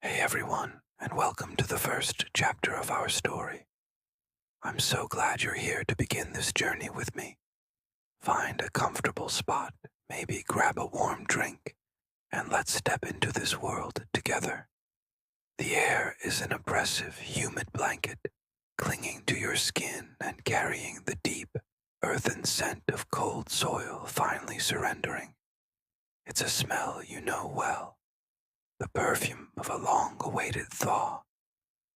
Hey everyone, and welcome to the first chapter of our story. I'm so glad you're here to begin this journey with me. Find a comfortable spot, maybe grab a warm drink, and let's step into this world together. The air is an oppressive, humid blanket, clinging to your skin and carrying the deep, earthen scent of cold soil finally surrendering. It's a smell you know well, the perfume of a long-awaited thaw.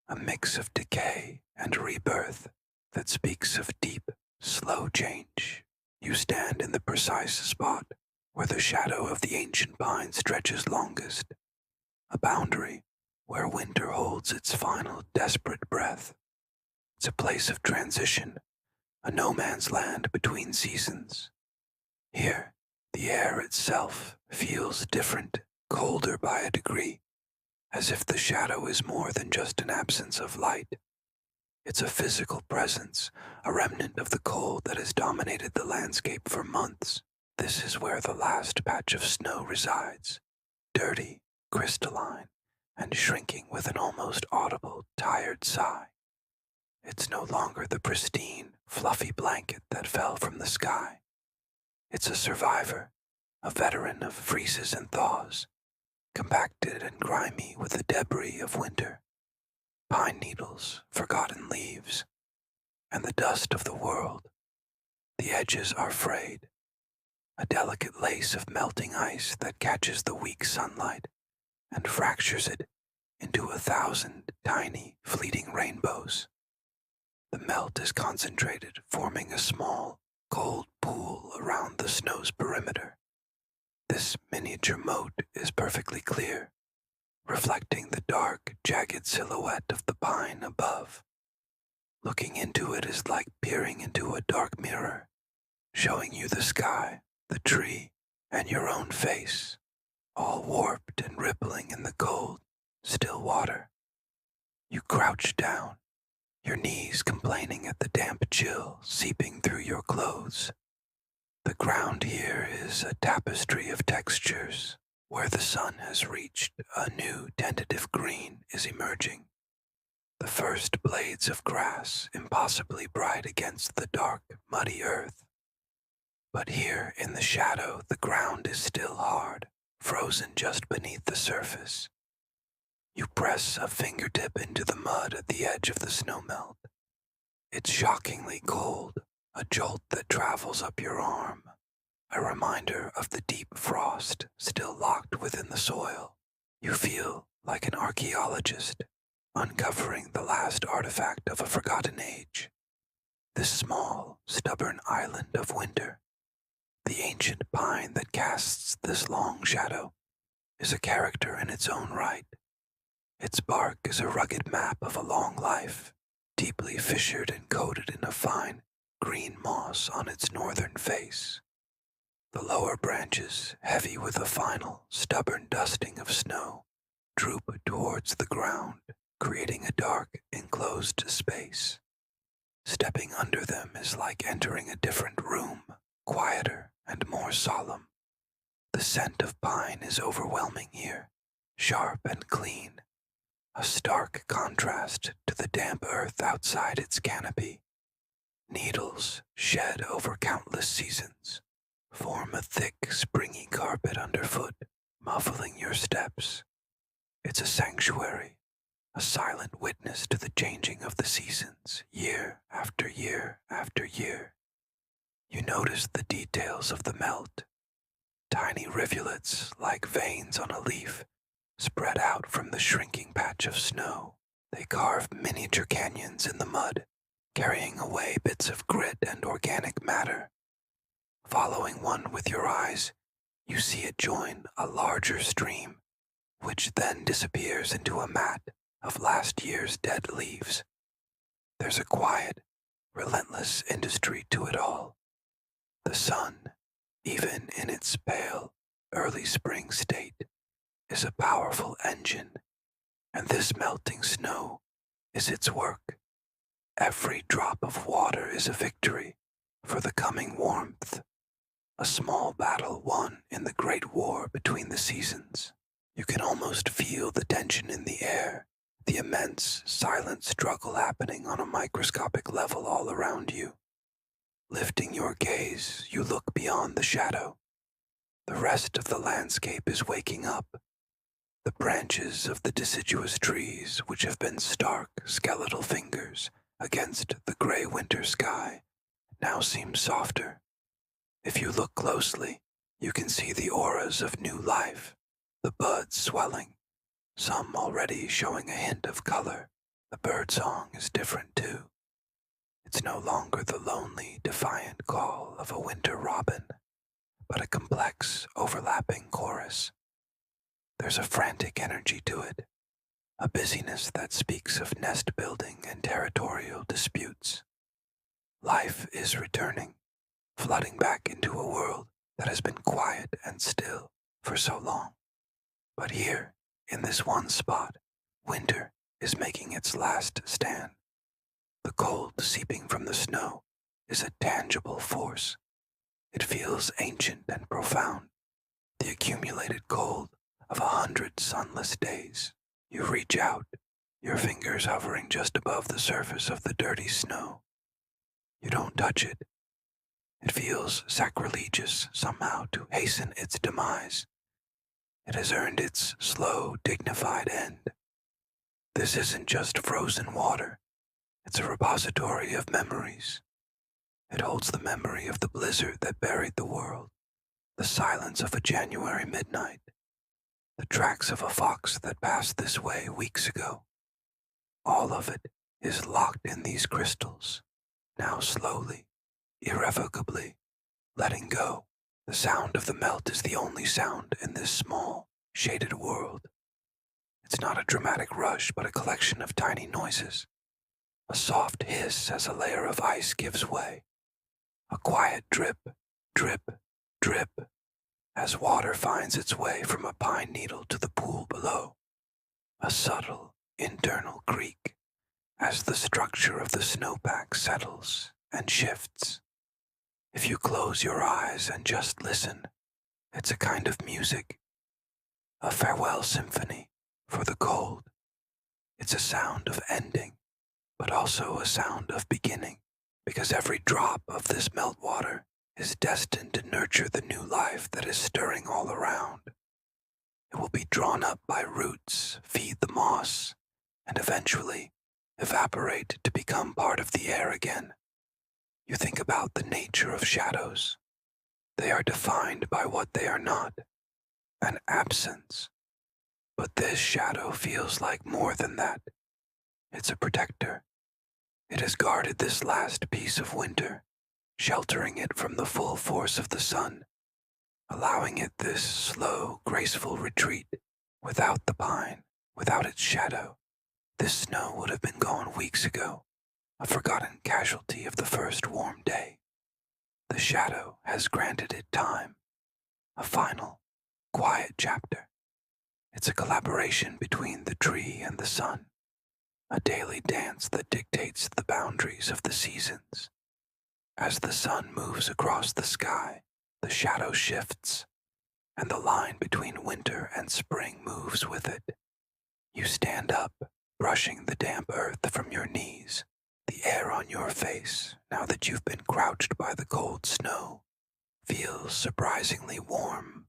A mix of decay and rebirth that speaks of deep, slow change. You stand in the precise spot where the shadow of the ancient pine stretches longest, a boundary where winter holds its final desperate breath. It's a place of transition, a no man's land between seasons. Here, the air itself feels different, colder by a degree, as if the shadow is more than just an absence of light. It's a physical presence, a remnant of the cold that has dominated the landscape for months. This is where the last patch of snow resides, dirty, crystalline, and shrinking with an almost audible, tired sigh. It's no longer the pristine, fluffy blanket that fell from the sky. It's a survivor, a veteran of freezes and thaws, compacted and grimy with the debris of winter, pine needles, forgotten leaves, and the dust of the world. The edges are frayed, a delicate lace of melting ice that catches the weak sunlight and fractures it into 1,000 tiny, fleeting rainbows. The melt is concentrated, forming a small, cold pool around the snow's perimeter. This miniature moat is perfectly clear, reflecting the dark, jagged silhouette of the pine above. Looking into it is like peering into a dark mirror, showing you the sky, the tree, and your own face, all warped and rippling in the cold, still water. You crouch down, your knees complaining at the damp chill seeping through your clothes. The ground here is a tapestry of textures. Where the sun has reached, a new tentative green is emerging. The first blades of grass impossibly bright against the dark, muddy earth. But here in the shadow, the ground is still hard, frozen just beneath the surface. You press a fingertip into the mud at the edge of the snowmelt. It's shockingly cold, a jolt that travels up your arm, a reminder of the deep frost still locked within the soil. You feel like an archaeologist, uncovering the last artifact of a forgotten age. This small, stubborn island of winter, the ancient pine that casts this long shadow, is a character in its own right. Its bark is a rugged map of a long life, deeply fissured and coated in a fine, green moss on its northern face. The lower branches, heavy with a final, stubborn dusting of snow, droop towards the ground, creating a dark, enclosed space. Stepping under them is like entering a different room, quieter and more solemn. The scent of pine is overwhelming here, sharp and clean, a stark contrast to the damp earth outside its canopy. Needles, shed over countless seasons, form a thick, springy carpet underfoot, muffling your steps. It's a sanctuary, a silent witness to the changing of the seasons, year after year after year. You notice the details of the melt, tiny rivulets like veins on a leaf, spread out from the shrinking patch of snow. They carve miniature canyons in the mud, carrying away bits of grit and organic matter. Following one with your eyes, you see it join a larger stream, which then disappears into a mat of last year's dead leaves. There's a quiet, relentless industry to it all. The sun, even in its pale, early spring state, is a powerful engine, and this melting snow is its work. Every drop of water is a victory for the coming warmth, a small battle won in the great war between the seasons. You can almost feel the tension in the air, the immense, silent struggle happening on a microscopic level all around you. Lifting your gaze, you look beyond the shadow. The rest of the landscape is waking up. The branches of the deciduous trees, which have been stark, skeletal fingers against the gray winter sky, now seem softer. If you look closely, you can see the auras of new life, the buds swelling, some already showing a hint of color. The birdsong is different too. It's no longer the lonely, defiant call of a winter robin, but a complex, overlapping chorus. There's a frantic energy to it, a busyness that speaks of nest building and territorial disputes. Life is returning, flooding back into a world that has been quiet and still for so long. But here, in this one spot, winter is making its last stand. The cold seeping from the snow is a tangible force. It feels ancient and profound, the accumulated cold of 100 sunless days. You reach out, your fingers hovering just above the surface of the dirty snow. You don't touch it. It feels sacrilegious somehow to hasten its demise. It has earned its slow, dignified end. This isn't just frozen water. It's a repository of memories. It holds the memory of the blizzard that buried the world, the silence of a January midnight, the tracks of a fox that passed this way weeks ago. All of it is locked in these crystals, now slowly, irrevocably, letting go. The sound of the melt is the only sound in this small, shaded world. It's not a dramatic rush, but a collection of tiny noises. A soft hiss as a layer of ice gives way. A quiet drip, drip, drip, as water finds its way from a pine needle to the pool below. A subtle, internal creak as the structure of the snowpack settles and shifts. If you close your eyes and just listen, it's a kind of music, a farewell symphony for the cold. It's a sound of ending, but also a sound of beginning, because every drop of this meltwater is destined to nurture the new life that is stirring all around. It will be drawn up by roots, feed the moss, and eventually evaporate to become part of the air again. You think about the nature of shadows. They are defined by what they are not, an absence. But this shadow feels like more than that. It's a protector. It has guarded this last piece of winter, sheltering it from the full force of the sun, allowing it this slow, graceful retreat. Without the pine, without its shadow, this snow would have been gone weeks ago, a forgotten casualty of the first warm day. The shadow has granted it time, a final, quiet chapter. It's a collaboration between the tree and the sun, a daily dance that dictates the boundaries of the seasons. As the sun moves across the sky, the shadow shifts, and the line between winter and spring moves with it. You stand up, brushing the damp earth from your knees, the air on your face, now that you've been crouched by the cold snow, feels surprisingly warm.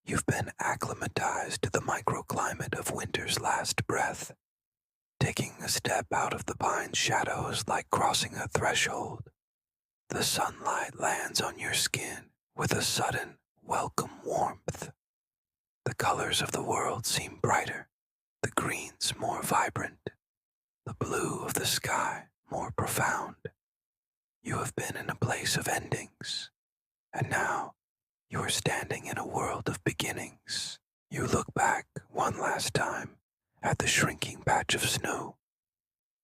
You've been acclimatized to the microclimate of winter's last breath. Taking a step out of the pine's shadows like crossing a threshold. The sunlight lands on your skin with a sudden, welcome warmth. The colors of the world seem brighter, the greens more vibrant, the blue of the sky more profound. You have been in a place of endings, and now you are standing in a world of beginnings. You look back one last time at the shrinking patch of snow,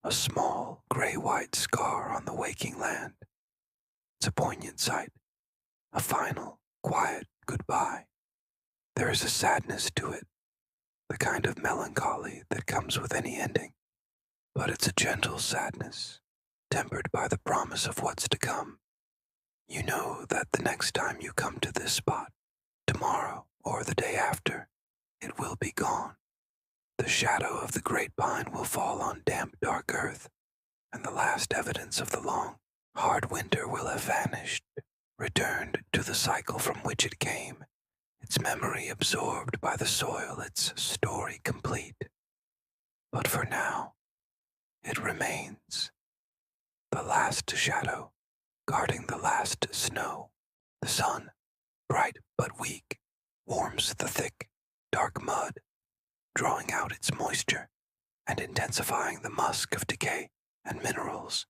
a small gray-white scar on the waking land. It's a poignant sight, a final, quiet goodbye. There is a sadness to it, the kind of melancholy that comes with any ending. But it's a gentle sadness, tempered by the promise of what's to come. You know that the next time you come to this spot, tomorrow or the day after, it will be gone. The shadow of the great pine will fall on damp, dark earth, and the last evidence of the long, hard winter will have vanished, returned to the cycle from which it came, its memory absorbed by the soil, its story complete. But for now, it remains. The last shadow, guarding the last snow. The sun, bright but weak, warms the thick, dark mud, drawing out its moisture and intensifying the musk of decay and minerals.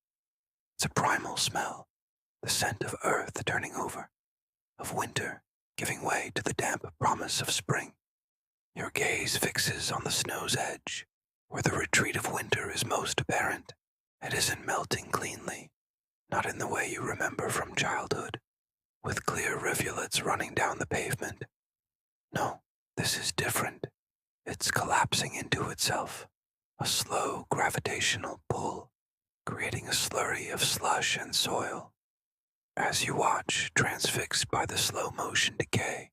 It's a primal smell, the scent of earth turning over, of winter giving way to the damp promise of spring. Your gaze fixes on the snow's edge, where the retreat of winter is most apparent. It isn't melting cleanly, not in the way you remember from childhood, with clear rivulets running down the pavement. No, this is different. It's collapsing into itself, a slow gravitational pull, creating a slurry of slush and soil. As you watch, transfixed by the slow motion decay,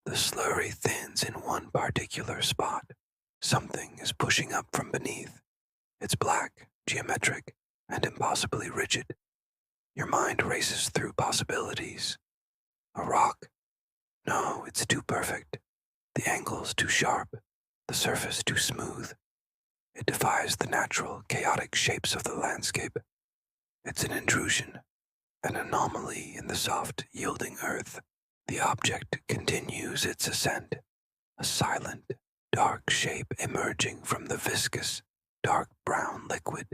the slurry thins in one particular spot. Something is pushing up from beneath. It's black, geometric, and impossibly rigid. Your mind races through possibilities. A rock? No, it's too perfect. The angle's too sharp, the surface too smooth. It defies the natural, chaotic shapes of the landscape. It's an intrusion, an anomaly in the soft, yielding earth. The object continues its ascent, a silent, dark shape emerging from the viscous, dark brown liquid,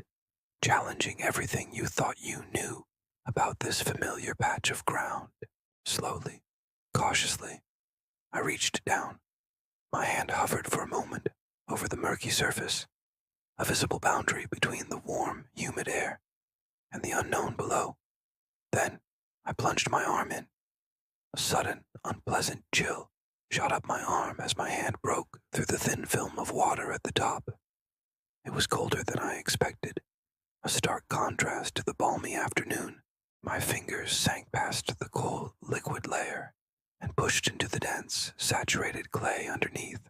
challenging everything you thought you knew about this familiar patch of ground. Slowly, cautiously, I reached down. My hand hovered for a moment over the murky surface, a visible boundary between the warm, humid air and the unknown below. Then I plunged my arm in. A sudden, unpleasant chill shot up my arm as my hand broke through the thin film of water at the top. It was colder than I expected, a stark contrast to the balmy afternoon. My fingers sank past the cold, liquid layer and pushed into the dense, saturated clay underneath.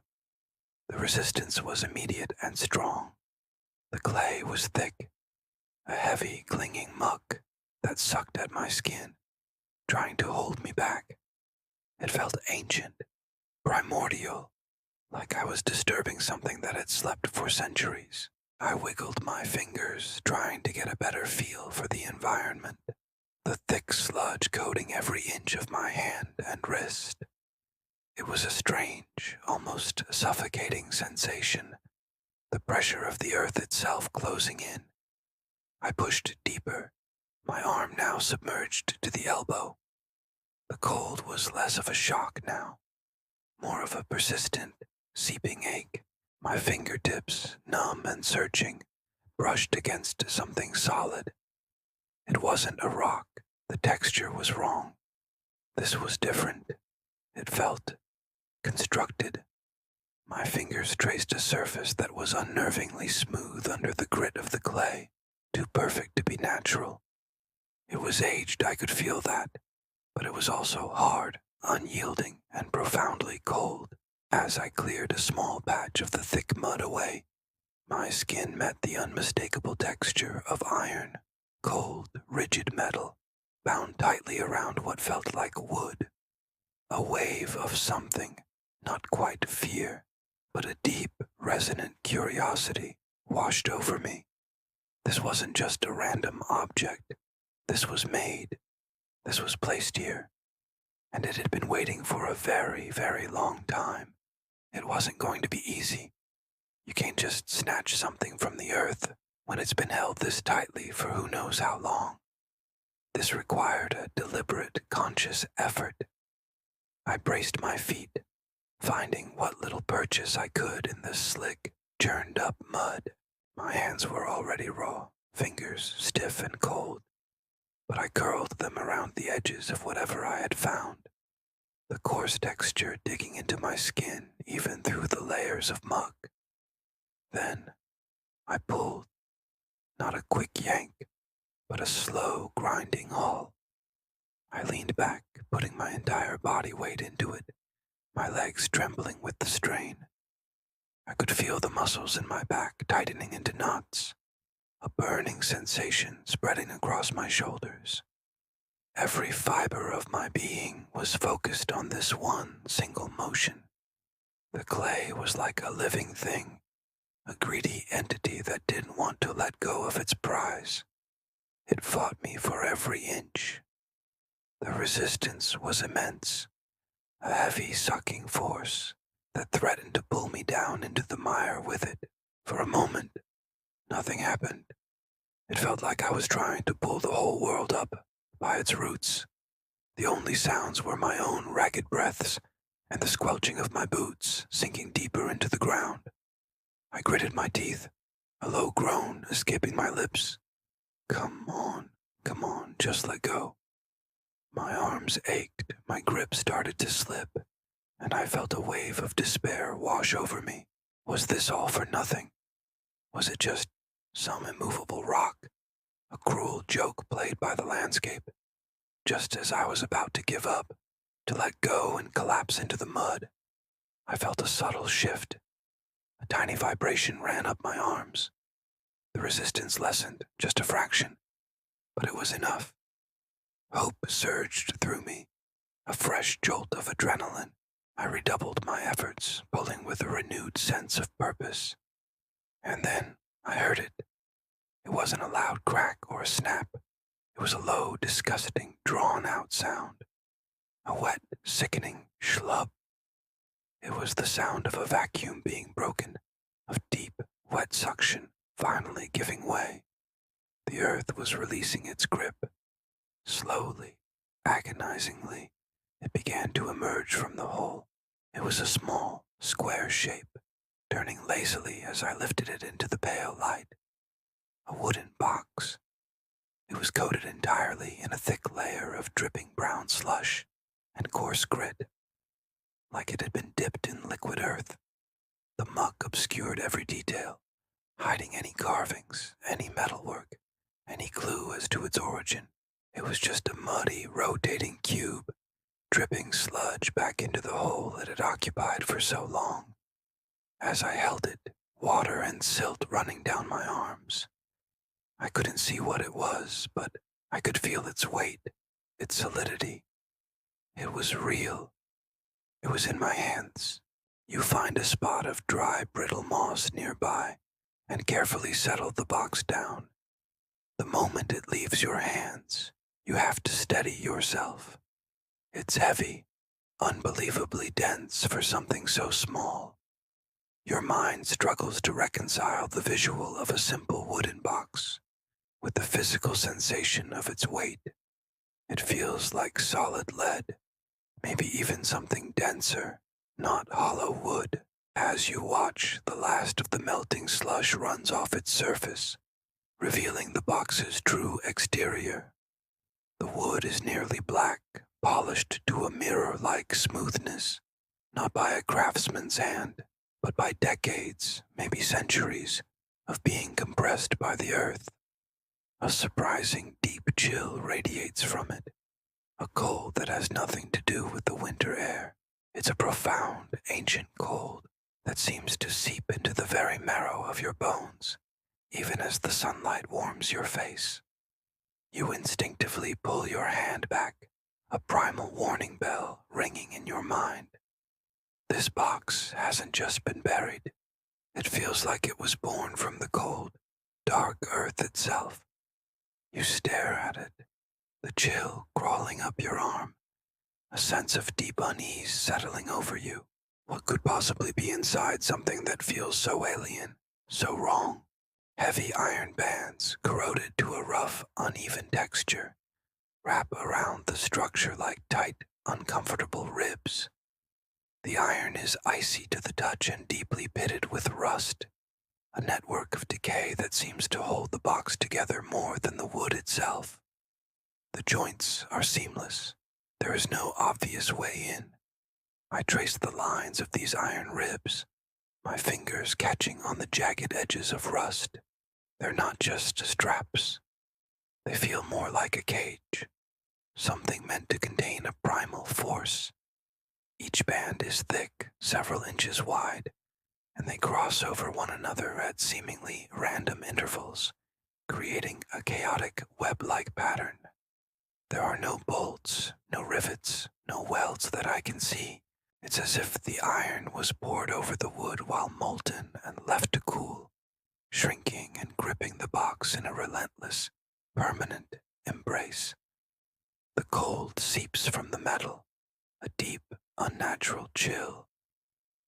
The resistance was immediate and strong. The clay was thick, a heavy, clinging muck that sucked at my skin, trying to hold me back. It felt ancient, primordial, like I was disturbing something that had slept for centuries. I wiggled my fingers, trying to get a better feel for the environment, the thick sludge coating every inch of my hand and wrist. It was a strange, almost suffocating sensation, the pressure of the earth itself closing in. I pushed deeper, my arm now submerged to the elbow. The cold was less of a shock now, more of a persistent, seeping ache. My fingertips, numb and searching, brushed against something solid. It wasn't a rock. The texture was wrong. This was different. It felt constructed. My fingers traced a surface that was unnervingly smooth under the grit of the clay, too perfect to be natural. It was aged, I could feel that, but it was also hard, unyielding, and profoundly cold. As I cleared a small patch of the thick mud away, my skin met the unmistakable texture of iron, cold, rigid metal, bound tightly around what felt like wood. A wave of something, not quite fear, but a deep, resonant curiosity washed over me. This wasn't just a random object. This was made. This was placed here. And it had been waiting for a very, very long time. It wasn't going to be easy. You can't just snatch something from the earth when it's been held this tightly for who knows how long. This required a deliberate, conscious effort. I braced my feet, finding what little purchase I could in the slick, churned-up mud. My hands were already raw, fingers stiff and cold, but I curled them around the edges of whatever I had found, the coarse texture digging into my skin even through the layers of muck. Then I pulled, not a quick yank, but a slow, grinding haul. I leaned back, putting my entire body weight into it, my legs trembling with the strain. I could feel the muscles in my back tightening into knots, a burning sensation spreading across my shoulders. Every fiber of my being was focused on this one single motion. The clay was like a living thing, a greedy entity that didn't want to let go of its prize. It fought me for every inch. The resistance was immense, a heavy sucking force that threatened to pull me down into the mire with it. For a moment, nothing happened. It felt like I was trying to pull the whole world up by its roots. The only sounds were my own ragged breaths and the squelching of my boots sinking deeper into the ground. I gritted my teeth, a low groan escaping my lips. Come on, just let go. My arms ached, my grip started to slip, and I felt a wave of despair wash over me. Was this all for nothing? Was it just some immovable rock, a cruel joke played by the landscape? Just as I was about to give up, to let go and collapse into the mud, I felt a subtle shift. A tiny vibration ran up my arms. The resistance lessened, just a fraction, but it was enough. Hope surged through me, a fresh jolt of adrenaline. I redoubled my efforts, pulling with a renewed sense of purpose. And then I heard it. It wasn't a loud crack or a snap. It was a low, disgusting, drawn-out sound. A wet, sickening schlub. It was the sound of a vacuum being broken, of deep, wet suction finally giving way. The earth was releasing its grip. Slowly, agonizingly, it began to emerge from the hole. It was a small, square shape, turning lazily as I lifted it into the pale light. A wooden box. It was coated entirely in a thick layer of dripping brown slush and coarse grit, like it had been dipped in liquid earth. The muck obscured every detail, hiding any carvings, any metalwork, any clue as to its origin. It was just a muddy, rotating cube, dripping sludge back into the hole it had occupied for so long. As I held it, water and silt running down my arms. I couldn't see what it was, but I could feel its weight, its solidity. It was real. It was in my hands. You find a spot of dry, brittle moss nearby and carefully settle the box down. The moment it leaves your hands, you have to steady yourself. It's heavy, unbelievably dense for something so small. Your mind struggles to reconcile the visual of a simple wooden box with the physical sensation of its weight. It feels like solid lead, maybe even something denser, not hollow wood. As you watch, the last of the melting slush runs off its surface, revealing the box's true exterior. The wood is nearly black, polished to a mirror-like smoothness, not by a craftsman's hand, but by decades, maybe centuries, of being compressed by the earth. A surprising deep chill radiates from it, a cold that has nothing to do with the winter air. It's a profound, ancient cold that seems to seep into the very marrow of your bones, even as the sunlight warms your face. You instinctively pull your hand back, a primal warning bell ringing in your mind. This box hasn't just been buried. It feels like it was born from the cold, dark earth itself. You stare at it, the chill crawling up your arm, a sense of deep unease settling over you. What could possibly be inside something that feels so alien, so wrong? Heavy iron bands, corroded to a rough, uneven texture, wrap around the structure like tight, uncomfortable ribs. The iron is icy to the touch and deeply pitted with rust, a network of decay that seems to hold the box together more than the wood itself. The joints are seamless. There is no obvious way in. I trace the lines of these iron ribs, my fingers catching on the jagged edges of rust. They're not just straps. They feel more like a cage, something meant to contain a primal force. Each band is thick, several inches wide, and they cross over one another at seemingly random intervals, creating a chaotic web-like pattern. There are no bolts, no rivets, no welds that I can see. It's as if the iron was poured over the wood while molten and left to cool, shrinking and gripping the box in a relentless, permanent embrace. The cold seeps from the metal, a deep, unnatural chill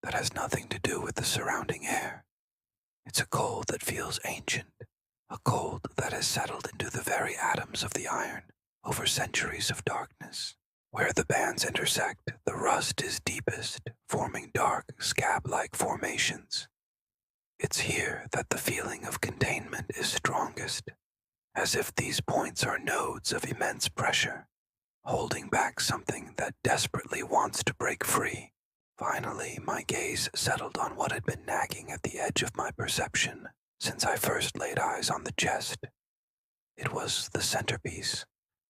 that has nothing to do with the surrounding air. It's a cold that feels ancient, a cold that has settled into the very atoms of the iron over centuries of darkness. Where the bands intersect, the rust is deepest, forming dark, scab-like formations. It's here that the feeling of containment is strongest, as if these points are nodes of immense pressure, holding back something that desperately wants to break free. Finally, my gaze settled on what had been nagging at the edge of my perception since I first laid eyes on the chest. It was the centerpiece,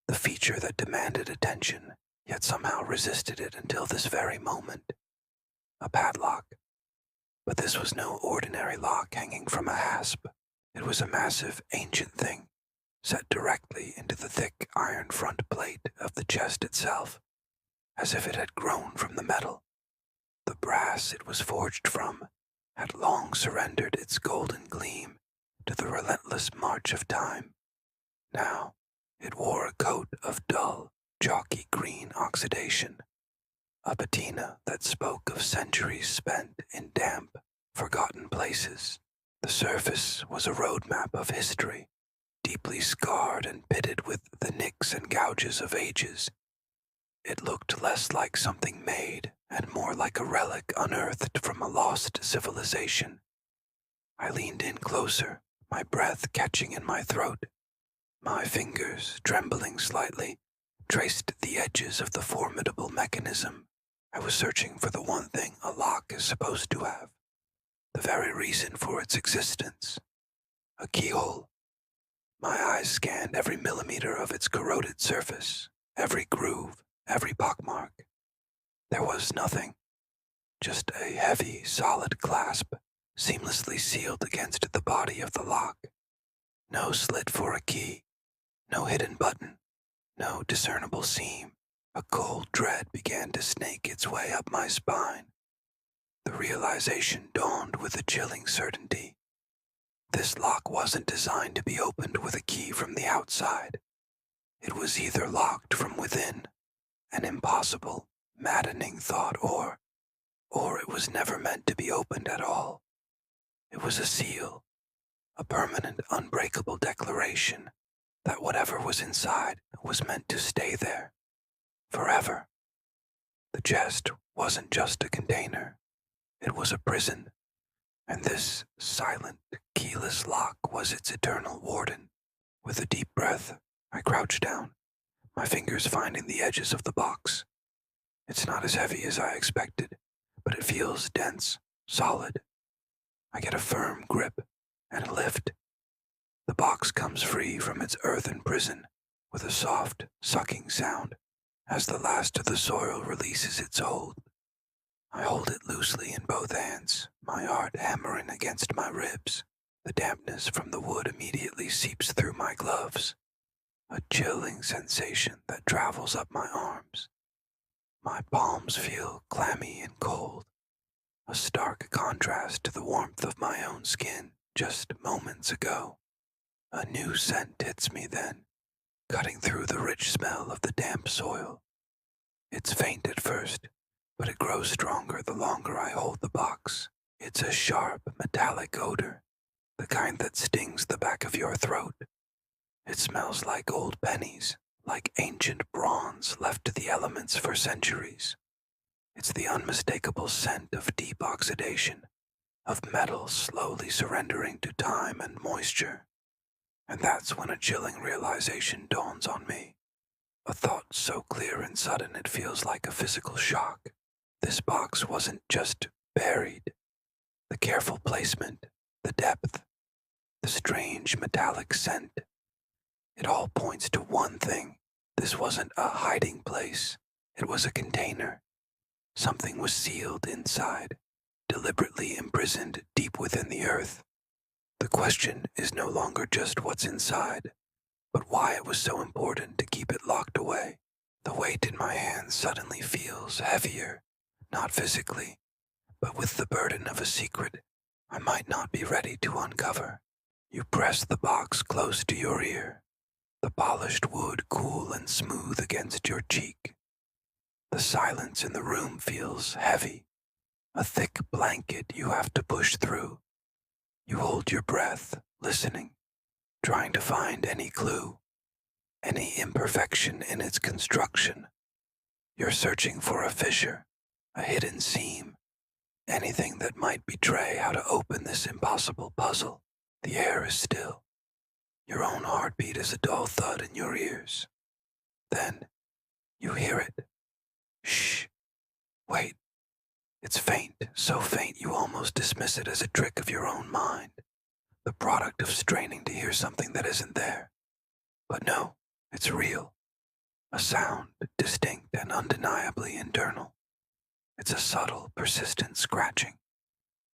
the feature that demanded attention, yet somehow resisted it until this very moment. A padlock. But this was no ordinary lock hanging from a hasp. It was a massive, ancient thing, set directly into the thick iron front plate of the chest itself, as if it had grown from the metal. The brass it was forged from had long surrendered its golden gleam to the relentless march of time. Now, it wore a coat of dull, chalky green oxidation, a patina that spoke of centuries spent in damp, forgotten places. The surface was a roadmap of history, deeply scarred and pitted with the nicks and gouges of ages. It looked less like something made and more like a relic unearthed from a lost civilization. I leaned in closer, my breath catching in my throat. My fingers, trembling slightly, traced the edges of the formidable mechanism. I was searching for the one thing a lock is supposed to have, the very reason for its existence. A keyhole. My eyes scanned every millimeter of its corroded surface, every groove, every pockmark. There was nothing, just a heavy, solid clasp, seamlessly sealed against the body of the lock. No slit for a key, no hidden button, no discernible seam. A cold dread began to snake its way up my spine. The realization dawned with a chilling certainty. This lock wasn't designed to be opened with a key from the outside. It was either locked from within, an impossible, maddening thought, or it was never meant to be opened at all. It was a seal, a permanent, unbreakable declaration that whatever was inside was meant to stay there, forever. The chest wasn't just a container, it was a prison, and this silent, keyless lock was its eternal warden. With a deep breath, I crouched down, my fingers finding the edges of the box. It's not as heavy as I expected, but it feels dense, solid. I get a firm grip and a lift. The box comes free from its earthen prison with a soft, sucking sound as the last of the soil releases its hold. I hold it loosely in both hands, my heart hammering against my ribs. The dampness from the wood immediately seeps through my gloves, a chilling sensation that travels up my arms. My palms feel clammy and cold, a stark contrast to the warmth of my own skin just moments ago. A new scent hits me then, cutting through the rich smell of the damp soil. It's faint at first, but it grows stronger the longer I hold the box. It's a sharp, metallic odor, the kind that stings the back of your throat. It smells like old pennies, like ancient bronze left to the elements for centuries. It's the unmistakable scent of deep oxidation, of metal slowly surrendering to time and moisture. And that's when a chilling realization dawns on me. A thought so clear and sudden it feels like a physical shock. This box wasn't just buried. The careful placement, the depth, the strange metallic scent. It all points to one thing. This wasn't a hiding place. It was a container. Something was sealed inside, deliberately imprisoned deep within the earth. The question is no longer just what's inside, but why it was so important to keep it locked away. The weight in my hands suddenly feels heavier, not physically, but with the burden of a secret I might not be ready to uncover. You press the box close to your ear, the polished wood cool and smooth against your cheek. The silence in the room feels heavy, a thick blanket you have to push through. You hold your breath, listening, trying to find any clue, any imperfection in its construction. You're searching for a fissure, a hidden seam, anything that might betray how to open this impossible puzzle. The air is still. Your own heartbeat is a dull thud in your ears. Then, you hear it. Shh. Wait. It's faint, so faint you almost dismiss it as a trick of your own mind, the product of straining to hear something that isn't there. But no, it's real. A sound, distinct and undeniably internal. It's a subtle, persistent scratching.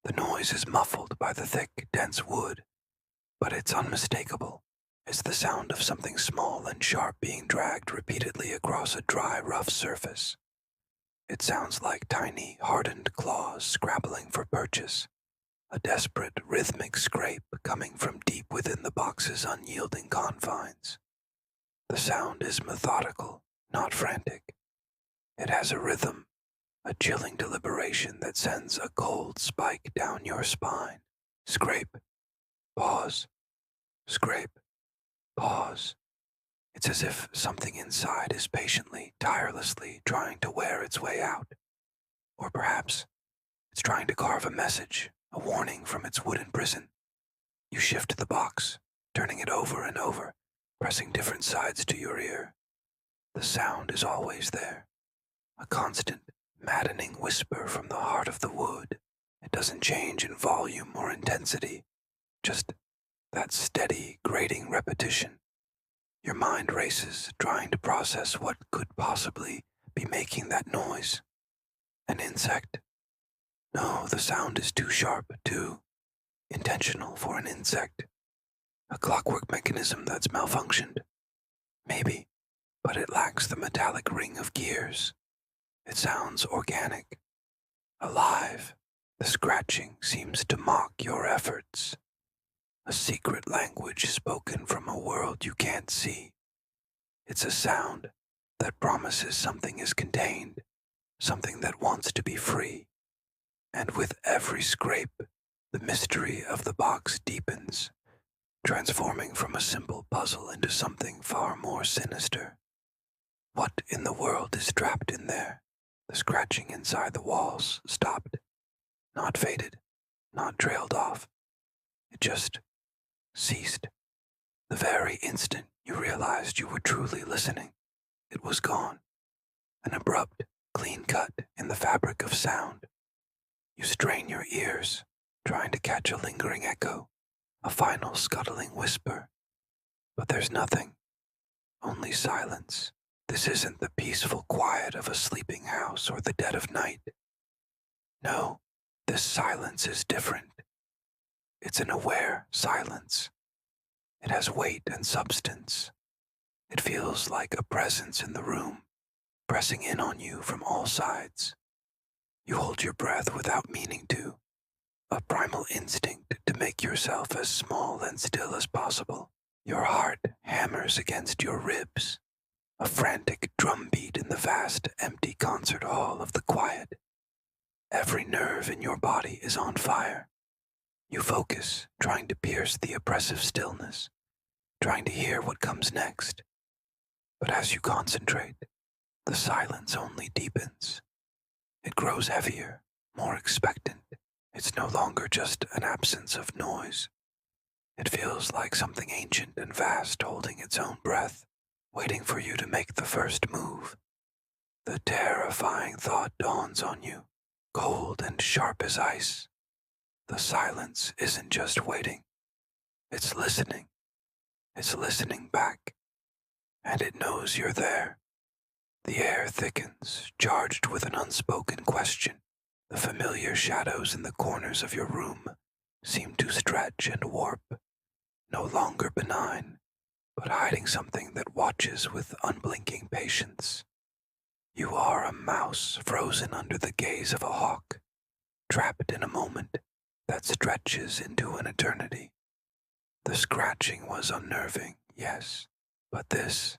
The noise is muffled by the thick, dense wood, but it's unmistakable. It's the sound of something small and sharp being dragged repeatedly across a dry, rough surface. It sounds like tiny, hardened claws scrabbling for purchase, a desperate, rhythmic scrape coming from deep within the box's unyielding confines. The sound is methodical, not frantic. It has a rhythm, a chilling deliberation that sends a cold spike down your spine. Scrape, pause, scrape, pause. It's as if something inside is patiently, tirelessly trying to wear its way out. Or perhaps it's trying to carve a message, a warning from its wooden prison. You shift the box, turning it over and over, pressing different sides to your ear. The sound is always there, a constant, maddening whisper from the heart of the wood. It doesn't change in volume or intensity, just that steady, grating repetition. Your mind races, trying to process what could possibly be making that noise. An insect? No, the sound is too sharp, too intentional for an insect. A clockwork mechanism that's malfunctioned. Maybe, but it lacks the metallic ring of gears. It sounds organic, alive. The scratching seems to mock your efforts. A secret language spoken from a world you can't see. It's a sound that promises something is contained, something that wants to be free. And with every scrape, the mystery of the box deepens, transforming from a simple puzzle into something far more sinister. What in the world is trapped in there? The scratching inside the walls stopped, not faded, not trailed off. It just ceased. The very instant you realized you were truly listening, it was gone. An abrupt, clean cut in the fabric of sound. You strain your ears, trying to catch a lingering echo, a final scuttling whisper. But there's nothing, only silence. This isn't the peaceful quiet of a sleeping house or the dead of night. No, this silence is different. It's an aware silence. It has weight and substance. It feels like a presence in the room, pressing in on you from all sides. You hold your breath without meaning to, a primal instinct to make yourself as small and still as possible. Your heart hammers against your ribs, a frantic drumbeat in the vast, empty concert hall of the quiet. Every nerve in your body is on fire. You focus, trying to pierce the oppressive stillness, trying to hear what comes next. But as you concentrate, the silence only deepens. It grows heavier, more expectant. It's no longer just an absence of noise. It feels like something ancient and vast holding its own breath, waiting for you to make the first move. The terrifying thought dawns on you, cold and sharp as ice. The silence isn't just waiting. It's listening. It's listening back. And it knows you're there. The air thickens, charged with an unspoken question. The familiar shadows in the corners of your room seem to stretch and warp, no longer benign, but hiding something that watches with unblinking patience. You are a mouse frozen under the gaze of a hawk, trapped in a moment that stretches into an eternity. The scratching was unnerving, yes, but this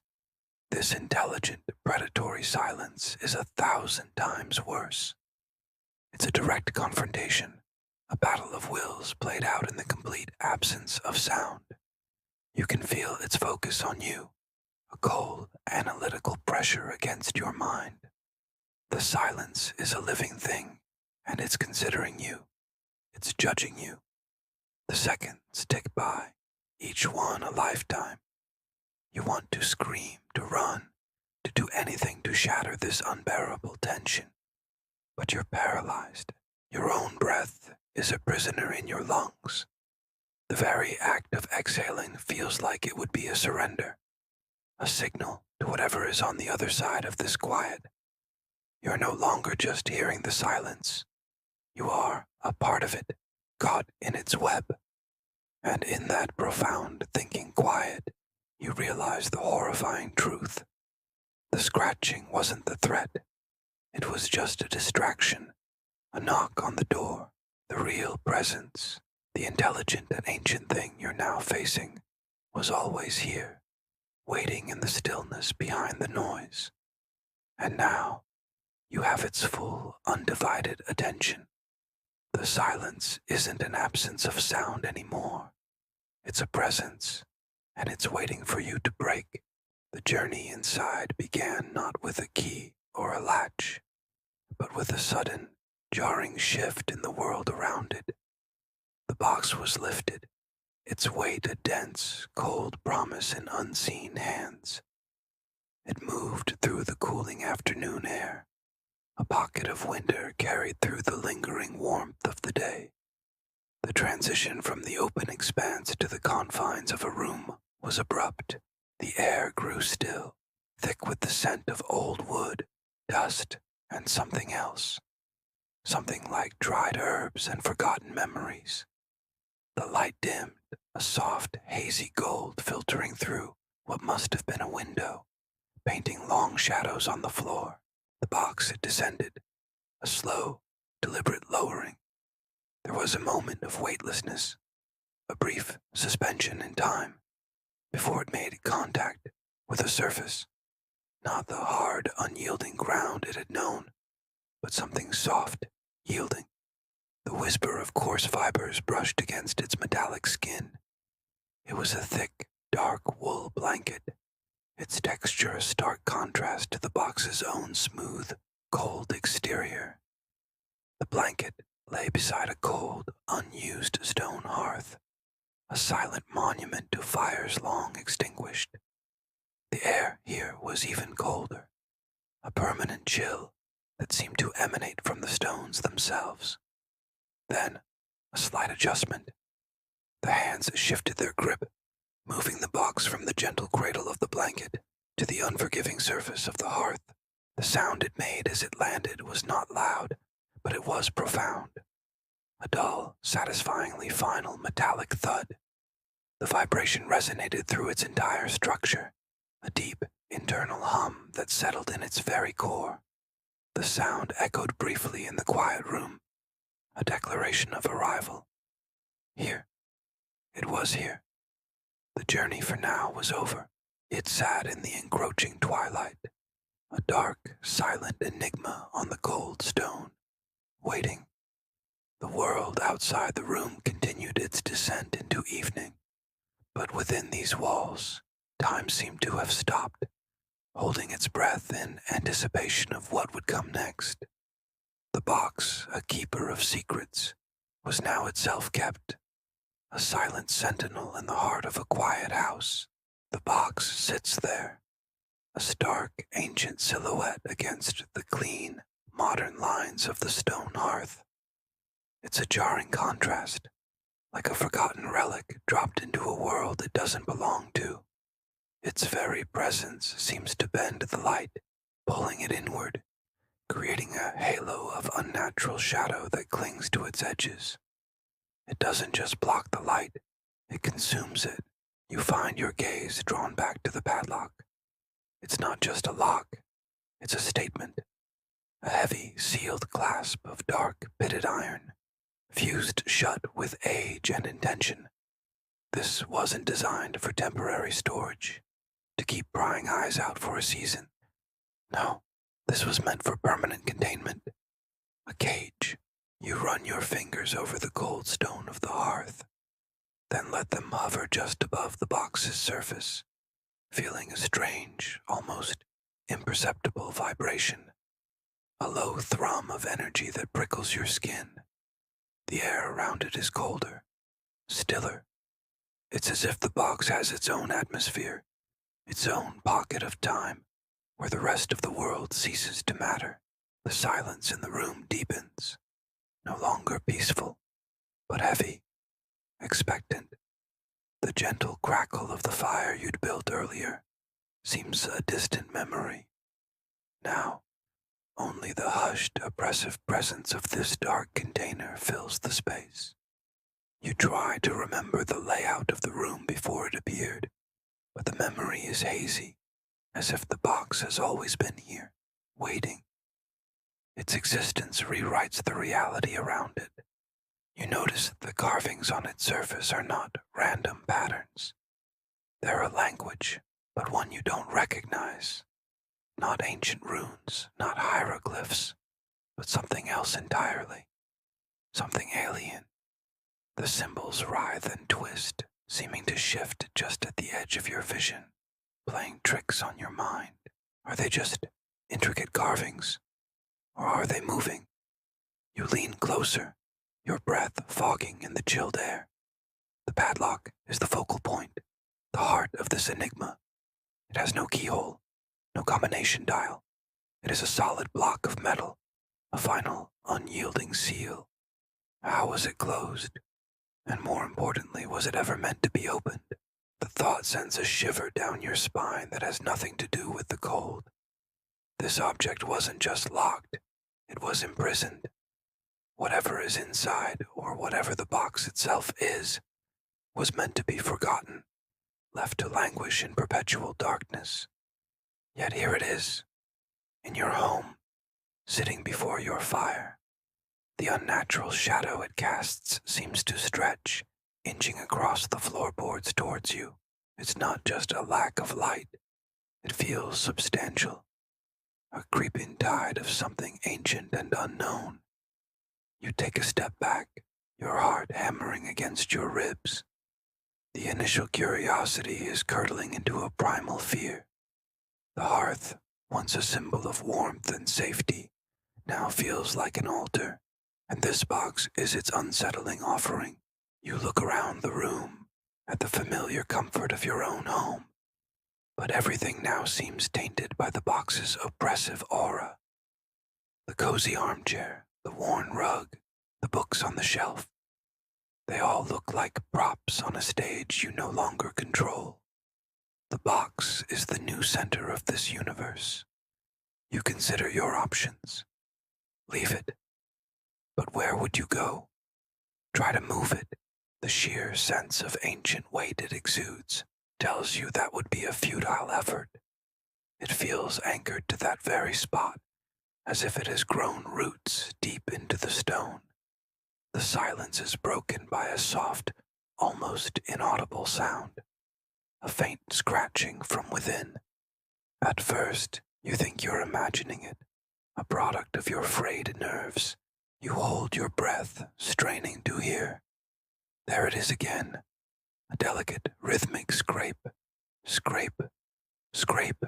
intelligent, predatory silence is 1,000 times worse. It's a direct confrontation, a battle of wills played out in the complete absence of sound. You can feel its focus on you, a cold, analytical pressure against your mind. The silence is a living thing, and it's considering you. It's judging you. The seconds tick by, each one a lifetime. You want to scream, to run, to do anything to shatter this unbearable tension. But you're paralyzed. Your own breath is a prisoner in your lungs. The very act of exhaling feels like it would be a surrender, a signal to whatever is on the other side of this quiet. You're no longer just hearing the silence. You are a part of it, caught in its web. And in that profound thinking quiet, you realize the horrifying truth. The scratching wasn't the threat. It was just a distraction, a knock on the door. The real presence, the intelligent and ancient thing you're now facing, was always here, waiting in the stillness behind the noise. And now, you have its full, undivided attention. The silence isn't an absence of sound anymore. It's a presence, and it's waiting for you to break. The journey inside began not with a key or a latch, but with a sudden, jarring shift in the world around it. The box was lifted, its weight a dense, cold promise in unseen hands. It moved through the cooling afternoon air, a pocket of winter carried through the lingering warmth of the day. The transition from the open expanse to the confines of a room was abrupt. The air grew still, thick with the scent of old wood, dust, and something else. Something like dried herbs and forgotten memories. The light dimmed, a soft, hazy gold filtering through what must have been a window, painting long shadows on the floor. The box had descended, a slow, deliberate lowering. There was a moment of weightlessness, a brief suspension in time, before it made contact with a surface, not the hard, unyielding ground it had known, but something soft, yielding. The whisper of coarse fibers brushed against its metallic skin. It was a thick, dark wool blanket, its texture a stark contrast to the box's own smooth, cold exterior. The blanket lay beside a cold, unused stone hearth, a silent monument to fires long extinguished. The air here was even colder, a permanent chill that seemed to emanate from the stones themselves. Then, a slight adjustment. The hands shifted their grip, moving the box from the gentle cradle of the blanket to the unforgiving surface of the hearth. The sound it made as it landed was not loud, but it was profound. A dull, satisfyingly final metallic thud. The vibration resonated through its entire structure, a deep, internal hum that settled in its very core. The sound echoed briefly in the quiet room, a declaration of arrival. Here. It was here. The journey for now was over. It sat in the encroaching twilight, a dark, silent enigma on the cold stone, waiting. The world outside the room continued its descent into evening, but within these walls, time seemed to have stopped, holding its breath in anticipation of what would come next. The box, a keeper of secrets, was now itself kept, a silent sentinel in the heart of a quiet house. The box sits there, a stark, ancient silhouette against the clean, modern lines of the stone hearth. It's a jarring contrast, like a forgotten relic dropped into a world it doesn't belong to. Its very presence seems to bend the light, pulling it inward, creating a halo of unnatural shadow that clings to its edges. It doesn't just block the light, it consumes it. You find your gaze drawn back to the padlock. It's not just a lock, it's a statement. A heavy, sealed clasp of dark, pitted iron, fused shut with age and intention. This wasn't designed for temporary storage, to keep prying eyes out for a season. No, this was meant for permanent containment. A cage. You run your fingers over the cold stone of the hearth, then let them hover just above the box's surface, feeling a strange, almost imperceptible vibration. A low thrum of energy that prickles your skin. The air around it is colder, stiller. It's as if the box has its own atmosphere, its own pocket of time, where the rest of the world ceases to matter. The silence in the room deepens, no longer peaceful, but heavy, expectant. The gentle crackle of the fire you'd built earlier seems a distant memory. Now, only the hushed, oppressive presence of this dark container fills the space. You try to remember the layout of the room before it appeared, but the memory is hazy, as if the box has always been here, waiting. Its existence rewrites the reality around it. You notice that the carvings on its surface are not random patterns. They're a language, but one you don't recognize. Not ancient runes, not hieroglyphs, but something else entirely. Something alien. The symbols writhe and twist, seeming to shift just at the edge of your vision, playing tricks on your mind. Are they just intricate carvings? Or are they moving? You lean closer, your breath fogging in the chilled air. The padlock is the focal point, the heart of this enigma. It has no keyhole, no combination dial. It is a solid block of metal, a final, unyielding seal. How was it closed? And more importantly, was it ever meant to be opened? The thought sends a shiver down your spine that has nothing to do with the cold. This object wasn't just locked, it was imprisoned. Whatever is inside, or whatever the box itself is, was meant to be forgotten, left to languish in perpetual darkness. Yet here it is, in your home, sitting before your fire. The unnatural shadow it casts seems to stretch, inching across the floorboards towards you. It's not just a lack of light. It feels substantial, a creeping tide of something ancient and unknown. You take a step back, your heart hammering against your ribs. The initial curiosity is curdling into a primal fear. The hearth, once a symbol of warmth and safety, now feels like an altar, and this box is its unsettling offering. You look around the room, at the familiar comfort of your own home, but everything now seems tainted by the box's oppressive aura. The cozy armchair, the worn rug, the books on the shelf, they all look like props on a stage you no longer control. The box is the new center of this universe. You consider your options. Leave it. But where would you go? Try to move it. The sheer sense of ancient weight it exudes tells you that would be a futile effort. It feels anchored to that very spot, as if it has grown roots deep into the stone. The silence is broken by a soft, almost inaudible sound, a faint scratching from within. At first, you think you're imagining it, a product of your frayed nerves. You hold your breath, straining to hear. There it is again, a delicate, rhythmic scrape, scrape, scrape.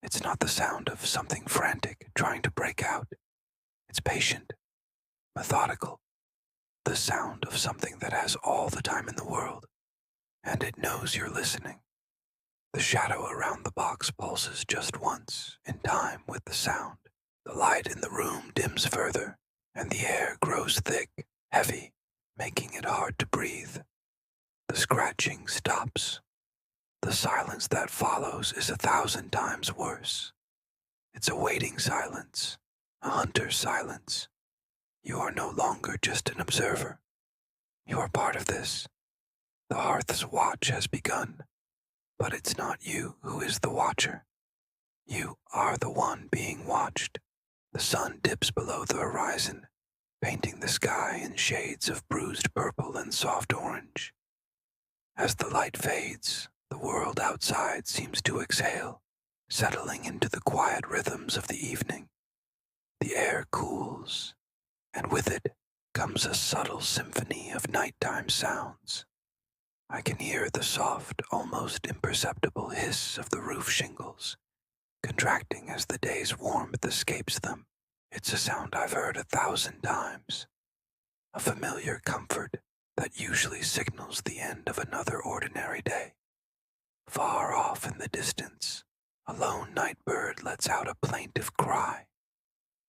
It's not the sound of something frantic trying to break out. It's patient, methodical, the sound of something that has all the time in the world, and it knows you're listening. The shadow around the box pulses just once, in time with the sound. The light in the room dims further, and the air grows thick, heavy, making it hard to breathe. The scratching stops. The silence that follows is 1,000 times worse. It's a waiting silence, a hunter's silence. You are no longer just an observer. You are part of this. The hearth's watch has begun, but it's not you who is the watcher. You are the one being watched. The sun dips below the horizon, painting the sky in shades of bruised purple and soft orange. As the light fades, the world outside seems to exhale, settling into the quiet rhythms of the evening. The air cools, and with it comes a subtle symphony of nighttime sounds. I can hear the soft, almost imperceptible hiss of the roof shingles, contracting as the day's warmth escapes them. It's a sound I've heard 1,000 times, a familiar comfort that usually signals the end of another ordinary day. Far off in the distance, a lone night bird lets out a plaintive cry,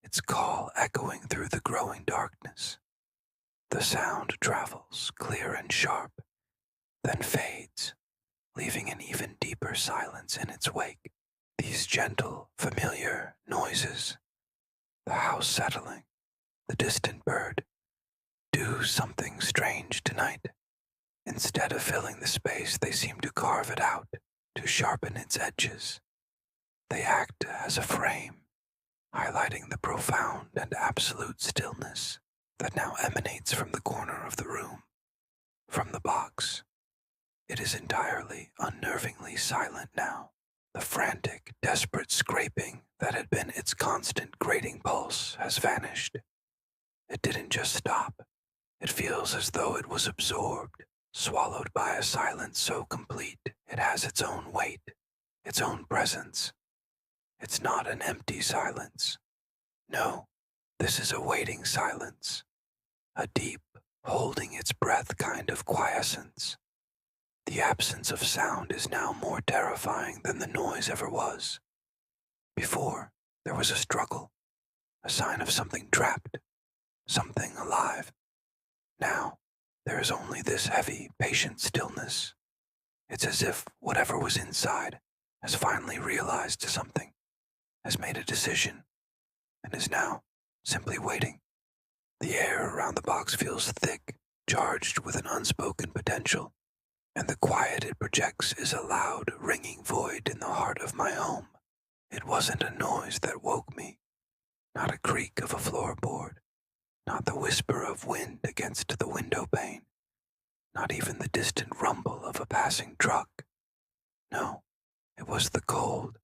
its call echoing through the growing darkness. The sound travels clear and sharp, then fades, leaving an even deeper silence in its wake. These gentle, familiar noises, the house settling, the distant bird, do something strange tonight. Instead of filling the space, they seem to carve it out, to sharpen its edges. They act as a frame, highlighting the profound and absolute stillness that now emanates from the corner of the room, from the box. It is entirely, unnervingly silent now. The frantic, desperate scraping that had been its constant grating pulse has vanished. It didn't just stop. It feels as though it was absorbed, swallowed by a silence so complete it has its own weight, its own presence. It's not an empty silence. No, this is a waiting silence, a deep, holding its breath kind of quiescence. The absence of sound is now more terrifying than the noise ever was. Before, there was a struggle, a sign of something trapped, something alive. Now, there is only this heavy, patient stillness. It's as if whatever was inside has finally realized something, has made a decision, and is now simply waiting. The air around the box feels thick, charged with an unspoken potential, and the quiet it projects is a loud, ringing void in the heart of my home. It wasn't a noise that woke me, not a creak of a floorboard, not the whisper of wind against the window pane, not even the distant rumble of a passing truck. No, it was the cold,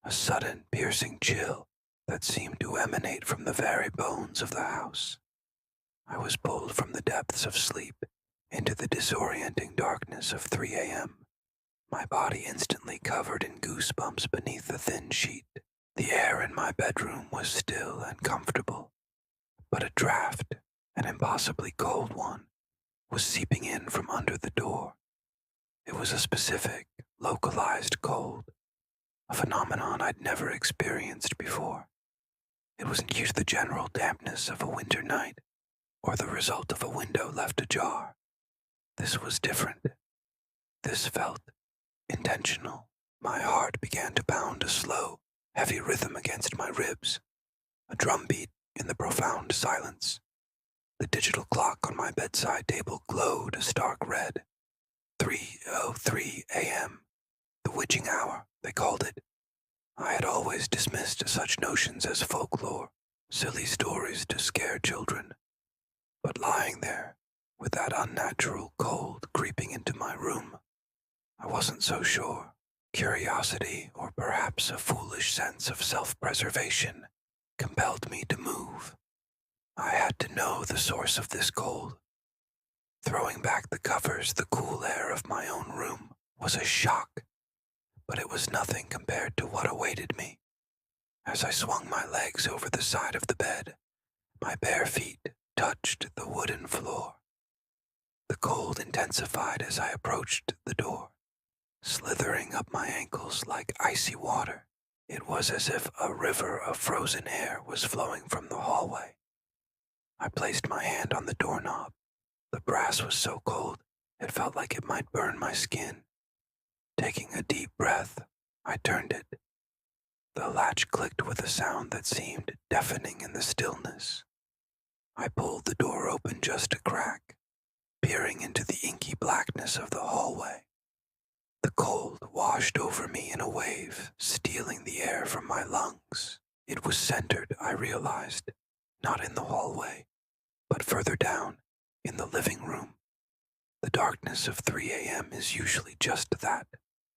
a sudden, piercing chill that seemed to emanate from the very bones of the house. I was pulled from the depths of sleep into the disorienting darkness of 3 a.m., my body instantly covered in goosebumps beneath the thin sheet. The air in my bedroom was still and comfortable, but a draft, an impossibly cold one, was seeping in from under the door. It was a specific, localized cold, a phenomenon I'd never experienced before. It wasn't due to the general dampness of a winter night, or the result of a window left ajar. This was different. This felt intentional. My heart began to pound a slow, heavy rhythm against my ribs, a drumbeat in the profound silence. The digital clock on my bedside table glowed a stark red. 3:03 a.m. The witching hour, they called it. I had always dismissed such notions as folklore, silly stories to scare children. But lying there, with that unnatural cold creeping into my room, I wasn't so sure. Curiosity, or perhaps a foolish sense of self-preservation, compelled me to move. I had to know the source of this cold. Throwing back the covers, the cool air of my own room was a shock, but it was nothing compared to what awaited me. As I swung my legs over the side of the bed, my bare feet touched the wooden floor. The cold intensified as I approached the door, slithering up my ankles like icy water. It was as if a river of frozen air was flowing from the hallway. I placed my hand on the doorknob. The brass was so cold, it felt like it might burn my skin. Taking a deep breath, I turned it. The latch clicked with a sound that seemed deafening in the stillness. I pulled the door open just a crack, peering into the inky blackness of the hallway. The cold washed over me in a wave, stealing the air from my lungs. It was centered, I realized, not in the hallway, but further down, in the living room. The darkness of 3 a.m. is usually just that,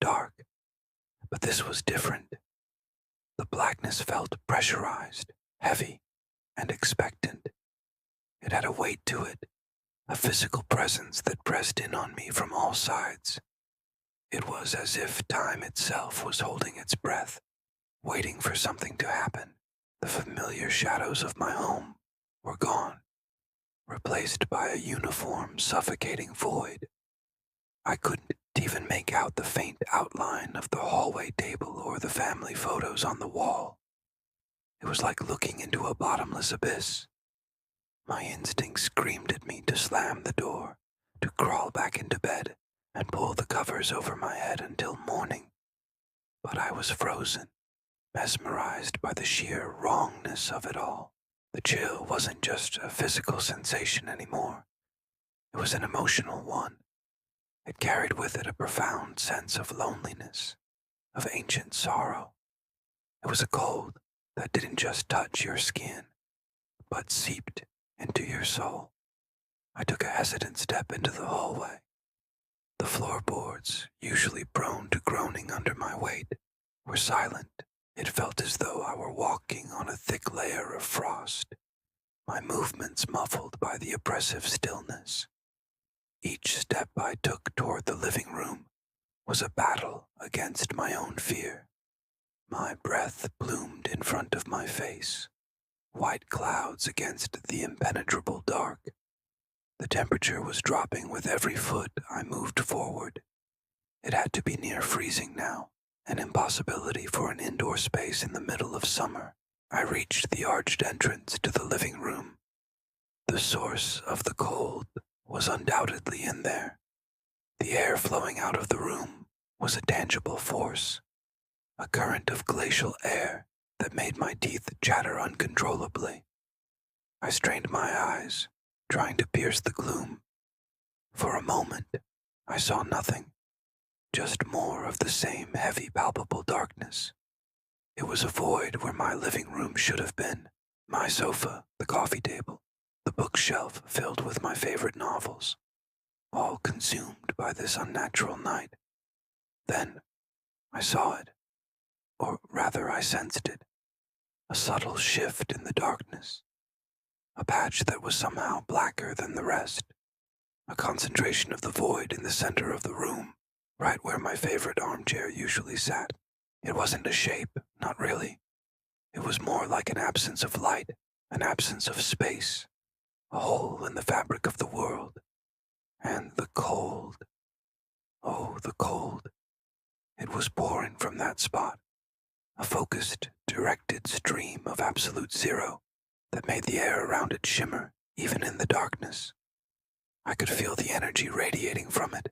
dark. But this was different. The blackness felt pressurized, heavy, and expectant. It had a weight to it, a physical presence that pressed in on me from all sides. It was as if time itself was holding its breath, waiting for something to happen. The familiar shadows of my home were gone, replaced by a uniform, suffocating void. I couldn't even make out the faint outline of the hallway table or the family photos on the wall. It was like looking into a bottomless abyss. My instinct screamed at me to slam the door, to crawl back into bed and pull the covers over my head until morning. But I was frozen, mesmerized by the sheer wrongness of it all. The chill wasn't just a physical sensation anymore. It was an emotional one. It carried with it a profound sense of loneliness, of ancient sorrow. It was a cold that didn't just touch your skin, but seeped into your soul. I took a hesitant step into the hallway. The floorboards, usually prone to groaning under my weight, were silent. It felt as though I were walking on a thick layer of frost, my movements muffled by the oppressive stillness. Each step I took toward the living room was a battle against my own fear. My breath bloomed in front of my face, white clouds against the impenetrable dark. The temperature was dropping with every foot I moved forward. It had to be near freezing now, an impossibility for an indoor space in the middle of summer. I reached the arched entrance to the living room. The source of the cold was undoubtedly in there. The air flowing out of the room was a tangible force, a current of glacial air that made my teeth chatter uncontrollably. I strained my eyes, trying to pierce the gloom. For a moment, I saw nothing, just more of the same heavy, palpable darkness. It was a void where my living room should have been. My sofa, the coffee table, the bookshelf filled with my favorite novels, all consumed by this unnatural night. Then I saw it, or rather I sensed it, a subtle shift in the darkness, a patch that was somehow blacker than the rest, a concentration of the void in the center of the room, right where my favorite armchair usually sat. It wasn't a shape, not really. It was more like an absence of light, an absence of space, a hole in the fabric of the world. And the cold. Oh, the cold. It was pouring from that spot, a focused, directed stream of absolute zero that made the air around it shimmer, even in the darkness. I could feel the energy radiating from it,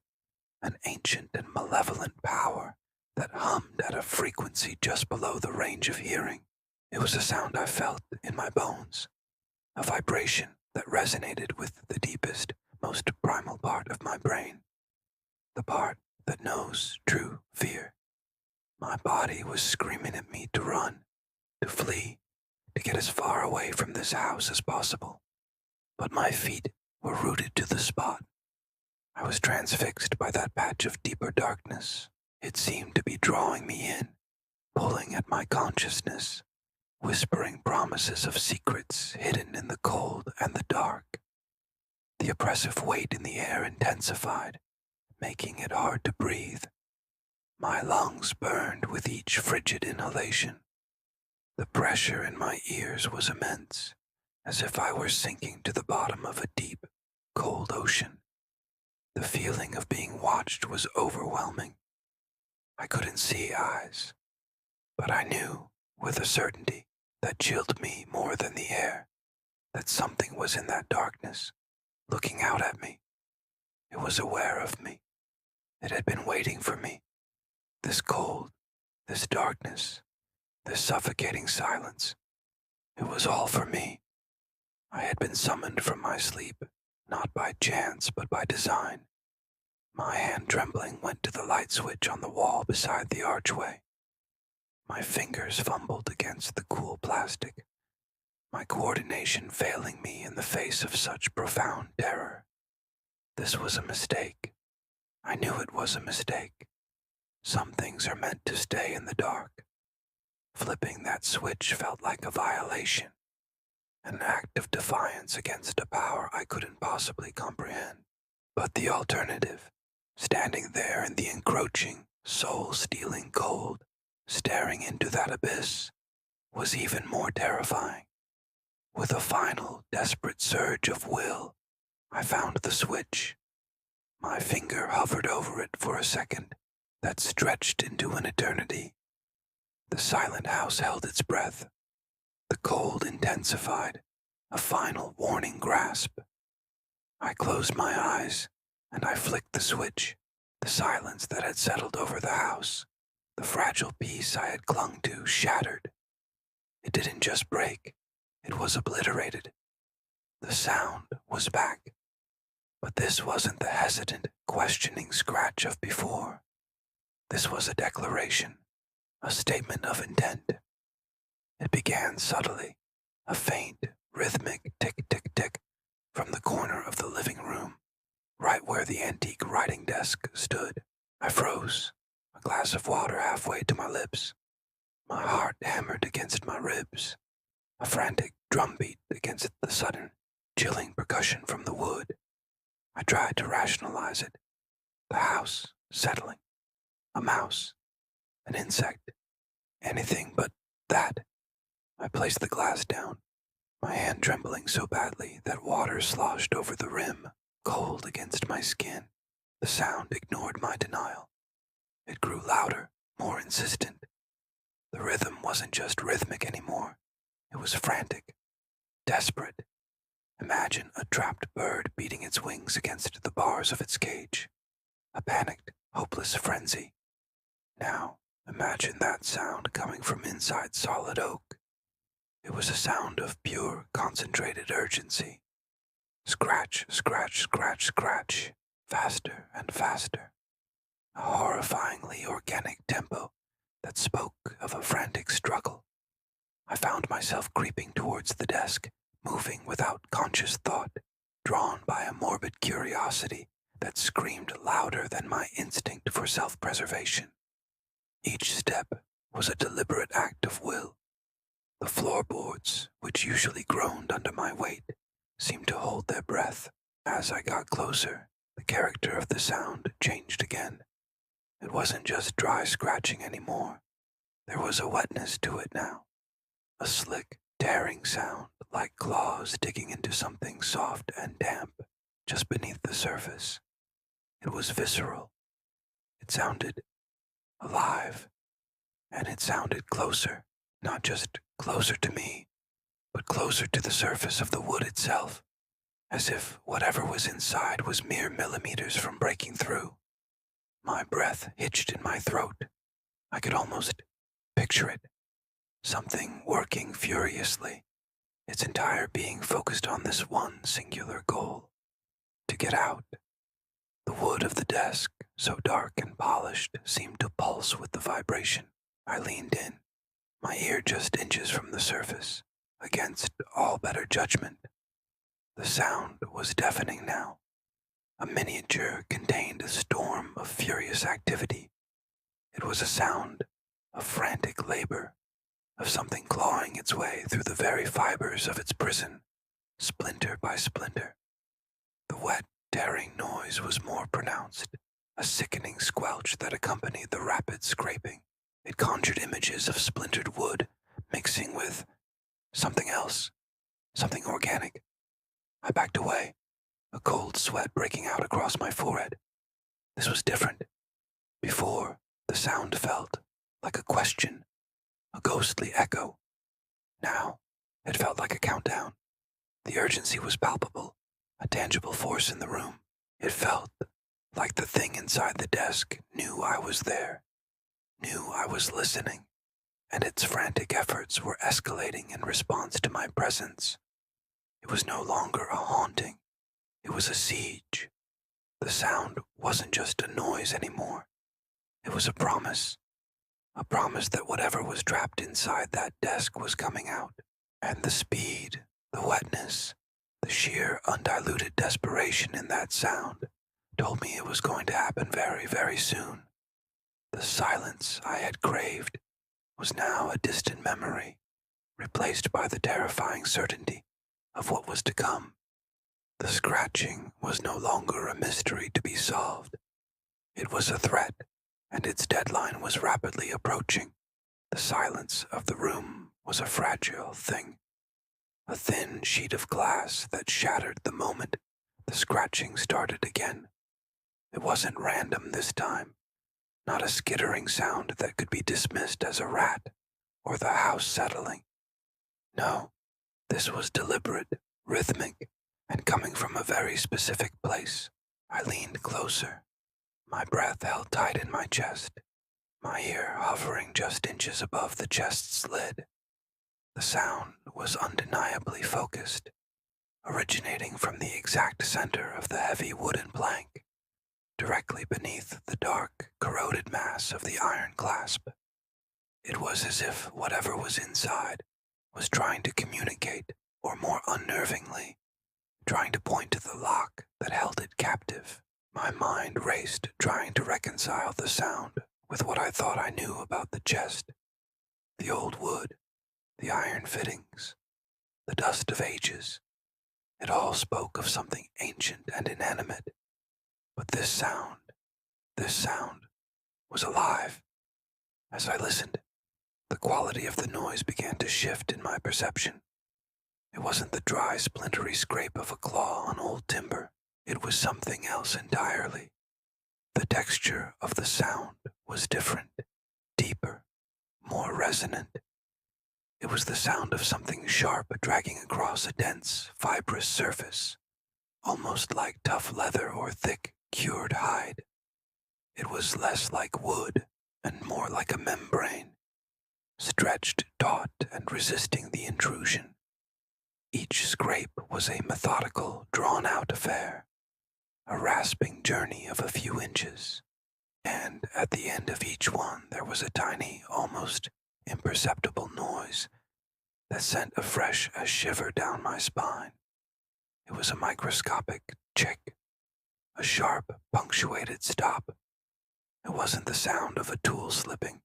an ancient and malevolent power that hummed at a frequency just below the range of hearing. It was a sound I felt in my bones, a vibration that resonated with the deepest, most primal part of my brain, the part that knows true fear. My body was screaming at me to run, to flee, to get as far away from this house as possible. But my feet were rooted to the spot. I was transfixed by that patch of deeper darkness. It seemed to be drawing me in, pulling at my consciousness, whispering promises of secrets hidden in the cold and the dark. The oppressive weight in the air intensified, making it hard to breathe. My lungs burned with each frigid inhalation. The pressure in my ears was immense, as if I were sinking to the bottom of a deep, cold ocean. The feeling of being watched was overwhelming. I couldn't see eyes, but I knew, with a certainty that chilled me more than the air, that something was in that darkness, looking out at me. It was aware of me. It had been waiting for me. This cold, this darkness, this suffocating silence. It was all for me. I had been summoned from my sleep, not by chance but by design. My hand trembling went to the light switch on the wall beside the archway. My fingers fumbled against the cool plastic, my coordination failing me in the face of such profound terror. This was a mistake. I knew it was a mistake. Some things are meant to stay in the dark. Flipping that switch felt like a violation, an act of defiance against a power I couldn't possibly comprehend. But the alternative, standing there in the encroaching, soul-stealing cold, staring into that abyss, was even more terrifying. With a final, desperate surge of will, I found the switch. My finger hovered over it for a second that stretched into an eternity. The silent house held its breath. The cold intensified, a final warning grasp. I closed my eyes, and I flicked the switch. The silence that had settled over the house, the fragile peace I had clung to, shattered. It didn't just break, it was obliterated. The sound was back. But this wasn't the hesitant, questioning scratch of before. This was a declaration, a statement of intent. It began subtly, a faint, rhythmic tick-tick-tick from the corner of the living room, right where the antique writing desk stood. I froze, a glass of water halfway to my lips. My heart hammered against my ribs, a frantic drumbeat against the sudden, chilling percussion from the wood. I tried to rationalize it. The house, settling. A mouse. An insect. Anything but that. I placed the glass down, my hand trembling so badly that water sloshed over the rim, cold against my skin. The sound ignored my denial. It grew louder, more insistent. The rhythm wasn't just rhythmic anymore. It was frantic, desperate. Imagine a trapped bird beating its wings against the bars of its cage. A panicked, hopeless frenzy. Now, imagine that sound coming from inside solid oak. It was a sound of pure, concentrated urgency. Scratch, scratch, scratch, scratch. Faster and faster. A horrifyingly organic tempo that spoke of a frantic struggle. I found myself creeping towards the desk, moving without conscious thought, drawn by a morbid curiosity that screamed louder than my instinct for self-preservation. Each step was a deliberate act of will. The floorboards, which usually groaned under my weight, seemed to hold their breath. As I got closer, the character of the sound changed again. It wasn't just dry scratching anymore. There was a wetness to it now. A slick, tearing sound like claws digging into something soft and damp just beneath the surface. It was visceral. It sounded alive. And it sounded closer, not just closer to me, but closer to the surface of the wood itself, as if whatever was inside was mere millimeters from breaking through. My breath hitched in my throat. I could almost picture it. Something working furiously, its entire being focused on this one singular goal: to get out. The wood of the desk, so dark and polished, seemed to pulse with the vibration. I leaned in, my ear just inches from the surface, against all better judgment. The sound was deafening now. A miniature contained a storm of furious activity. It was a sound of frantic labor, of something clawing its way through the very fibers of its prison, splinter by splinter. The wet, tearing noise was more pronounced, a sickening squelch that accompanied the rapid scraping. It conjured images of splintered wood mixing with something else, something organic. I backed away, a cold sweat breaking out across my forehead. This was different. Before, the sound felt like a question, a ghostly echo. Now, it felt like a countdown. The urgency was palpable, a tangible force in the room. It felt like the thing inside the desk knew I was there, knew I was listening, and its frantic efforts were escalating in response to my presence. It was no longer a haunting, it was a siege. The sound wasn't just a noise anymore. It was a promise that whatever was trapped inside that desk was coming out. And the speed, the wetness, the sheer undiluted desperation in that sound told me it was going to happen very, very soon. The silence I had craved was now a distant memory, replaced by the terrifying certainty of what was to come. The scratching was no longer a mystery to be solved. It was a threat, and its deadline was rapidly approaching. The silence of the room was a fragile thing, a thin sheet of glass that shattered the moment the scratching started again. It wasn't random this time, not a skittering sound that could be dismissed as a rat or the house settling. No, this was deliberate, rhythmic, and coming from a very specific place. I leaned closer, my breath held tight in my chest, my ear hovering just inches above the chest's lid. The sound was undeniably focused, originating from the exact center of the heavy wooden plank, directly beneath the dark, corroded mass of the iron clasp. It was as if whatever was inside was trying to communicate, or more unnervingly, trying to point to the lock that held it captive. My mind raced, trying to reconcile the sound with what I thought I knew about the chest. The old wood, the iron fittings, the dust of ages. It all spoke of something ancient and inanimate. But this sound was alive. As I listened, the quality of the noise began to shift in my perception. It wasn't the dry, splintery scrape of a claw on old timber. It was something else entirely. The texture of the sound was different, deeper, more resonant. It was the sound of something sharp dragging across a dense, fibrous surface, almost like tough leather or thick, cured hide. It was less like wood and more like a membrane, stretched, taut, and resisting the intrusion. Each scrape was a methodical, drawn-out affair, a rasping journey of a few inches, and at the end of each one there was a tiny, almost imperceptible noise that sent a shiver down my spine. It was a microscopic chick, a sharp, punctuated stop. It wasn't the sound of a tool slipping.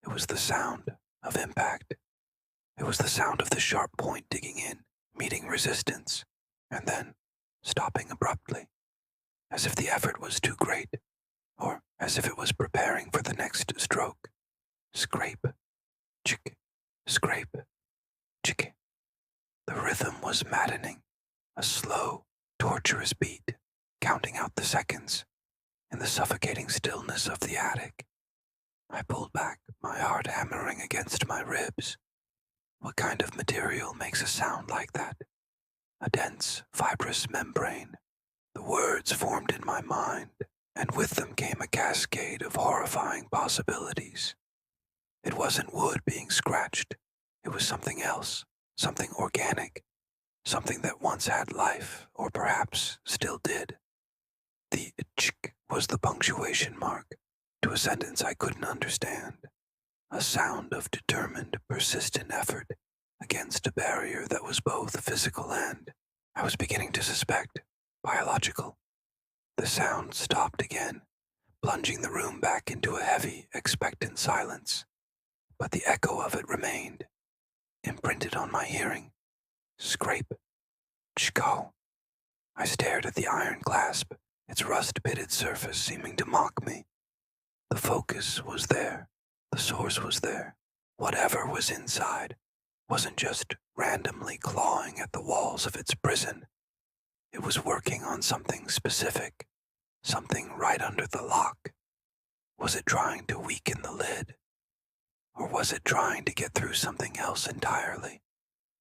It was the sound of impact. It was the sound of the sharp point digging in, meeting resistance, and then stopping abruptly, as if the effort was too great, or as if it was preparing for the next stroke. Scrape, chick, scrape, chick. The rhythm was maddening, a slow, torturous beat, counting out the seconds in the suffocating stillness of the attic. I pulled back, my heart hammering against my ribs. What kind of material makes a sound like that? A dense, fibrous membrane. The words formed in my mind, and with them came a cascade of horrifying possibilities. It wasn't wood being scratched. It was something else, something organic, something that once had life, or perhaps still did. The chick was the punctuation mark to a sentence I couldn't understand, a sound of determined, persistent effort against a barrier that was both physical and, I was beginning to suspect, biological. The sound stopped again, plunging the room back into a heavy, expectant silence, but the echo of it remained, imprinted on my hearing. Scrape, chko. I stared at the iron clasp, its rust-pitted surface seeming to mock me. The focus was there, the source was there. Whatever was inside wasn't just randomly clawing at the walls of its prison. It was working on something specific, something right under the lock. Was it trying to weaken the lid? Or was it trying to get through something else entirely?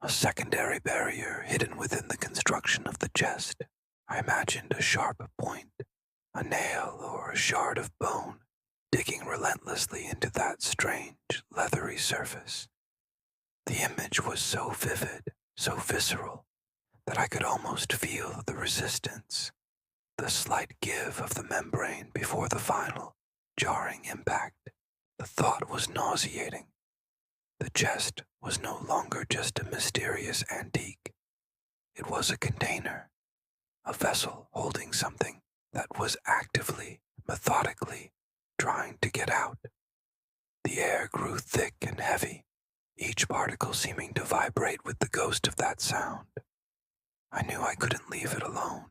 A secondary barrier hidden within the construction of the chest. I imagined a sharp point, a nail or a shard of bone, digging relentlessly into that strange, leathery surface. The image was so vivid, so visceral, that I could almost feel the resistance, the slight give of the membrane before the final, jarring impact. The thought was nauseating. The chest was no longer just a mysterious antique. It was a container, a vessel holding something that was actively, methodically trying to get out. The air grew thick and heavy, each particle seeming to vibrate with the ghost of that sound. I knew I couldn't leave it alone.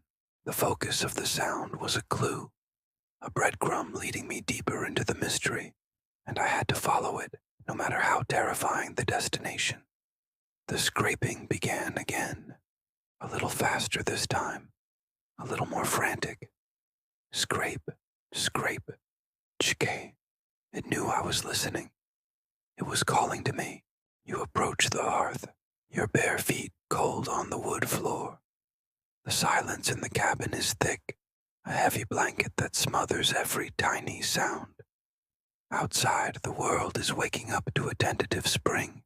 The focus of the sound was a clue, a breadcrumb leading me deeper into the mystery, and I had to follow it, no matter how terrifying the destination. The scraping began again, a little faster this time, a little more frantic. Scrape, scrape, chike. It knew I was listening. It was calling to me. You approach the hearth, your bare feet cold on the wood floor. The silence in the cabin is thick, a heavy blanket that smothers every tiny sound. Outside, the world is waking up to a tentative spring,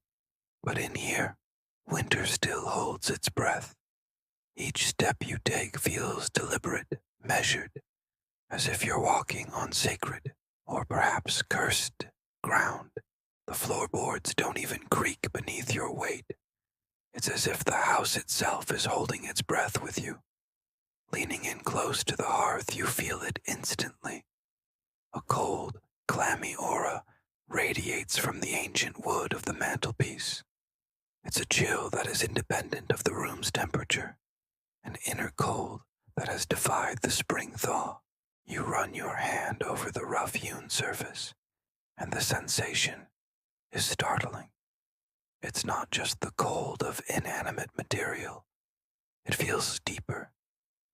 but in here, winter still holds its breath. Each step you take feels deliberate, measured, as if you're walking on sacred, or perhaps cursed, ground. The floorboards don't even creak beneath your weight. It's as if the house itself is holding its breath with you. Leaning in close to the hearth, you feel it instantly. A cold, clammy aura radiates from the ancient wood of the mantelpiece. It's a chill that is independent of the room's temperature, an inner cold that has defied the spring thaw. You run your hand over the rough-hewn surface, and the sensation is startling. It's not just the cold of inanimate material. It feels deeper,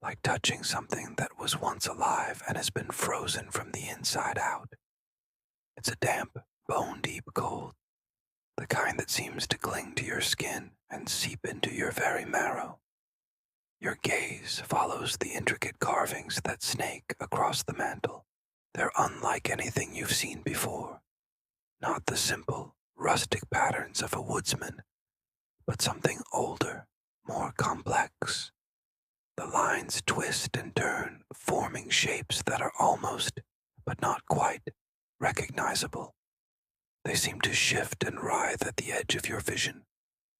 like touching something that was once alive and has been frozen from the inside out. It's a damp, bone-deep cold, the kind that seems to cling to your skin and seep into your very marrow. Your gaze follows the intricate carvings that snake across the mantel. They're unlike anything you've seen before. Not the simple, rustic patterns of a woodsman, but something older, more complex. The lines twist and turn, forming shapes that are almost, but not quite, recognizable. They seem to shift and writhe at the edge of your vision,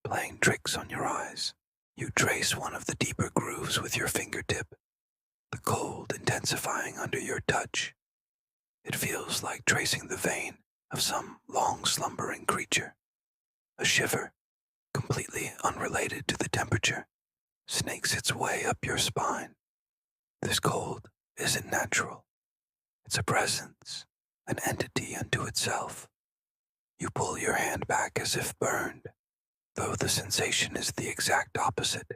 playing tricks on your eyes. You trace one of the deeper grooves with your fingertip, the cold intensifying under your touch. It feels like tracing the vein of some long-slumbering creature. A shiver, completely unrelated to the temperature, snakes its way up your spine. This cold isn't natural. It's a presence, an entity unto itself. You pull your hand back as if burned, though the sensation is the exact opposite.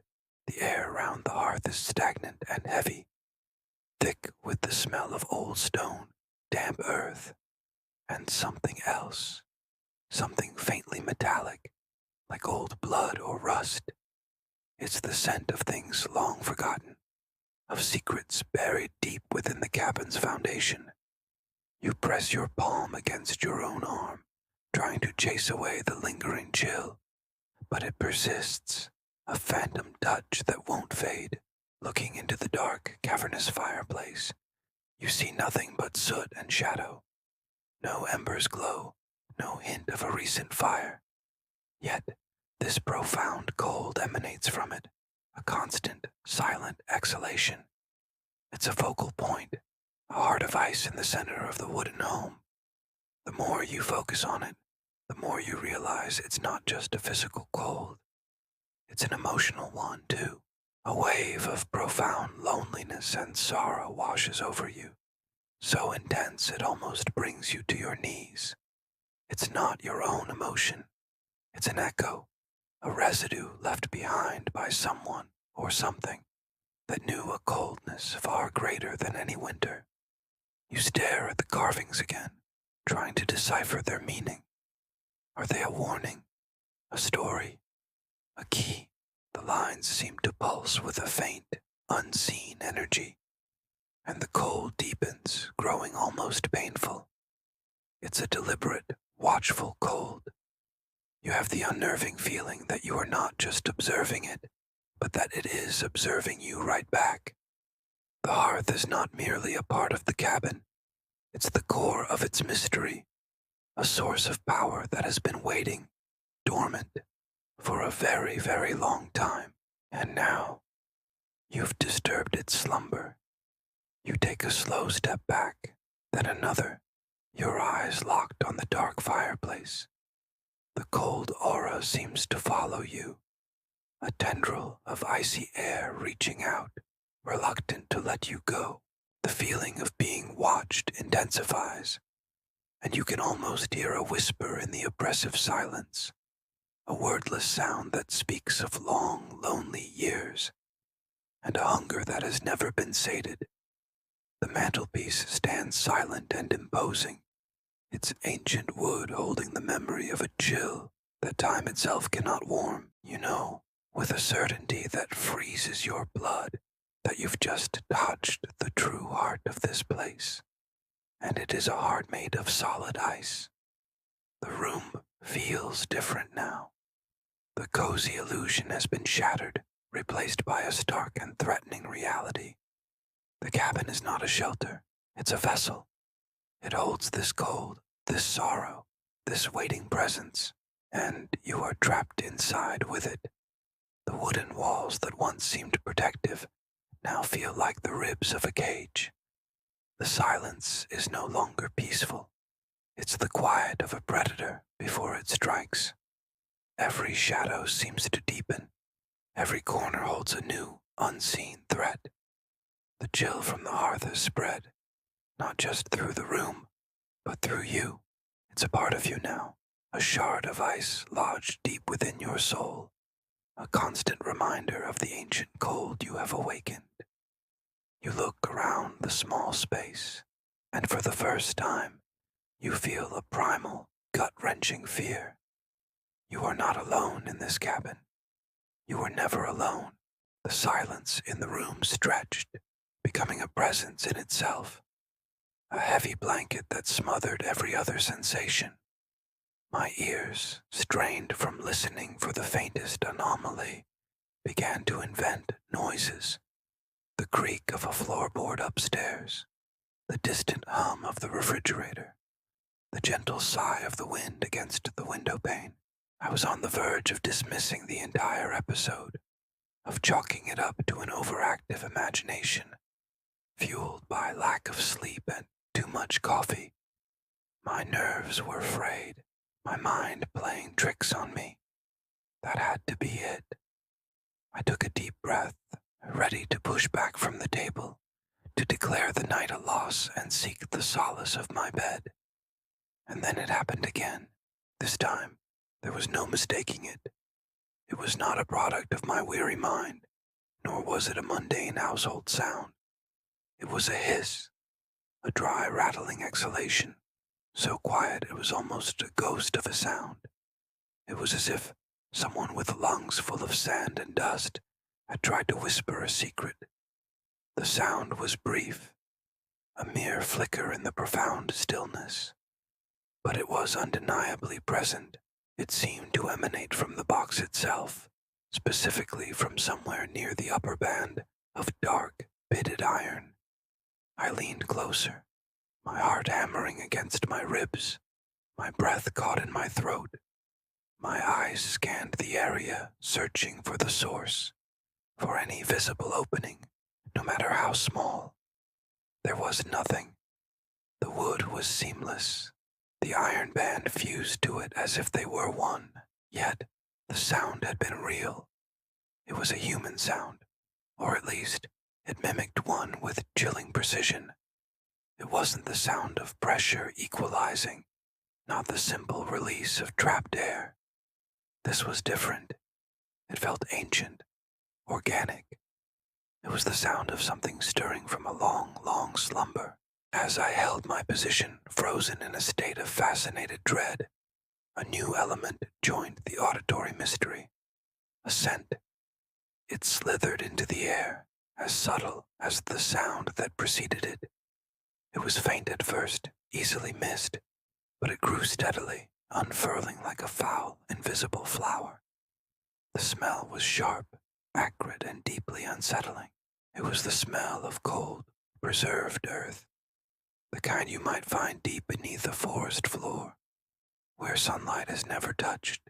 The air around the hearth is stagnant and heavy, thick with the smell of old stone, damp earth, and something else, something faintly metallic, like old blood or rust. It's the scent of things long forgotten, of secrets buried deep within the cabin's foundation. You press your palm against your own arm, trying to chase away the lingering chill, but it persists, a phantom touch that won't fade. Looking into the dark, cavernous fireplace, you see nothing but soot and shadow. No embers glow, no hint of a recent fire. Yet, this profound cold emanates from it, a constant, silent exhalation. It's a focal point, a heart of ice in the center of the wooden home. The more you focus on it, the more you realize it's not just a physical cold. It's an emotional one, too. A wave of profound loneliness and sorrow washes over you, so intense it almost brings you to your knees. It's not your own emotion. It's an echo, a residue left behind by someone or something that knew a coldness far greater than any winter. You stare at the carvings again, trying to decipher their meaning. Are they a warning, a story, a key? The lines seem to pulse with a faint, unseen energy, and the cold deepens, growing almost painful. It's a deliberate, watchful cold. You have the unnerving feeling that you are not just observing it, but that it is observing you right back. The hearth is not merely a part of the cabin, it's the core of its mystery, a source of power that has been waiting, dormant, for a very, very long time. And now, you've disturbed its slumber. You take a slow step back, then another, your eyes locked on the dark fireplace. The cold aura seems to follow you, a tendril of icy air reaching out, reluctant to let you go. The feeling of being watched intensifies, and you can almost hear a whisper in the oppressive silence, a wordless sound that speaks of long, lonely years, and a hunger that has never been sated. The mantelpiece stands silent and imposing, its ancient wood holding the memory of a chill that time itself cannot warm. You know, with a certainty that freezes your blood, that you've just touched the true heart of this place, and it is a heart made of solid ice. The room feels different now. The cozy illusion has been shattered, replaced by a stark and threatening reality. The cabin is not a shelter, it's a vessel. It holds this cold, this sorrow, this waiting presence, and you are trapped inside with it. The wooden walls that once seemed protective now feel like the ribs of a cage. The silence is no longer peaceful. It's the quiet of a predator before it strikes. Every shadow seems to deepen. Every corner holds a new, unseen threat. The chill from the hearth has spread, not just through the room, but through you. It's a part of you now, a shard of ice lodged deep within your soul, a constant reminder of the ancient cold you have awakened. You look around the small space, and for the first time, you feel a primal, gut-wrenching fear. You are not alone in this cabin. You were never alone. The silence in the room stretched, becoming a presence in itself, a heavy blanket that smothered every other sensation. My ears, strained from listening for the faintest anomaly, began to invent noises. The creak of a floorboard upstairs, the distant hum of the refrigerator, the gentle sigh of the wind against the window pane. I was on the verge of dismissing the entire episode, of chalking it up to an overactive imagination, fueled by lack of sleep and too much coffee. My nerves were frayed, my mind playing tricks on me. That had to be it. I took a deep breath, ready to push back from the table, to declare the night a loss and seek the solace of my bed. And then it happened again. This time, there was no mistaking it. It was not a product of my weary mind, nor was it a mundane household sound. It was a hiss, a dry, rattling exhalation, so quiet it was almost a ghost of a sound. It was as if someone with lungs full of sand and dust had tried to whisper a secret. The sound was brief, a mere flicker in the profound stillness, but it was undeniably present. It seemed to emanate from the box itself, specifically from somewhere near the upper band of dark, pitted iron. I leaned closer, my heart hammering against my ribs, my breath caught in my throat. My eyes scanned the area, searching for the source, for any visible opening, no matter how small. There was nothing. The wood was seamless. The iron band fused to it as if they were one, yet the sound had been real. It was a human sound, or at least it mimicked one with chilling precision. It wasn't the sound of pressure equalizing, not the simple release of trapped air. This was different. It felt ancient, organic. It was the sound of something stirring from a long, long slumber. As I held my position, frozen in a state of fascinated dread, a new element joined the auditory mystery. A scent. It slithered into the air, as subtle as the sound that preceded it. It was faint at first, easily missed, but it grew steadily, unfurling like a foul, invisible flower. The smell was sharp, acrid, and deeply unsettling. It was the smell of cold, preserved earth, the kind you might find deep beneath a forest floor, where sunlight has never touched.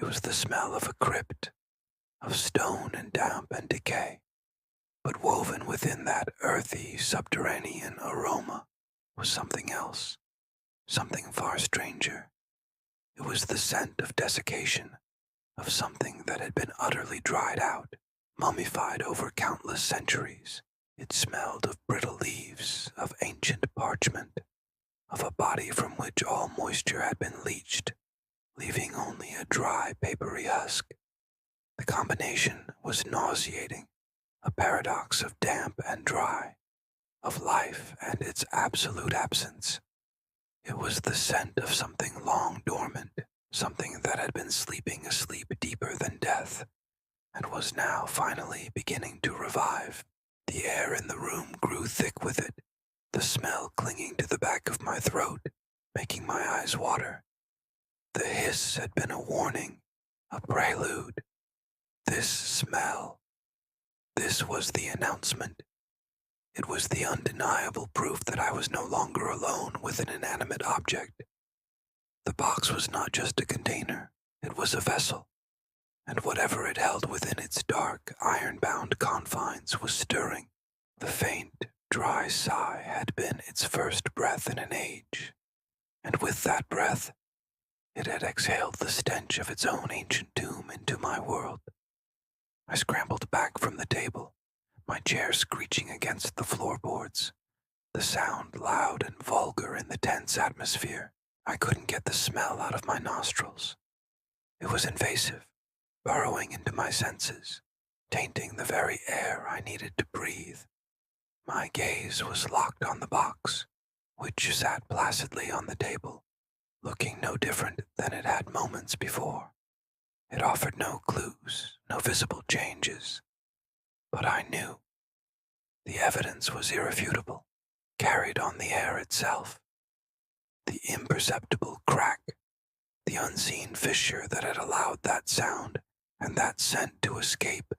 It was the smell of a crypt, of stone and damp and decay. But woven within that earthy, subterranean aroma was something else, something far stranger. It was the scent of desiccation, of something that had been utterly dried out, mummified over countless centuries. It smelled of brittle leaves, of ancient parchment, of a body from which all moisture had been leached, leaving only a dry, papery husk. The combination was nauseating, a paradox of damp and dry, of life and its absolute absence. It was the scent of something long dormant, something that had been sleeping a sleep deeper than death, and was now finally beginning to revive. The air in the room grew thick with it, the smell clinging to the back of my throat, making my eyes water. The hiss had been a warning, a prelude. This smell, this was the announcement. It was the undeniable proof that I was no longer alone with an inanimate object. The box was not just a container, it was a vessel, and whatever it held within its dark, iron-bound confines was stirring. The faint, dry sigh had been its first breath in an age, and with that breath, it had exhaled the stench of its own ancient tomb into my world. I scrambled back from the table, my chair screeching against the floorboards, the sound loud and vulgar in the tense atmosphere. I couldn't get the smell out of my nostrils. It was invasive, burrowing into my senses, tainting the very air I needed to breathe. My gaze was locked on the box, which sat placidly on the table, looking no different than it had moments before. It offered no clues, no visible changes. But I knew. The evidence was irrefutable, carried on the air itself. The imperceptible crack, the unseen fissure that had allowed that sound and that scent to escape,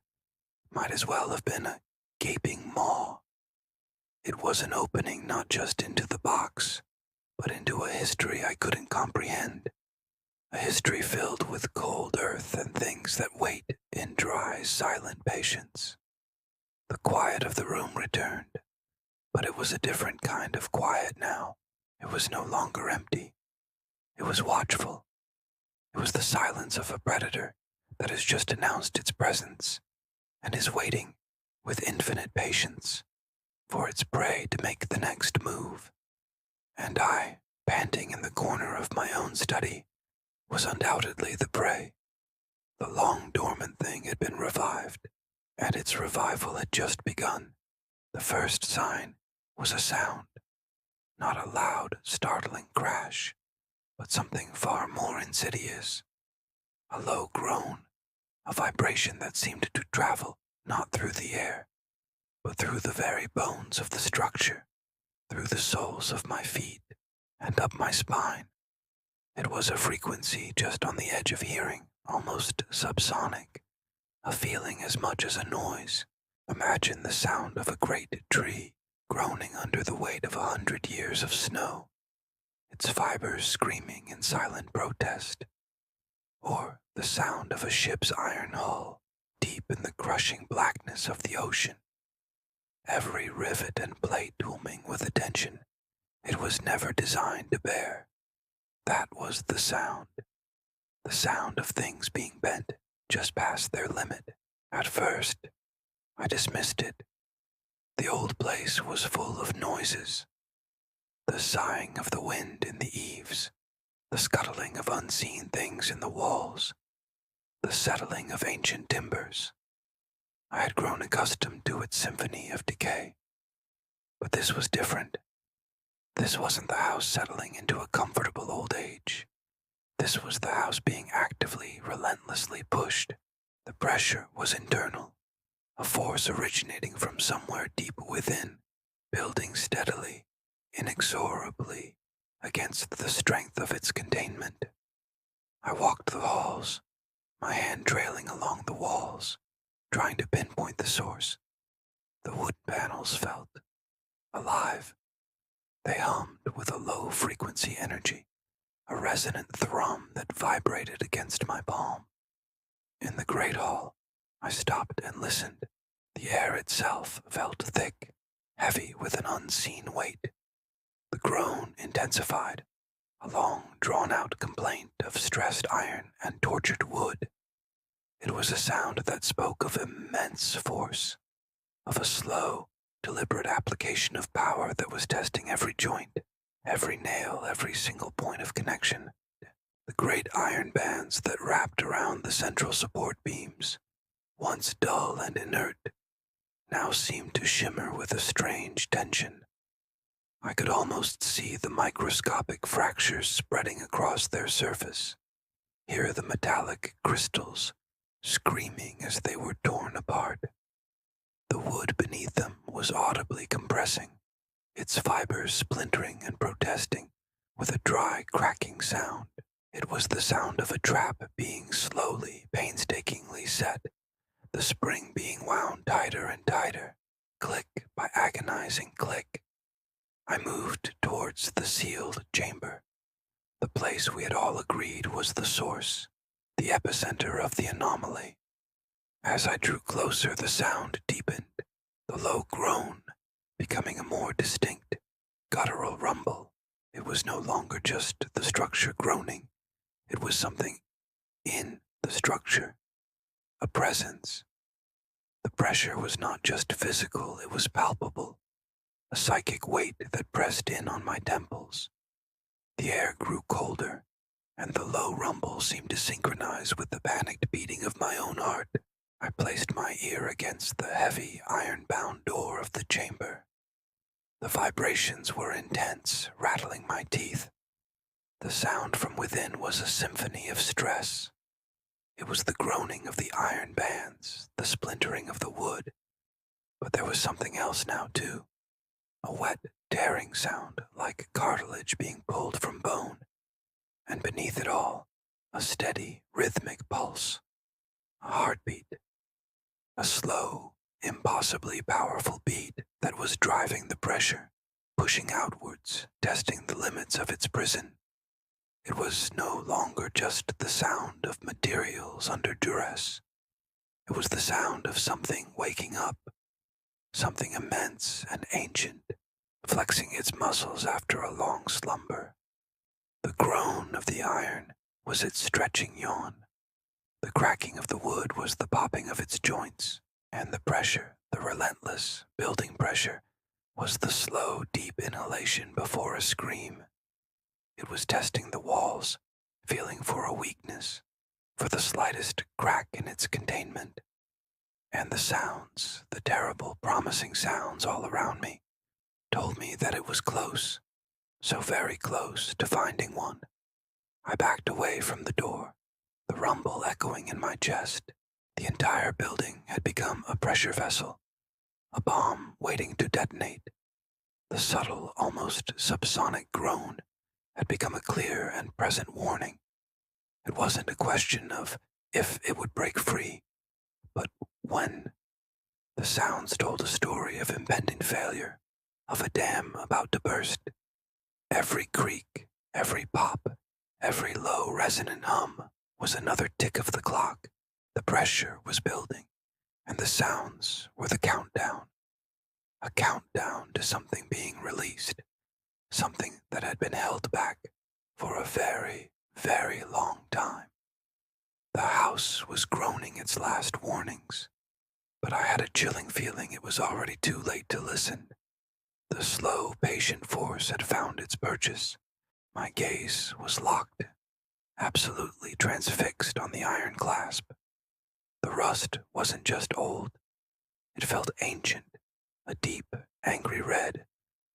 might as well have been a gaping maw. It was an opening not just into the box, but into a history I couldn't comprehend. A history filled with cold earth and things that wait in dry, silent patience. The quiet of the room returned, but it was a different kind of quiet now. It was no longer empty. It was watchful. It was the silence of a predator that has just announced its presence and is waiting with infinite patience for its prey to make the next move. And I, panting in the corner of my own study, was undoubtedly the prey. The long dormant thing had been revived, and its revival had just begun. The first sign was a sound, not a loud, startling crash, but something far more insidious. A low groan, a vibration that seemed to travel not through the air, but through the very bones of the structure, through the soles of my feet, and up my spine. It was a frequency just on the edge of hearing, almost subsonic, a feeling as much as a noise. Imagine the sound of a great tree groaning under the weight of 100 years of snow, its fibers screaming in silent protest. Or the sound of a ship's iron hull deep in the crushing blackness of the ocean, every rivet and plate booming with a tension it was never designed to bear. That was the sound of things being bent just past their limit. At first, I dismissed it. The old place was full of noises. The sighing of the wind in the eaves, the scuttling of unseen things in the walls, the settling of ancient timbers. I had grown accustomed to its symphony of decay. But this was different. This wasn't the house settling into a comfortable old age. This was the house being actively, relentlessly pushed. The pressure was internal, a force originating from somewhere deep within, building steadily, inexorably, against the strength of its containment. I walked the halls, my hand trailing along the walls, trying to pinpoint the source. The wood panels felt alive. They hummed with a low-frequency energy, a resonant thrum that vibrated against my palm. In the great hall, I stopped and listened. The air itself felt thick, heavy with an unseen weight. The groan intensified, a long, drawn-out complaint of stressed iron and tortured wood. It was a sound that spoke of immense force, of a slow, deliberate application of power that was testing every joint, every nail, every single point of connection. The great iron bands that wrapped around the central support beams, once dull and inert, now seemed to shimmer with a strange tension. I could almost see the microscopic fractures spreading across their surface, hear the metallic crystals screaming as they were torn apart. The wood beneath them was audibly compressing, its fibers splintering and protesting with a dry, cracking sound. It was the sound of a trap being slowly, painstakingly set, the spring being wound tighter and tighter, click by agonizing click. I moved towards the sealed chamber, the place we had all agreed was the source, the epicenter of the anomaly. As I drew closer, the sound deepened, the low groan becoming a more distinct, guttural rumble. It was no longer just the structure groaning. It was something in the structure, a presence. The pressure was not just physical, it was palpable, a psychic weight that pressed in on my temples. The air grew colder, and the low rumble seemed to synchronize with the panicked beating of my own heart. I placed my ear against the heavy, iron-bound door of the chamber. The vibrations were intense, rattling my teeth. The sound from within was a symphony of stress. It was the groaning of the iron bands, the splintering of the wood. But there was something else now, too. A wet, tearing sound, like cartilage being pulled from bone. And beneath it all, a steady, rhythmic pulse. A heartbeat. A slow, impossibly powerful beat that was driving the pressure, pushing outwards, testing the limits of its prison. It was no longer just the sound of materials under duress. It was the sound of something waking up, something immense and ancient, flexing its muscles after a long slumber. The groan of the iron was its stretching yawn. The cracking of the wood was the popping of its joints, and the pressure, the relentless, building pressure, was the slow, deep inhalation before a scream. It was testing the walls, feeling for a weakness, for the slightest crack in its containment. And the sounds, the terrible, promising sounds all around me, told me that it was close, so very close to finding one. I backed away from the door, the rumble echoing in my chest. The entire building had become a pressure vessel, a bomb waiting to detonate. The subtle, almost subsonic groan had become a clear and present warning. It wasn't a question of if it would break free, but when. The sounds told a story of impending failure, of a dam about to burst. Every creak, every pop, every low resonant hum was another tick of the clock. The pressure was building, and the sounds were the countdown. A countdown to something being released, something that had been held back for a very, very long time. The house was groaning its last warnings, but I had a chilling feeling it was already too late to listen. The slow, patient force had found its purchase. My gaze was locked, absolutely transfixed on the iron clasp. The rust wasn't just old. It felt ancient, a deep, angry red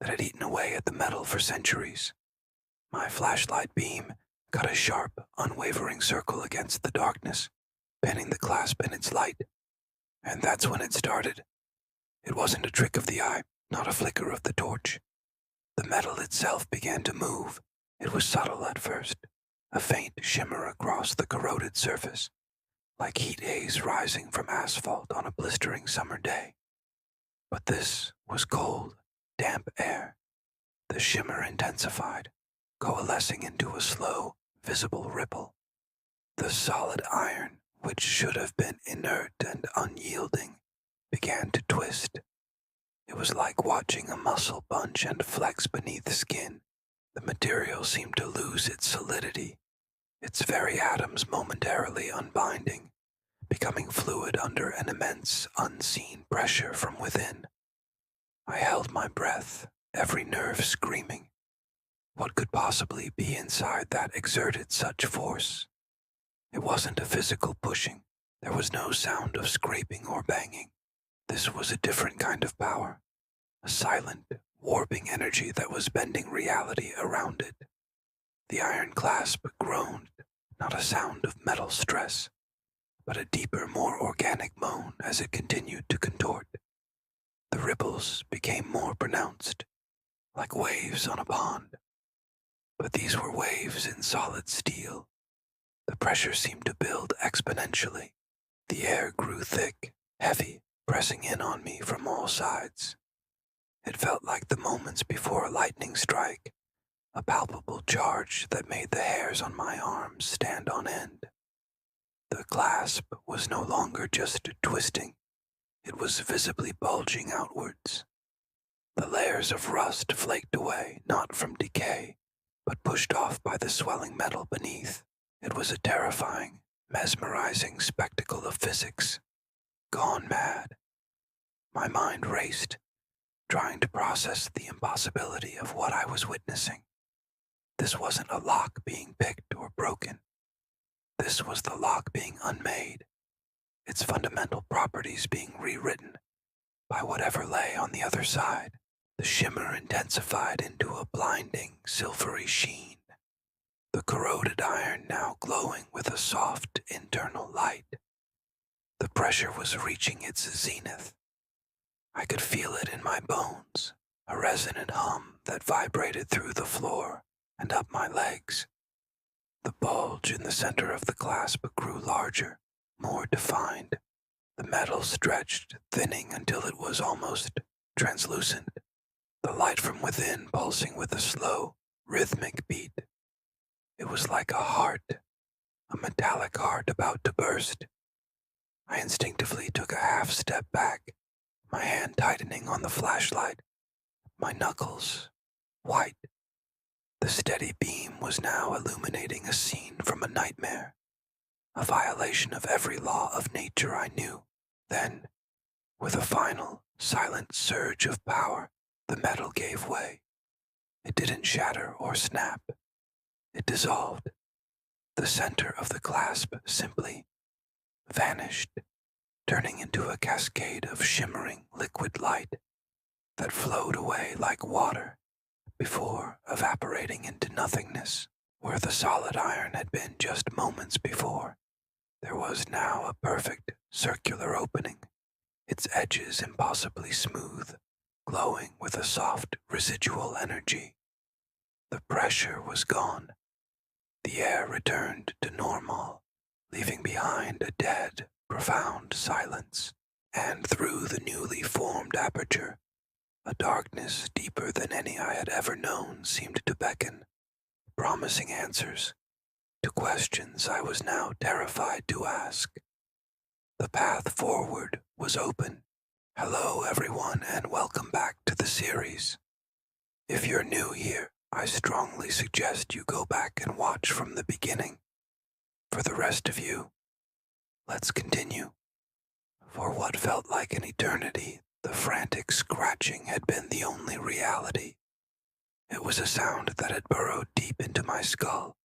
that had eaten away at the metal for centuries. My flashlight beam cut a sharp, unwavering circle against the darkness, pinning the clasp in its light. And that's when it started. It wasn't a trick of the eye, not a flicker of the torch. The metal itself began to move, It was subtle at first, a faint shimmer across the corroded surface, like heat haze rising from asphalt on a blistering summer day. But this was cold, damp air. The shimmer intensified, coalescing into a slow, visible ripple. The solid iron, which should have been inert and unyielding, began to twist. It was like watching a muscle bunch and flex beneath the skin. The material seemed to lose its solidity, its very atoms momentarily unbinding, becoming fluid under an immense, unseen pressure from within. I held my breath, every nerve screaming. What could possibly be inside that exerted such force? It wasn't a physical pushing. There was no sound of scraping or banging. This was a different kind of power, a silent, warping energy that was bending reality around it. The iron clasp groaned, not a sound of metal stress, but a deeper, more organic moan as it continued to contort. The ripples became more pronounced, like waves on a pond. But these were waves in solid steel. The pressure seemed to build exponentially. The air grew thick, heavy, pressing in on me from all sides. It felt like the moments before a lightning strike, a palpable charge that made the hairs on my arms stand on end. The clasp was no longer just twisting, it was visibly bulging outwards. The layers of rust flaked away, not from decay, but pushed off by the swelling metal beneath. It was a terrifying, mesmerizing spectacle of physics, gone mad. My mind raced, trying to process the impossibility of what I was witnessing. This wasn't a lock being picked or broken. This was the lock being unmade, its fundamental properties being rewritten by whatever lay on the other side. The shimmer intensified into a blinding, silvery sheen, the corroded iron now glowing with a soft, internal light. The pressure was reaching its zenith. I could feel it in my bones, a resonant hum that vibrated through the floor and up my legs. The bulge in the center of the clasp grew larger, more defined. The metal stretched, thinning until it was almost translucent, the light from within pulsing with a slow, rhythmic beat. It was like a heart, a metallic heart about to burst. I instinctively took a half step back, my hand tightening on the flashlight, my knuckles white. The steady beam was now illuminating a scene from a nightmare, a violation of every law of nature I knew. Then, with a final, silent surge of power, the metal gave way. It didn't shatter or snap. It dissolved. The center of the clasp simply vanished, turning into a cascade of shimmering liquid light that flowed away like water before evaporating into nothingness. Where the solid iron had been just moments before, there was now a perfect circular opening, its edges impossibly smooth, glowing with a soft residual energy. The pressure was gone. The air returned to normal, leaving behind a dead, profound silence, and through the newly formed aperture, a darkness deeper than any I had ever known seemed to beckon, promising answers to questions I was now terrified to ask. The path forward was open. Hello, everyone, and welcome back to the series. If you're new here, I strongly suggest you go back and watch from the beginning. For the rest of you, let's continue. For what felt like an eternity, the frantic scratching had been the only reality. It was a sound that had burrowed deep into my skull,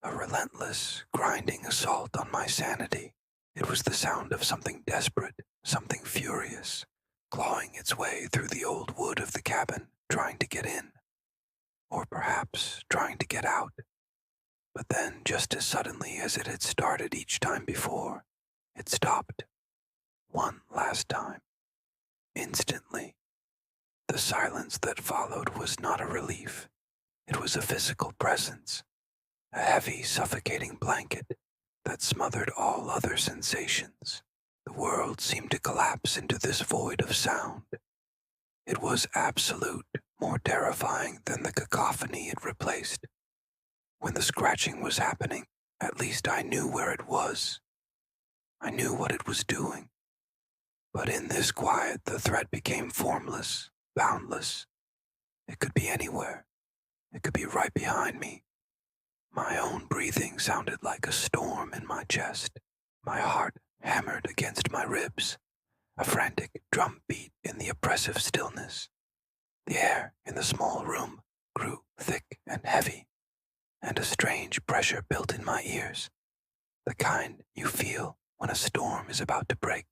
a relentless, grinding assault on my sanity. It was the sound of something desperate, something furious, clawing its way through the old wood of the cabin, trying to get in. Or perhaps trying to get out. But then, just as suddenly as it had started each time before, it stopped. One last time. Instantly. The silence that followed was not a relief. It was a physical presence, a heavy, suffocating blanket that smothered all other sensations. The world seemed to collapse into this void of sound. It was absolute, more terrifying than the cacophony it replaced. When the scratching was happening, at least I knew where it was. I knew what it was doing. But in this quiet, the threat became formless, boundless. It could be anywhere. It could be right behind me. My own breathing sounded like a storm in my chest. My heart hammered against my ribs, a frantic drum beat in the oppressive stillness. The air in the small room grew thick and heavy, and a strange pressure built in my ears, the kind you feel when a storm is about to break.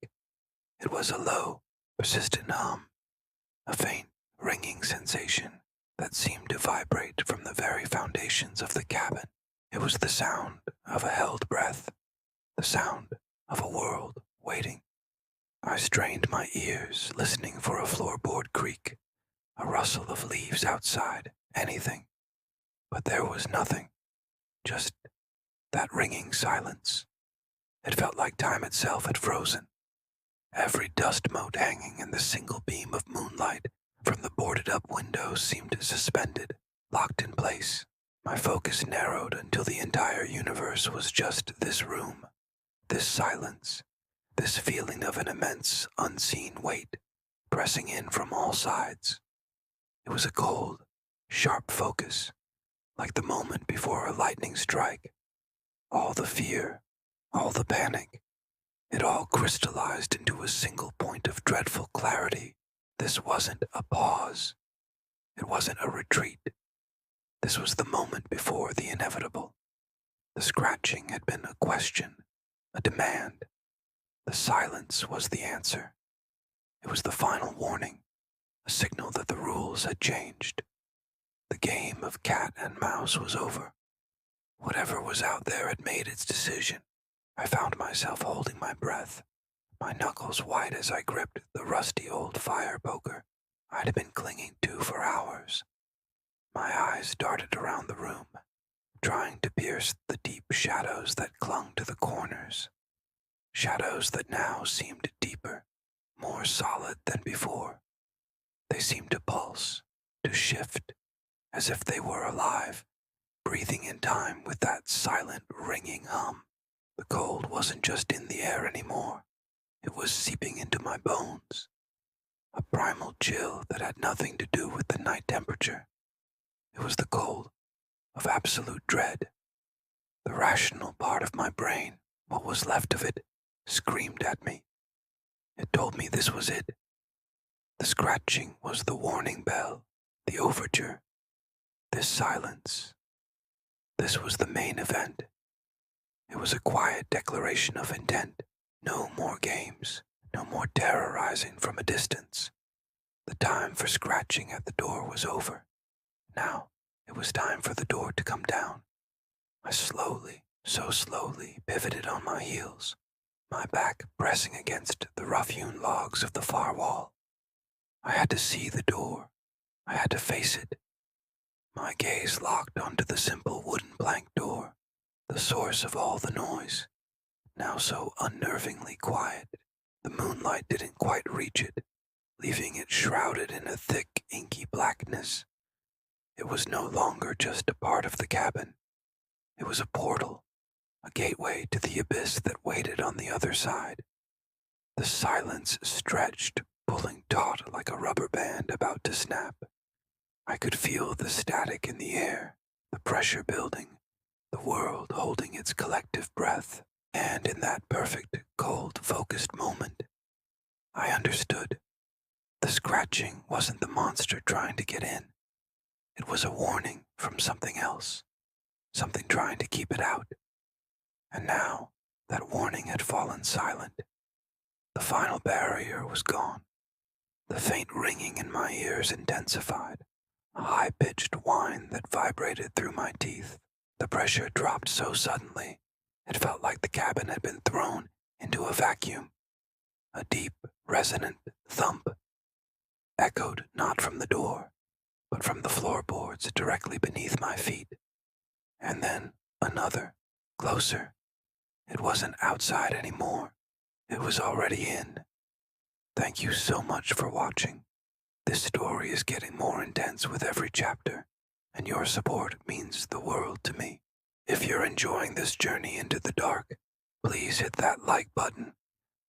It was a low, persistent hum, a faint, ringing sensation that seemed to vibrate from the very foundations of the cabin. It was the sound of a held breath, the sound of a world waiting. I strained my ears, listening for a floorboard creak, a rustle of leaves outside, anything. But there was nothing, just that ringing silence. It felt like time itself had frozen. Every dust mote hanging in the single beam of moonlight from the boarded-up windows seemed suspended, locked in place. My focus narrowed until the entire universe was just this room, this silence, this feeling of an immense, unseen weight pressing in from all sides. It was a cold, sharp focus, like the moment before a lightning strike. All the fear, all the panic, it all crystallized into a single point of dreadful clarity. This wasn't a pause. It wasn't a retreat. This was the moment before the inevitable. The scratching had been a question, a demand. The silence was the answer. It was the final warning, a signal that the rules had changed. The game of cat and mouse was over. Whatever was out there had made its decision. I found myself holding my breath, my knuckles white as I gripped the rusty old fire poker I'd been clinging to for hours. My eyes darted around the room, trying to pierce the deep shadows that clung to the corners. Shadows that now seemed deeper, more solid than before. They seemed to pulse, to shift, as if they were alive, breathing in time with that silent, ringing hum. The cold wasn't just in the air anymore. It was seeping into my bones. A primal chill that had nothing to do with the night temperature. It was the cold of absolute dread. The rational part of my brain, what was left of it, screamed at me. It told me this was it. The scratching was the warning bell, the overture. This silence. This was the main event. It was a quiet declaration of intent. No more games, no more terrorizing from a distance. The time for scratching at the door was over. Now it was time for the door to come down. I slowly, so slowly pivoted on my heels, my back pressing against the rough-hewn logs of the far wall. I had to see the door. I had to face it. My gaze locked onto the simple wooden plank door, the source of all the noise, now so unnervingly quiet. The moonlight didn't quite reach it, leaving it shrouded in a thick, inky blackness. It was no longer just a part of the cabin. It was a portal, a gateway to the abyss that waited on the other side. The silence stretched, pulling taut like a rubber band about to snap. I could feel the static in the air, the pressure building, the world holding its collective breath, and in that perfect, cold, focused moment, I understood. The scratching wasn't the monster trying to get in. It was a warning from something else, something trying to keep it out. And now, that warning had fallen silent. The final barrier was gone. The faint ringing in my ears intensified, a high-pitched whine that vibrated through my teeth. The pressure dropped so suddenly, it felt like the cabin had been thrown into a vacuum. A deep, resonant thump echoed not from the door, but from the floorboards directly beneath my feet. And then another, closer. It wasn't outside anymore. It was already in. Thank you so much for watching. This story is getting more intense with every chapter, and your support means the world to me. If you're enjoying this journey into the dark, please hit that like button.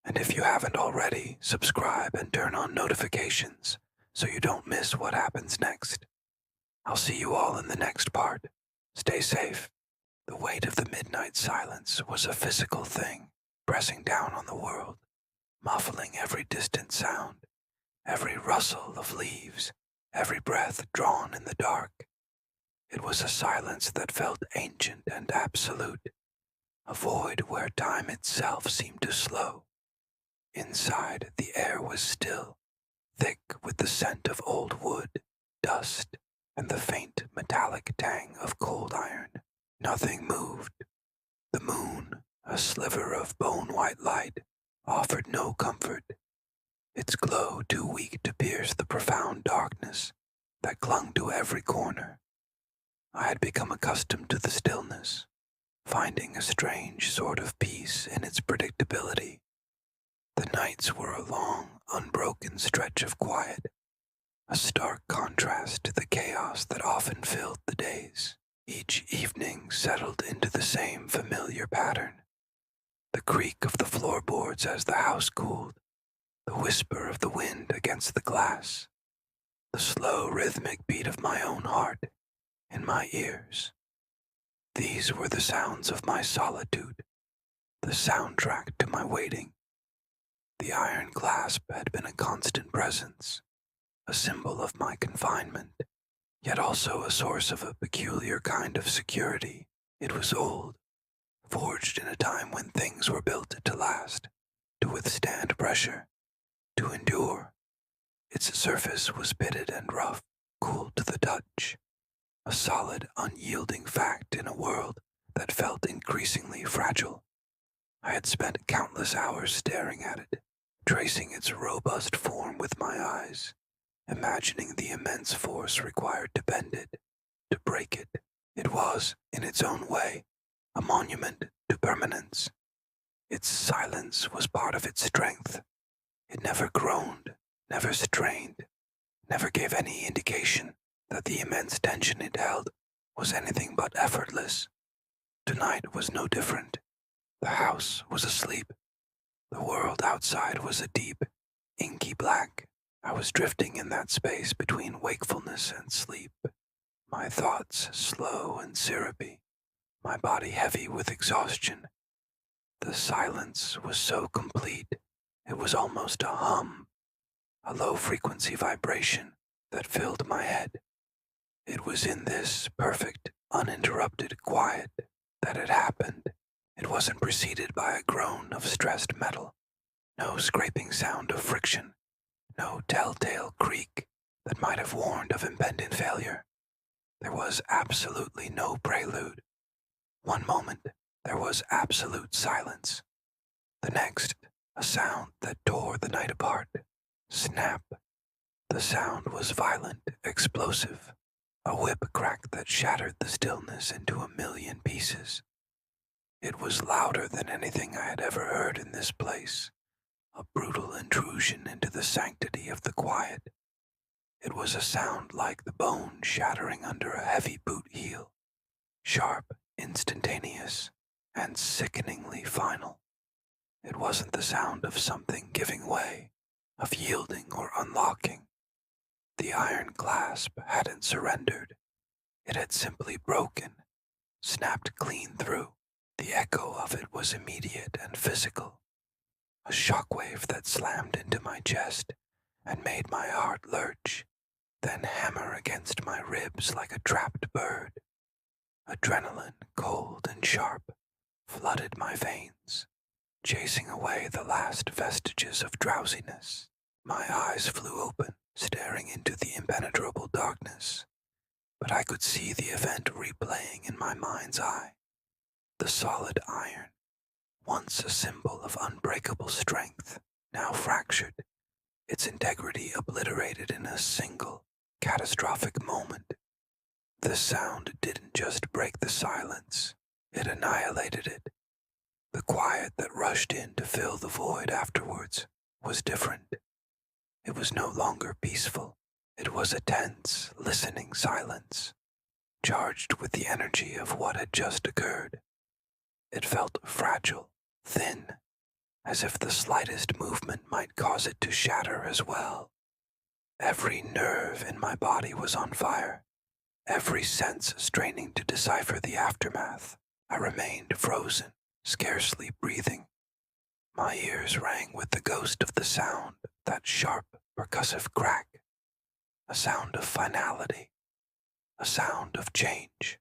And if you haven't already, subscribe and turn on notifications so you don't miss what happens next. I'll see you all in the next part. Stay safe. The weight of the midnight silence was a physical thing, pressing down on the world, muffling every distant sound, every rustle of leaves, every breath drawn in the dark. It was a silence that felt ancient and absolute, a void where time itself seemed to slow. Inside, the air was still, thick with the scent of old wood, dust, and the faint metallic tang of cold iron. Nothing moved. The moon, a sliver of bone-white light, offered no comfort, its glow too weak to pierce the profound darkness that clung to every corner. I had become accustomed to the stillness, finding a strange sort of peace in its predictability. The nights were a long, unbroken stretch of quiet, a stark contrast to the chaos that often filled the days. Each evening settled into the same familiar pattern. The creak of the floorboards as the house cooled, the whisper of the wind against the glass, the slow rhythmic beat of my own heart in my ears. These were the sounds of my solitude, the soundtrack to my waiting. The iron clasp had been a constant presence, a symbol of my confinement, yet also a source of a peculiar kind of security. It was old, forged in a time when things were built to last, to withstand pressure, to endure. Its surface was pitted and rough, cool to the touch, a solid, unyielding fact in a world that felt increasingly fragile. I had spent countless hours staring at it, tracing its robust form with my eyes, imagining the immense force required to bend it, to break it. It was, in its own way, a monument to permanence. Its silence was part of its strength. It never groaned, never strained, never gave any indication that the immense tension it held was anything but effortless. Tonight was no different. The house was asleep. The world outside was a deep, inky black. I was drifting in that space between wakefulness and sleep, my thoughts slow and syrupy, my body heavy with exhaustion. The silence was so complete, it was almost a hum, a low-frequency vibration that filled my head. It was in this perfect, uninterrupted quiet that it happened. It wasn't preceded by a groan of stressed metal, no scraping sound of friction, no telltale creak that might have warned of impending failure. There was absolutely no prelude. One moment, there was absolute silence. The next, a sound that tore the night apart. Snap. The sound was violent, explosive, a whip crack that shattered the stillness into a million pieces. It was louder than anything I had ever heard in this place, a brutal intrusion into the sanctity of the quiet. It was a sound like the bone shattering under a heavy boot heel, sharp, instantaneous, and sickeningly final. It wasn't the sound of something giving way, of yielding or unlocking. The iron clasp hadn't surrendered. It had simply broken, snapped clean through. The echo of it was immediate and physical, a shockwave that slammed into my chest and made my heart lurch, then hammer against my ribs like a trapped bird. Adrenaline, cold and sharp, flooded my veins, chasing away the last vestiges of drowsiness. My eyes flew open, staring into the impenetrable darkness, but I could see the event replaying in my mind's eye. The solid iron, once a symbol of unbreakable strength, now fractured, its integrity obliterated in a single, catastrophic moment. The sound didn't just break the silence, it annihilated it. The quiet that rushed in to fill the void afterwards was different. It was no longer peaceful. It was a tense, listening silence, charged with the energy of what had just occurred. It felt fragile, thin, as if the slightest movement might cause it to shatter as well. Every nerve in my body was on fire, every sense straining to decipher the aftermath. I remained frozen, scarcely breathing. My ears rang with the ghost of the sound, that sharp, percussive crack, a sound of finality, a sound of change.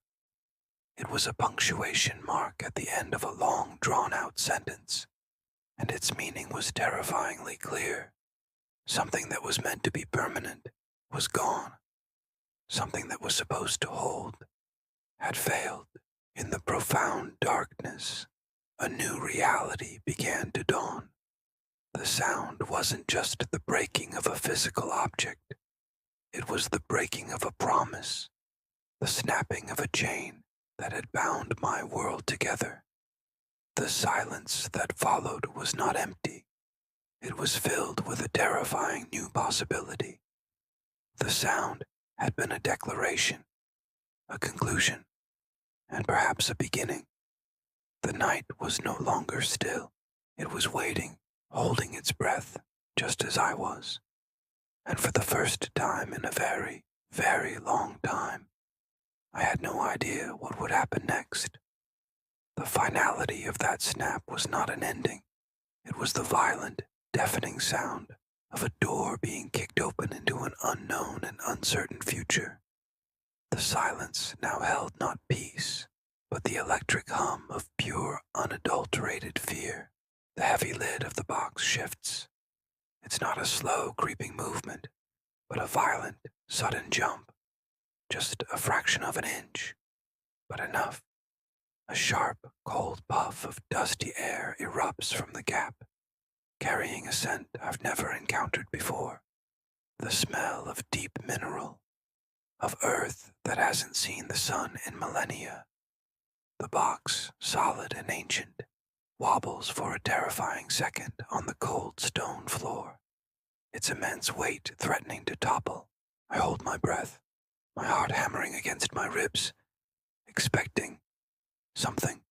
It was a punctuation mark at the end of a long, drawn-out sentence, and its meaning was terrifyingly clear. Something that was meant to be permanent was gone. Something that was supposed to hold had failed. In the profound darkness, a new reality began to dawn. The sound wasn't just the breaking of a physical object. It was the breaking of a promise, the snapping of a chain that had bound my world together. The silence that followed was not empty. It was filled with a terrifying new possibility. The sound had been a declaration, a conclusion, and perhaps a beginning. The night was no longer still. It was waiting, holding its breath, just as I was. And for the first time in a very, very long time, I had no idea what would happen next. The finality of that snap was not an ending. It was the violent, deafening sound of a door being kicked open into an unknown and uncertain future. The silence now held not peace, but the electric hum of pure, unadulterated fear. The heavy lid of the box shifts. It's not a slow, creeping movement, but a violent, sudden jump. Just a fraction of an inch, but enough. A sharp, cold puff of dusty air erupts from the gap, carrying a scent I've never encountered before. The smell of deep mineral, of earth that hasn't seen the sun in millennia. The box, solid and ancient, wobbles for a terrifying second on the cold stone floor, its immense weight threatening to topple. I hold my breath, my heart hammering against my ribs, expecting something.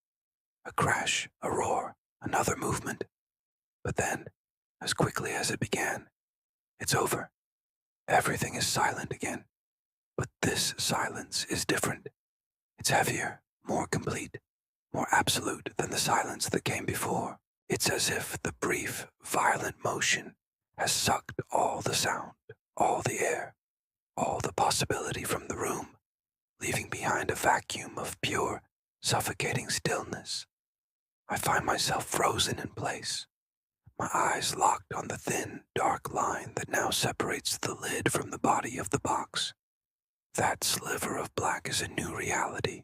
A crash, a roar, another movement. But then, as quickly as it began, it's over. Everything is silent again. But this silence is different. It's heavier, more complete, more absolute than the silence that came before. It's as if the brief, violent motion has sucked all the sound, all the air, all the possibility from the room, leaving behind a vacuum of pure, suffocating stillness. I find myself frozen in place, my eyes locked on the thin, dark line that now separates the lid from the body of the box. That sliver of black is a new reality.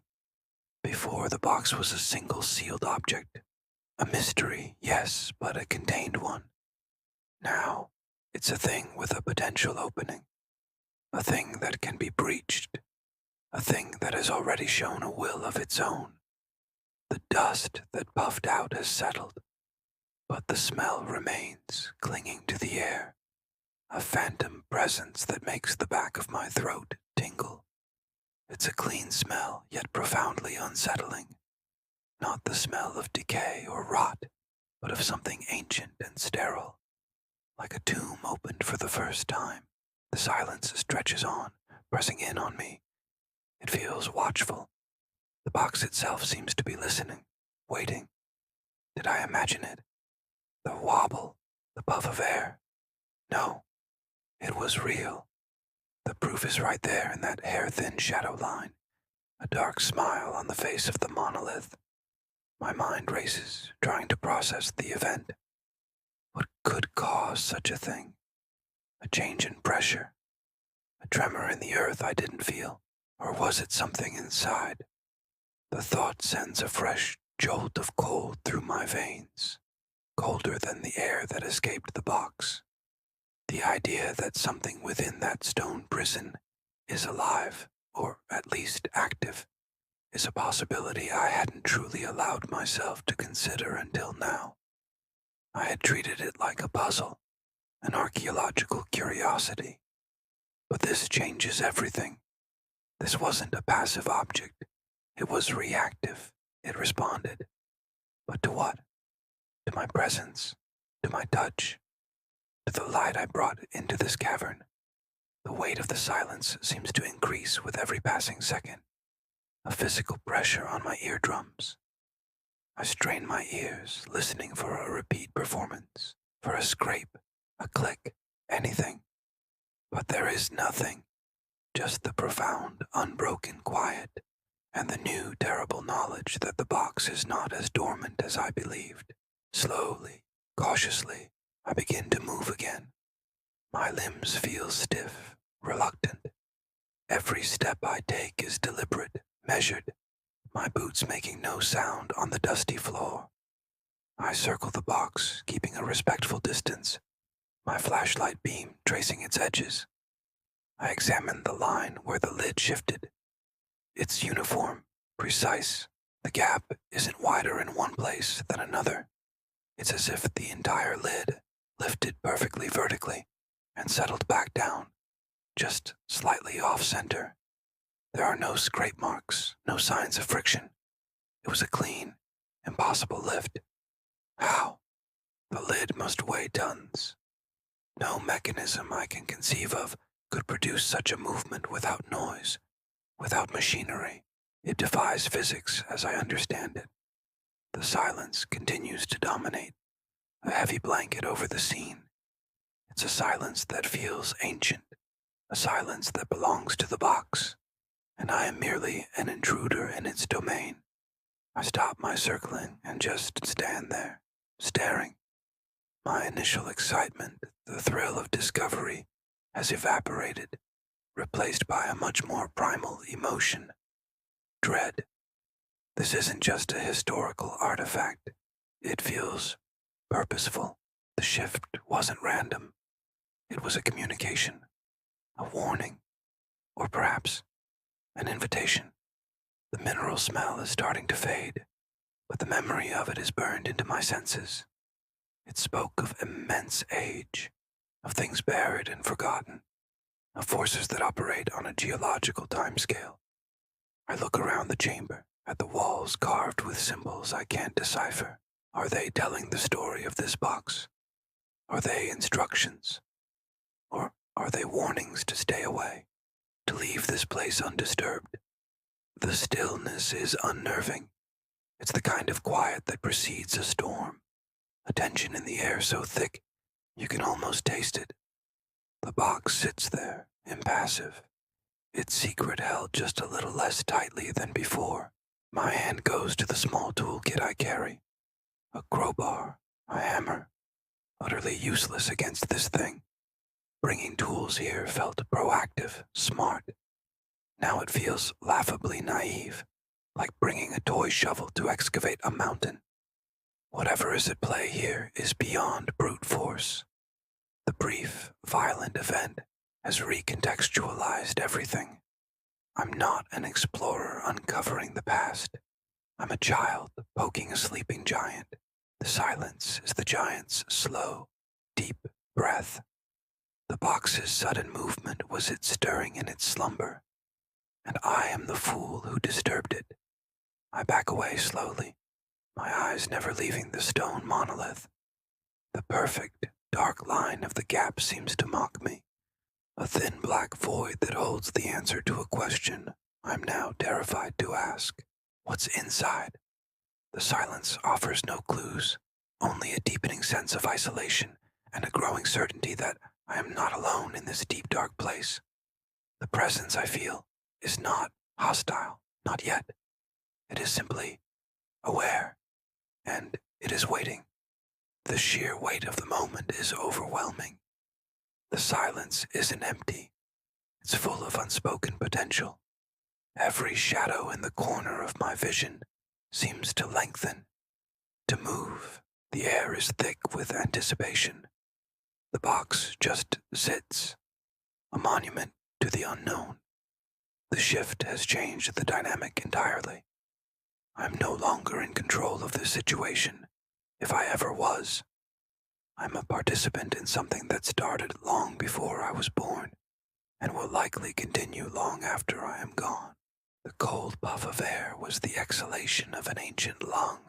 Before, the box was a single sealed object. A mystery, yes, but a contained one. Now, it's a thing with a potential opening. A thing that can be breached. A thing that has already shown a will of its own. The dust that puffed out has settled, but the smell remains, clinging to the air. A phantom presence that makes the back of my throat tingle. It's a clean smell, yet profoundly unsettling. Not the smell of decay or rot, but of something ancient and sterile. Like a tomb opened for the first time. The silence stretches on, pressing in on me. It feels watchful. The box itself seems to be listening, waiting. Did I imagine it? The wobble, the puff of air. No, it was real. The proof is right there in that hair-thin shadow line, a dark smile on the face of the monolith. My mind races, trying to process the event. What could cause such a thing? A change in pressure? A tremor in the earth I didn't feel? Or was it something inside? The thought sends a fresh jolt of cold through my veins, colder than the air that escaped the box. The idea that something within that stone prison is alive, or at least active, is a possibility I hadn't truly allowed myself to consider until now. I had treated it like a puzzle, an archaeological curiosity. But this changes everything. This wasn't a passive object. It was reactive. It responded. But to what? To my presence, to my touch, to the light I brought into this cavern. The weight of the silence seems to increase with every passing second, a physical pressure on my eardrums. I strain my ears, listening for a repeat performance, for a scrape, a click, anything. But there is nothing, just the profound, unbroken quiet, and the new, terrible knowledge that the box is not as dormant as I believed. Slowly, cautiously, I begin to move again. My limbs feel stiff, reluctant. Every step I take is deliberate, measured, my boots making no sound on the dusty floor. I circle the box, keeping a respectful distance, my flashlight beam tracing its edges. I examine the line where the lid shifted. It's uniform, precise. The gap isn't wider in one place than another. It's as if the entire lid lifted perfectly vertically and settled back down, just slightly off-center. There are no scrape marks, no signs of friction. It was a clean, impossible lift. How? The lid must weigh tons. No mechanism I can conceive of could produce such a movement without noise, without machinery. It defies physics as I understand it. The silence continues to dominate, a heavy blanket over the scene. It's a silence that feels ancient, a silence that belongs to the box, and I am merely an intruder in its domain. I stop my circling and just stand there, staring. My initial excitement, the thrill of discovery, has evaporated, replaced by a much more primal emotion, dread. This isn't just a historical artifact. It feels purposeful. The shift wasn't random. It was a communication, a warning, or perhaps an invitation. The mineral smell is starting to fade, but the memory of it is burned into my senses. It spoke of immense age, of things buried and forgotten, of forces that operate on a geological timescale. I look around the chamber, at the walls carved with symbols I can't decipher. Are they telling the story of this box? Are they instructions? Or are they warnings to stay away, to leave this place undisturbed? The stillness is unnerving. It's the kind of quiet that precedes a storm, a tension in the air so thick you can almost taste it. The box sits there, impassive, its secret held just a little less tightly than before. My hand goes to the small toolkit I carry. A crowbar, a hammer, utterly useless against this thing. Bringing tools here felt proactive, smart. Now it feels laughably naive, like bringing a toy shovel to excavate a mountain. Whatever is at play here is beyond brute force. The brief, violent event has recontextualized everything. I'm not an explorer uncovering the past. I'm a child poking a sleeping giant. The silence is the giant's slow, deep breath. The box's sudden movement was its stirring in its slumber, and I am the fool who disturbed it. I back away slowly, my eyes never leaving the stone monolith. The perfect, dark line of the gap seems to mock me, a thin black void that holds the answer to a question I'm now terrified to ask. What's inside? The silence offers no clues, only a deepening sense of isolation and a growing certainty that I am not alone in this deep, dark place. The presence I feel is not hostile, not yet. It is simply aware, and it is waiting. The sheer weight of the moment is overwhelming. The silence isn't empty. It's full of unspoken potential. Every shadow in the corner of my vision seems to lengthen, to move. The air is thick with anticipation. The box just sits, a monument to the unknown. The shift has changed the dynamic entirely. I'm no longer in control of this situation, if I ever was. I'm a participant in something that started long before I was born, and will likely continue long after I am gone. The cold puff of air was the exhalation of an ancient lung,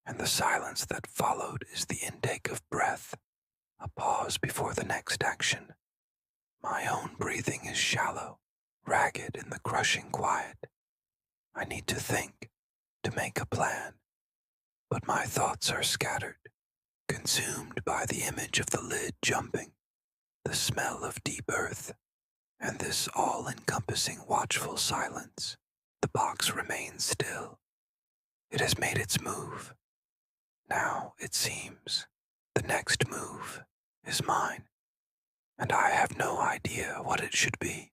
and the silence that followed is the intake of breath, a pause before the next action. My own breathing is shallow, ragged in the crushing quiet. I need to think, to make a plan, but my thoughts are scattered, consumed by the image of the lid jumping, the smell of deep earth, and this all-encompassing watchful silence. The box remains still. It has made its move. Now, it seems, the next move is mine, and I have no idea what it should be.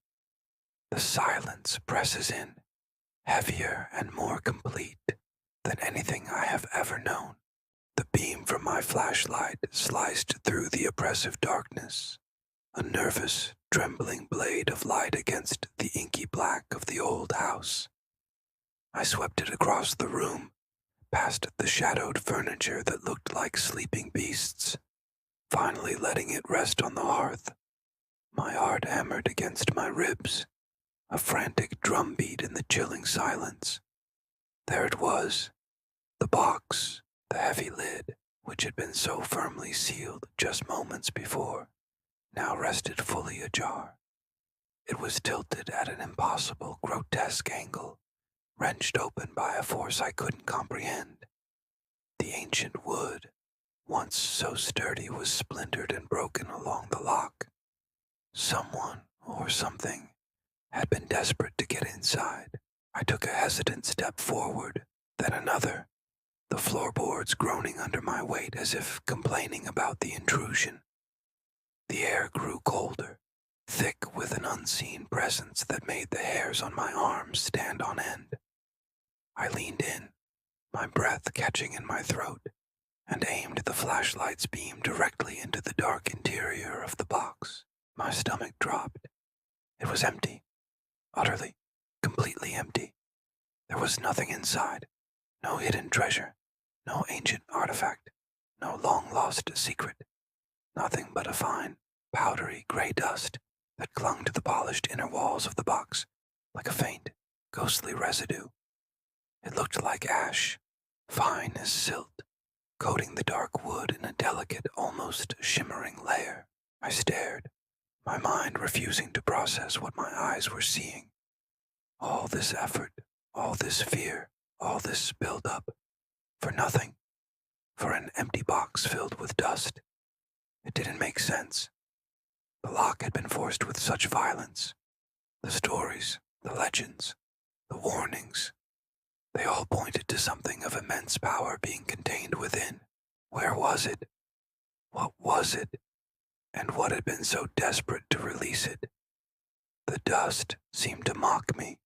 The silence presses in, heavier and more complete than anything I have ever known. The beam from my flashlight sliced through the oppressive darkness, a nervous, trembling blade of light against the inky black of the old house. I swept it across the room, past the shadowed furniture that looked like sleeping beasts, finally letting it rest on the hearth. My heart hammered against my ribs, a frantic drumbeat in the chilling silence. There it was, the box, the heavy lid, which had been so firmly sealed just moments before, now rested fully ajar. It was tilted at an impossible, grotesque angle, wrenched open by a force I couldn't comprehend. The ancient wood, once so sturdy, was splintered and broken along the lock. Someone, or something, had been desperate to get inside. I took a hesitant step forward, then another, the floorboards groaning under my weight as if complaining about the intrusion. The air grew colder, thick with an unseen presence that made the hairs on my arms stand on end. I leaned in, my breath catching in my throat, and aimed the flashlight's beam directly into the dark interior of the box. My stomach dropped. It was empty, utterly, completely empty. There was nothing inside, no hidden treasure, no ancient artifact, no long-lost secret, nothing but a fine, powdery gray dust that clung to the polished inner walls of the box like a faint, ghostly residue. It looked like ash, fine as silt, coating the dark wood in a delicate, almost shimmering layer. I stared, my mind refusing to process what my eyes were seeing. All this effort, all this fear, all this build-up, for nothing, for an empty box filled with dust. It didn't make sense. The lock had been forced with such violence. The stories, the legends, the warnings, they all pointed to something of immense power being contained within. Where was it? What was it? And what had been so desperate to release it? The dust seemed to mock me,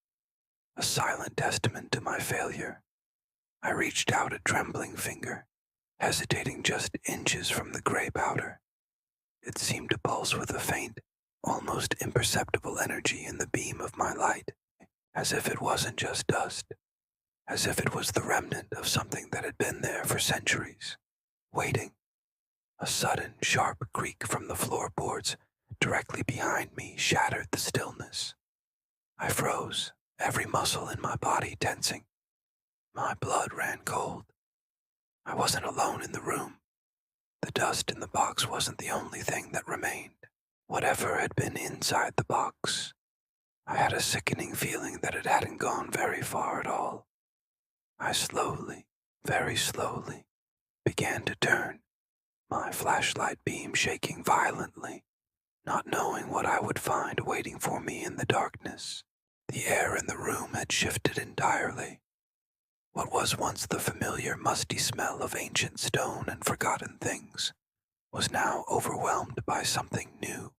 a silent testament to my failure. I reached out a trembling finger, hesitating just inches from the gray powder. It seemed to pulse with a faint, almost imperceptible energy in the beam of my light, as if it wasn't just dust, as if it was the remnant of something that had been there for centuries, waiting. A sudden, sharp creak from the floorboards directly behind me shattered the stillness. I froze, every muscle in my body tensing. My blood ran cold. I wasn't alone in the room. The dust in the box wasn't the only thing that remained. Whatever had been inside the box, I had a sickening feeling that it hadn't gone very far at all. I slowly, very slowly, began to turn, my flashlight beam shaking violently, not knowing what I would find waiting for me in the darkness. The air in the room had shifted entirely. What was once the familiar musty smell of ancient stone and forgotten things was now overwhelmed by something new,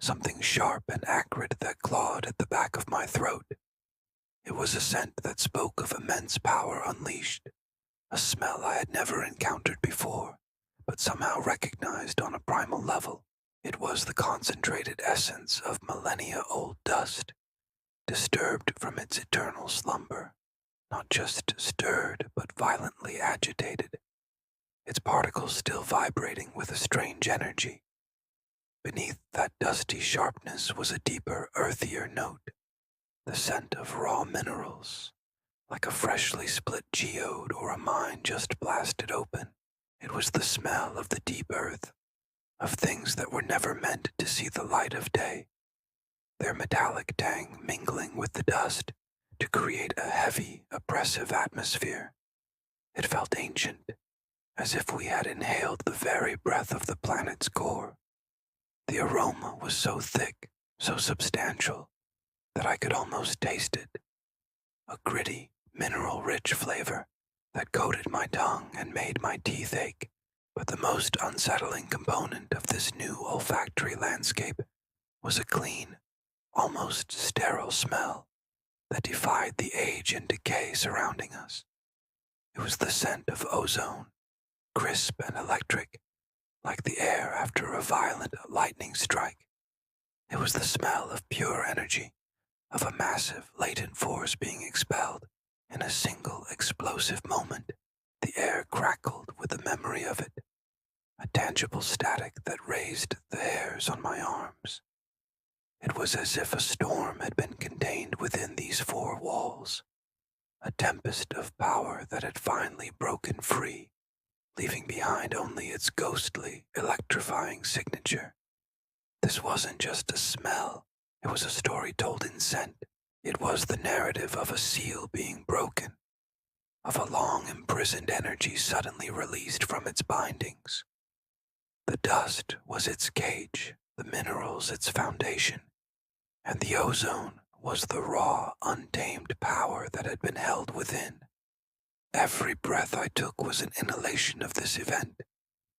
something sharp and acrid that clawed at the back of my throat. It was a scent that spoke of immense power unleashed, a smell I had never encountered before, but somehow recognized on a primal level. It was the concentrated essence of millennia-old dust, disturbed from its eternal slumber, not just stirred, but violently agitated, its particles still vibrating with a strange energy. Beneath that dusty sharpness was a deeper, earthier note, the scent of raw minerals, like a freshly split geode or a mine just blasted open. It was the smell of the deep earth, of things that were never meant to see the light of day, their metallic tang mingling with the dust to create a heavy, oppressive atmosphere. It felt ancient, as if we had inhaled the very breath of the planet's core. The aroma was so thick, so substantial, that I could almost taste it. A gritty, mineral-rich flavor that coated my tongue and made my teeth ache. But the most unsettling component of this new olfactory landscape was a clean, almost sterile smell that defied the age and decay surrounding us. It was the scent of ozone, crisp and electric, like the air after a violent lightning strike. It was the smell of pure energy, of a massive, latent force being expelled in a single explosive moment. The air crackled with the memory of it, a tangible static that raised the hairs on my arms. It was as if a storm had been contained within these four walls, a tempest of power that had finally broken free, leaving behind only its ghostly, electrifying signature. This wasn't just a smell, it was a story told in scent. It was the narrative of a seal being broken, of a long imprisoned energy suddenly released from its bindings. The dust was its cage, the minerals its foundation, and the ozone was the raw, untamed power that had been held within. Every breath I took was an inhalation of this event,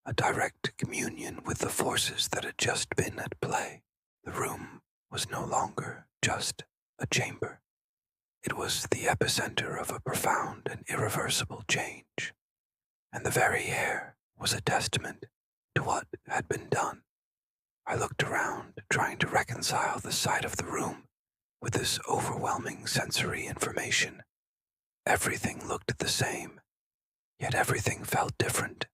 a direct communion with the forces that had just been at play. The room was no longer just a chamber. It was the epicenter of a profound and irreversible change, and the very air was a testament to what had been done. I looked around, trying to reconcile the sight of the room with this overwhelming sensory information. Everything looked the same, yet everything felt different.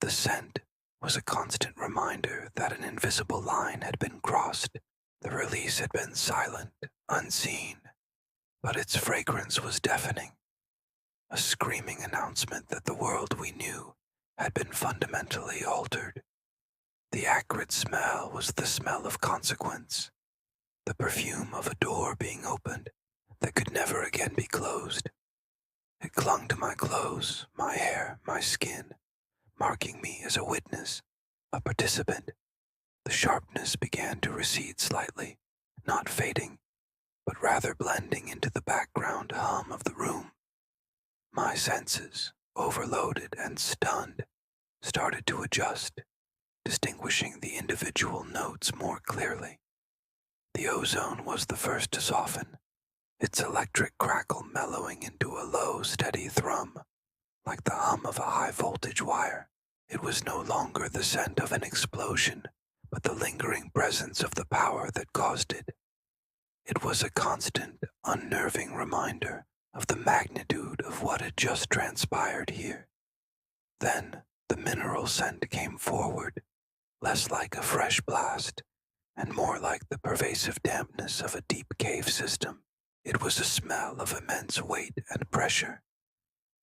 The scent was a constant reminder that an invisible line had been crossed. The release had been silent, unseen, but its fragrance was deafening, a screaming announcement that the world we knew had been fundamentally altered. The acrid smell was the smell of consequence, the perfume of a door being opened that could never again be closed. It clung to my clothes, my hair, my skin, marking me as a witness, a participant. The sharpness began to recede slightly, not fading, but rather blending into the background hum of the room. My senses, overloaded and stunned, started to adjust, distinguishing the individual notes more clearly. The ozone was the first to soften, its electric crackle mellowing into a low, steady thrum, like the hum of a high-voltage wire. It was no longer the scent of an explosion, but the lingering presence of the power that caused it. It was a constant, unnerving reminder of the magnitude of what had just transpired here. Then the mineral scent came forward, less like a fresh blast, and more like the pervasive dampness of a deep cave system. It was a smell of immense weight and pressure,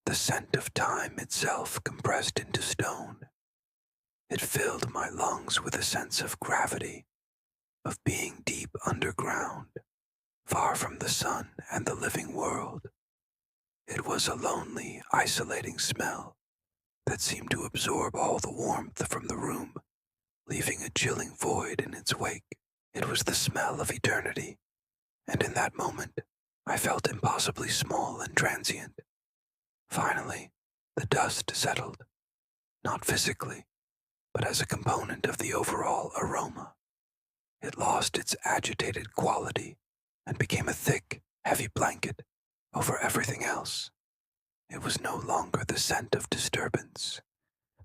the scent of time itself compressed into stone. It filled my lungs with a sense of gravity, of being deep underground, far from the sun and the living world. It was a lonely, isolating smell that seemed to absorb all the warmth from the room, leaving a chilling void in its wake. It was the smell of eternity, and in that moment, I felt impossibly small and transient. Finally, the dust settled, not physically, but as a component of the overall aroma. It lost its agitated quality and became a thick, heavy blanket over everything else. It was no longer the scent of disturbance,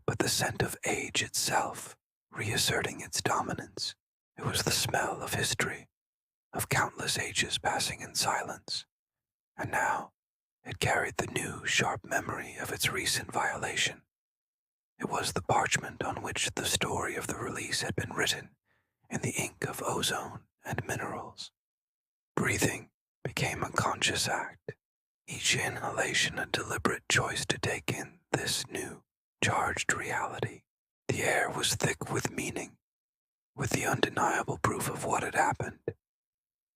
but the scent of age itself, reasserting its dominance. It was the smell of history, of countless ages passing in silence, and now it carried the new, sharp memory of its recent violation. It was the parchment on which the story of the release had been written in the ink of ozone and minerals. Breathing became a conscious act, each inhalation a deliberate choice to take in this new, charged reality. The air was thick with meaning, with the undeniable proof of what had happened.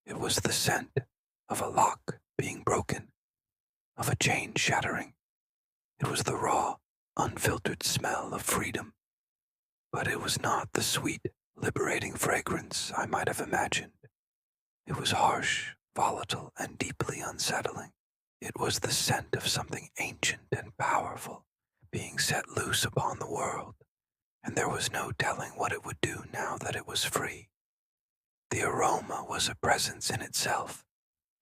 It was the scent of a lock being broken, of a chain shattering. It was the raw, unfiltered smell of freedom. But it was not the sweet, liberating fragrance I might have imagined. It was harsh, volatile, and deeply unsettling. It was the scent of something ancient and powerful being set loose upon the world, and there was no telling what it would do now that it was free. The aroma was a presence in itself,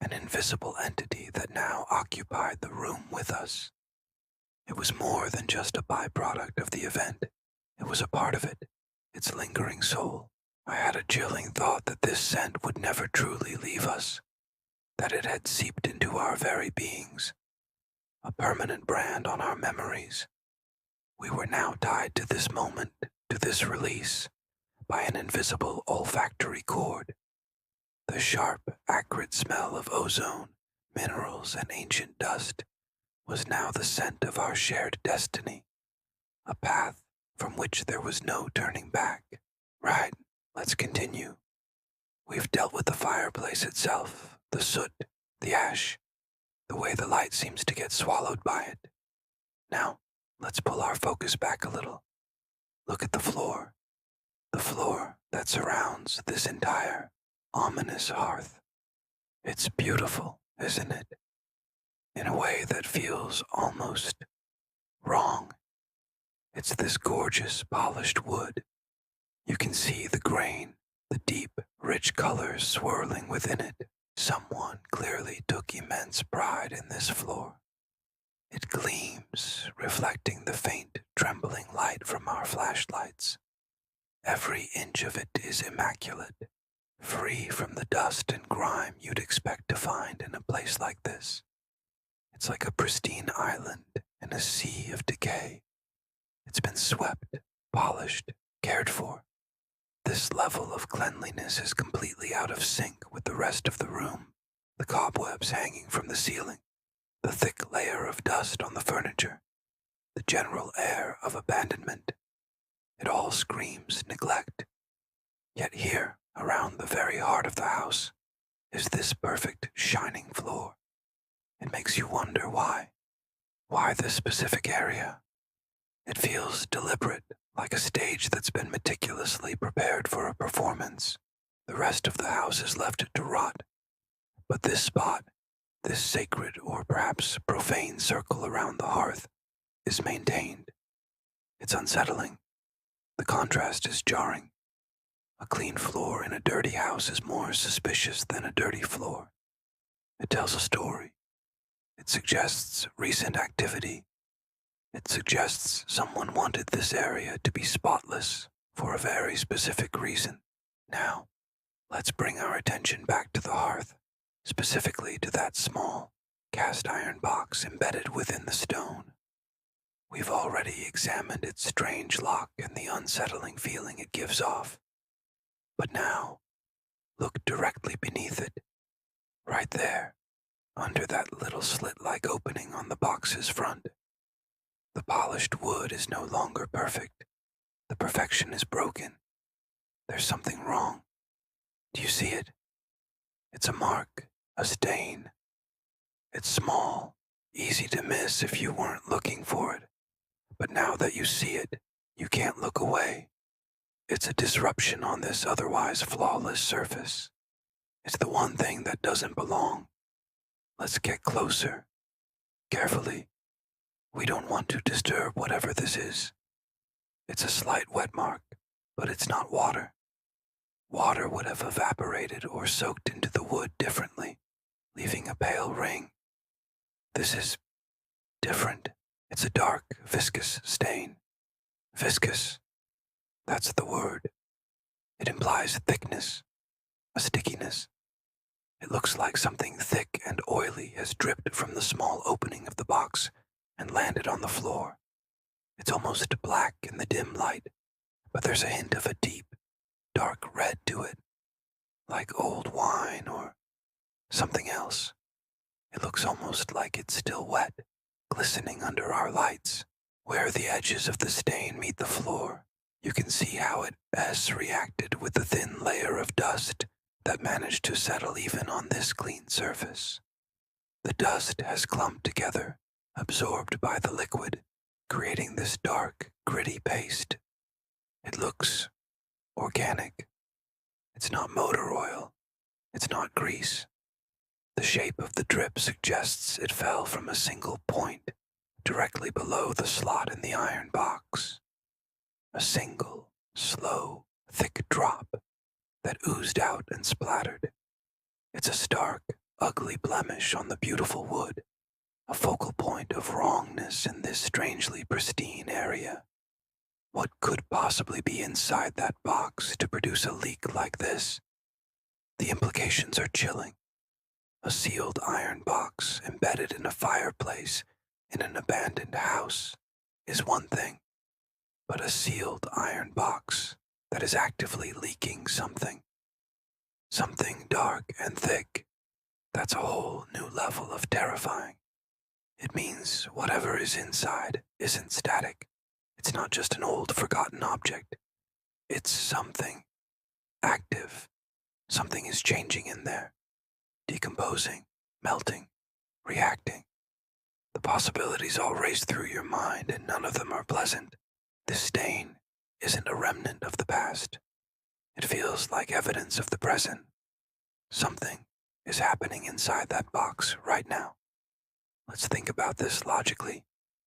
an invisible entity that now occupied the room with us. It was more than just a byproduct of the event. It was a part of it, its lingering soul. I had a chilling thought that this scent would never truly leave us, that it had seeped into our very beings, a permanent brand on our memories. We were now tied to this moment, to this release, by an invisible olfactory cord. The sharp, acrid smell of ozone, minerals, and ancient dust was now the scent of our shared destiny, a path from which there was no turning back. Right, let's continue. We've dealt with the fireplace itself, the soot, the ash, the way the light seems to get swallowed by it. Now, let's pull our focus back a little. Look at the floor that surrounds this entire ominous hearth. It's beautiful, isn't it? In a way that feels almost wrong. It's this gorgeous, polished wood. You can see the grain, the deep, rich colors swirling within it. Someone clearly took immense pride in this floor. It gleams, reflecting the faint, trembling light from our flashlights. Every inch of it is immaculate, free from the dust and grime you'd expect to find in a place like this. It's like a pristine island in a sea of decay. It's been swept, polished, cared for. This level of cleanliness is completely out of sync with the rest of the room, the cobwebs hanging from the ceiling, the thick layer of dust on the furniture, the general air of abandonment. It all screams neglect. Yet here, around the very heart of the house, is this perfect, shining floor. It makes you wonder why. Why this specific area? It feels deliberate, like a stage that's been meticulously prepared for a performance. The rest of the house is left to rot. But this spot, this sacred or perhaps profane circle around the hearth, is maintained. It's unsettling. The contrast is jarring. A clean floor in a dirty house is more suspicious than a dirty floor. It tells a story. It suggests recent activity. It suggests someone wanted this area to be spotless for a very specific reason. Now, let's bring our attention back to the hearth, specifically to that small, cast iron box embedded within the stone. We've already examined its strange lock and the unsettling feeling it gives off. But now, look directly beneath it, right there, under that little slit-like opening on the box's front. The polished wood is no longer perfect. The perfection is broken. There's something wrong. Do you see it? It's a mark, a stain. It's small, easy to miss if you weren't looking for it. But now that you see it, you can't look away. It's a disruption on this otherwise flawless surface. It's the one thing that doesn't belong. Let's get closer. Carefully. We don't want to disturb whatever this is. It's a slight wet mark, but it's not water. Water would have evaporated or soaked into the wood differently, leaving a pale ring. This is different. It's a dark, viscous stain. Viscous. That's the word. It implies thickness, a stickiness, It looks like something thick and oily has dripped from the small opening of the box and landed on the floor. It's almost black in the dim light, but there's a hint of a deep, dark red to it, like old wine or something else. It looks almost like it's still wet, glistening under our lights. Where the edges of the stain meet the floor, you can see how it has reacted with the thin layer of dust that managed to settle even on this clean surface. The dust has clumped together, absorbed by the liquid, creating this dark, gritty paste. It looks organic. It's not motor oil. It's not grease. The shape of the drip suggests it fell from a single point, directly below the slot in the iron box. A single, slow, thick drop that oozed out and splattered. It's a stark, ugly blemish on the beautiful wood, a focal point of wrongness in this strangely pristine area. What could possibly be inside that box to produce a leak like this? The implications are chilling. A sealed iron box embedded in a fireplace in an abandoned house is one thing, but a sealed iron box that is actively leaking something dark and thick, that's a whole new level of terrifying. It means whatever is inside isn't static. It's not just an old forgotten object. It's something active. Something is changing in there, decomposing, melting, reacting. The possibilities all race through your mind, and none of them are pleasant. This stain isn't a remnant of the past. It feels like evidence of the present. Something is happening inside that box right now. Let's think about this logically,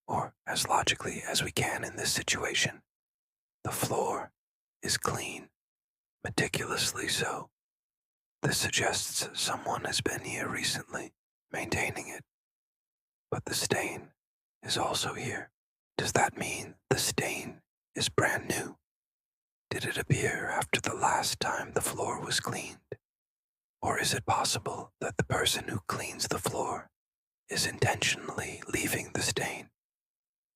or as logically as we can in this situation. The floor is clean, meticulously so. This suggests someone has been here recently, maintaining it. But the stain is also here. Does that mean the stain is brand new? Did it appear after the last time the floor was cleaned? Or is it possible that the person who cleans the floor is intentionally leaving the stain?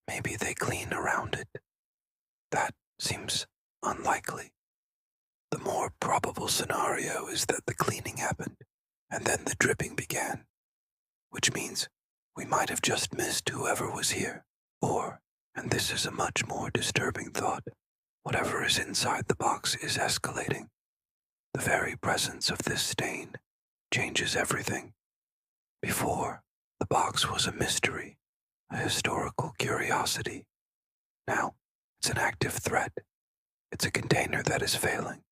Maybe they clean around it. That seems unlikely. The more probable scenario is that the cleaning happened, and then the dripping began, which means we might have just missed whoever was here, or, and this is a much more disturbing thought, whatever is inside the box is escalating. The very presence of this stain changes everything. Before, the box was a mystery, a historical curiosity. Now, it's an active threat. It's a container that is failing.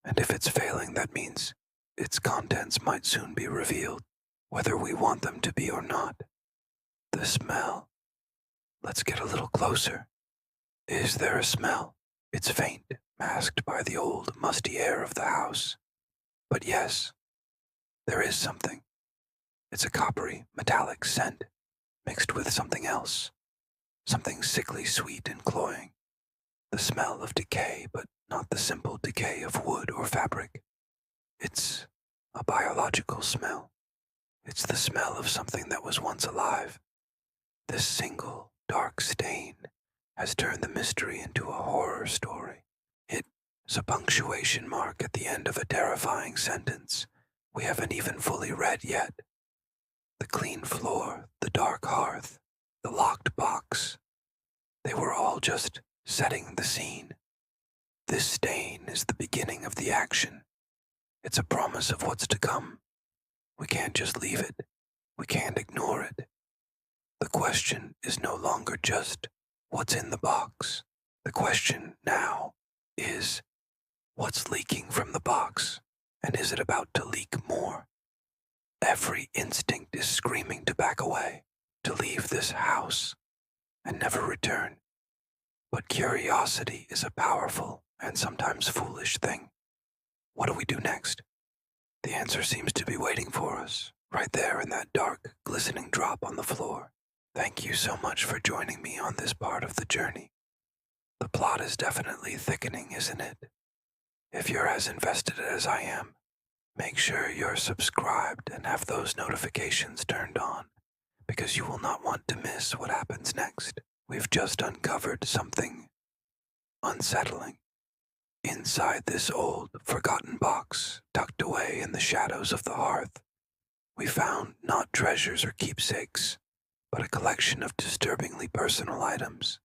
And if it's failing, that means its contents might soon be revealed, whether we want them to be or not. The smell. Let's get a little closer. Is there a smell? It's faint, masked by the old, musty air of the house. But yes, there is something. It's a coppery, metallic scent, mixed with something else. Something sickly sweet and cloying. The smell of decay, but not the simple decay of wood or fabric. It's a biological smell. It's the smell of something that was once alive. This single, dark stain has turned the mystery into a horror story. It's a punctuation mark at the end of a terrifying sentence we haven't even fully read yet. The clean floor, the dark hearth, the locked box. They were all just setting the scene. This stain is the beginning of the action. It's a promise of what's to come. We can't just leave it. We can't ignore it. The question is no longer just what's in the box. The question now is what's leaking from the box, and is it about to leak more? Every instinct is screaming to back away, to leave this house, and never return. But curiosity is a powerful and sometimes foolish thing. What do we do next? The answer seems to be waiting for us, right there in that dark, glistening drop on the floor. Thank you so much for joining me on this part of the journey. The plot is definitely thickening, isn't it? If you're as invested as I am, make sure you're subscribed and have those notifications turned on, because you will not want to miss what happens next. We've just uncovered something unsettling. Inside this old, forgotten box, tucked away in the shadows of the hearth, we found not treasures or keepsakes, but a collection of disturbingly personal items.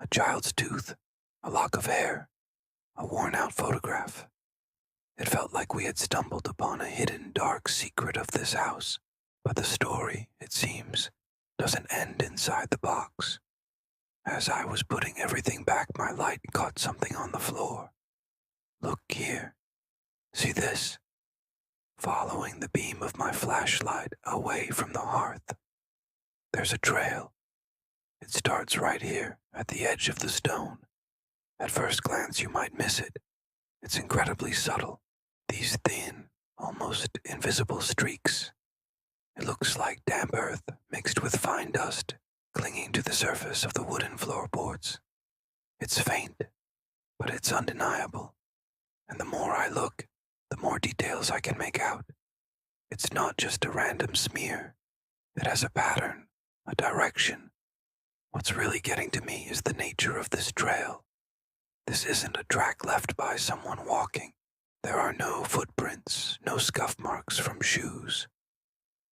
A child's tooth, a lock of hair, a worn-out photograph. It felt like we had stumbled upon a hidden dark secret of this house, but the story, it seems, doesn't end inside the box. As I was putting everything back, my light caught something on the floor. Look here. See this? Following the beam of my flashlight away from the hearth, there's a trail. It starts right here, at the edge of the stone. At first glance, you might miss it. It's incredibly subtle. These thin, almost invisible streaks. It looks like damp earth mixed with fine dust, clinging to the surface of the wooden floorboards. It's faint, but it's undeniable. And the more I look, the more details I can make out. It's not just a random smear. It has a pattern, a direction. What's really getting to me is the nature of this trail. This isn't a track left by someone walking. There are no footprints, no scuff marks from shoes.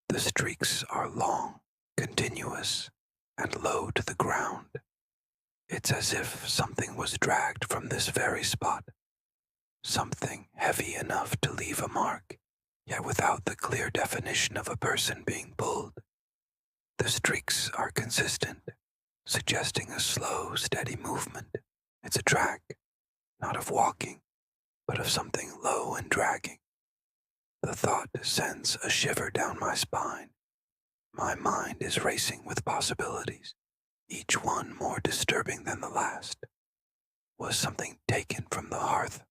The streaks are long, continuous, and low to the ground. It's as if something was dragged from this very spot. Something heavy enough to leave a mark, yet without the clear definition of a person being pulled. The streaks are consistent, suggesting a slow, steady movement. It's a track, not of walking, but of something low and dragging. The thought sends a shiver down my spine. My mind is racing with possibilities, each one more disturbing than the last. Was something taken from the hearth?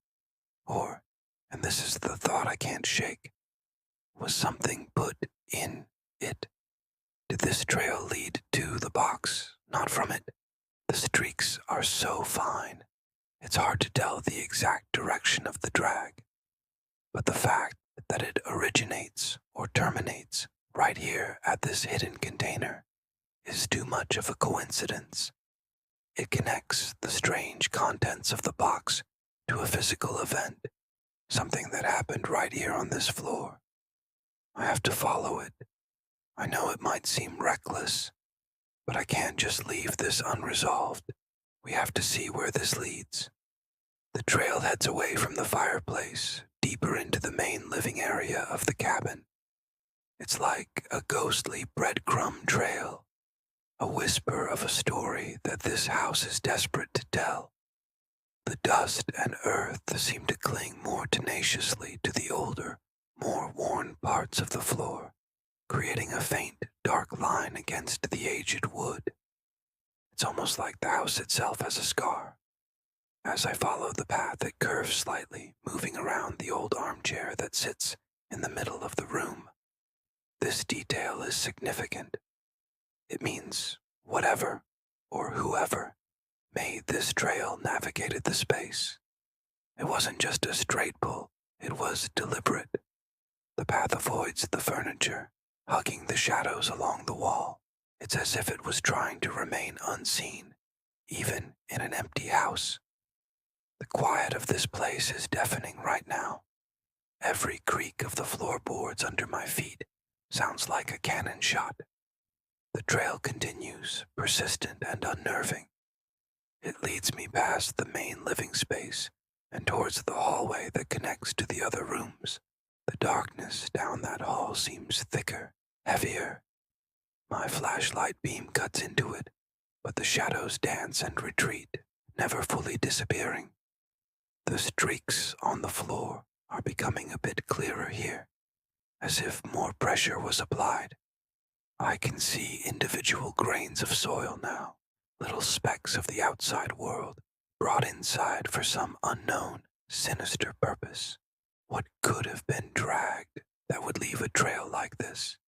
Or, and this is the thought I can't shake, was something put in it? Did this trail lead to the box, not from it? The streaks are so fine, it's hard to tell the exact direction of the drag. But the fact that it originates or terminates right here at this hidden container is too much of a coincidence. It connects the strange contents of the box to a physical event, something that happened right here on this floor. I have to follow it. I know it might seem reckless, but I can't just leave this unresolved. We have to see where this leads. The trail heads away from the fireplace, deeper into the main living area of the cabin. It's like a ghostly breadcrumb trail, a whisper of a story that this house is desperate to tell. The dust and earth seem to cling more tenaciously to the older, more worn parts of the floor, creating a faint, dark line against the aged wood. It's almost like the house itself has a scar. As I follow the path, it curves slightly, moving around the old armchair that sits in the middle of the room. This detail is significant. It means whatever or whoever made this trail navigated the space. It wasn't just a straight pull, it was deliberate. The path avoids the furniture, hugging the shadows along the wall. It's as if it was trying to remain unseen, even in an empty house. The quiet of this place is deafening right now. Every creak of the floorboards under my feet sounds like a cannon shot. The trail continues, persistent and unnerving. It leads me past the main living space and towards the hallway that connects to the other rooms. The darkness down that hall seems thicker, heavier. My flashlight beam cuts into it, but the shadows dance and retreat, never fully disappearing. The streaks on the floor are becoming a bit clearer here, as if more pressure was applied. I can see individual grains of soil now, little specks of the outside world, brought inside for some unknown, sinister purpose. What could have been dragged that would leave a trail like this?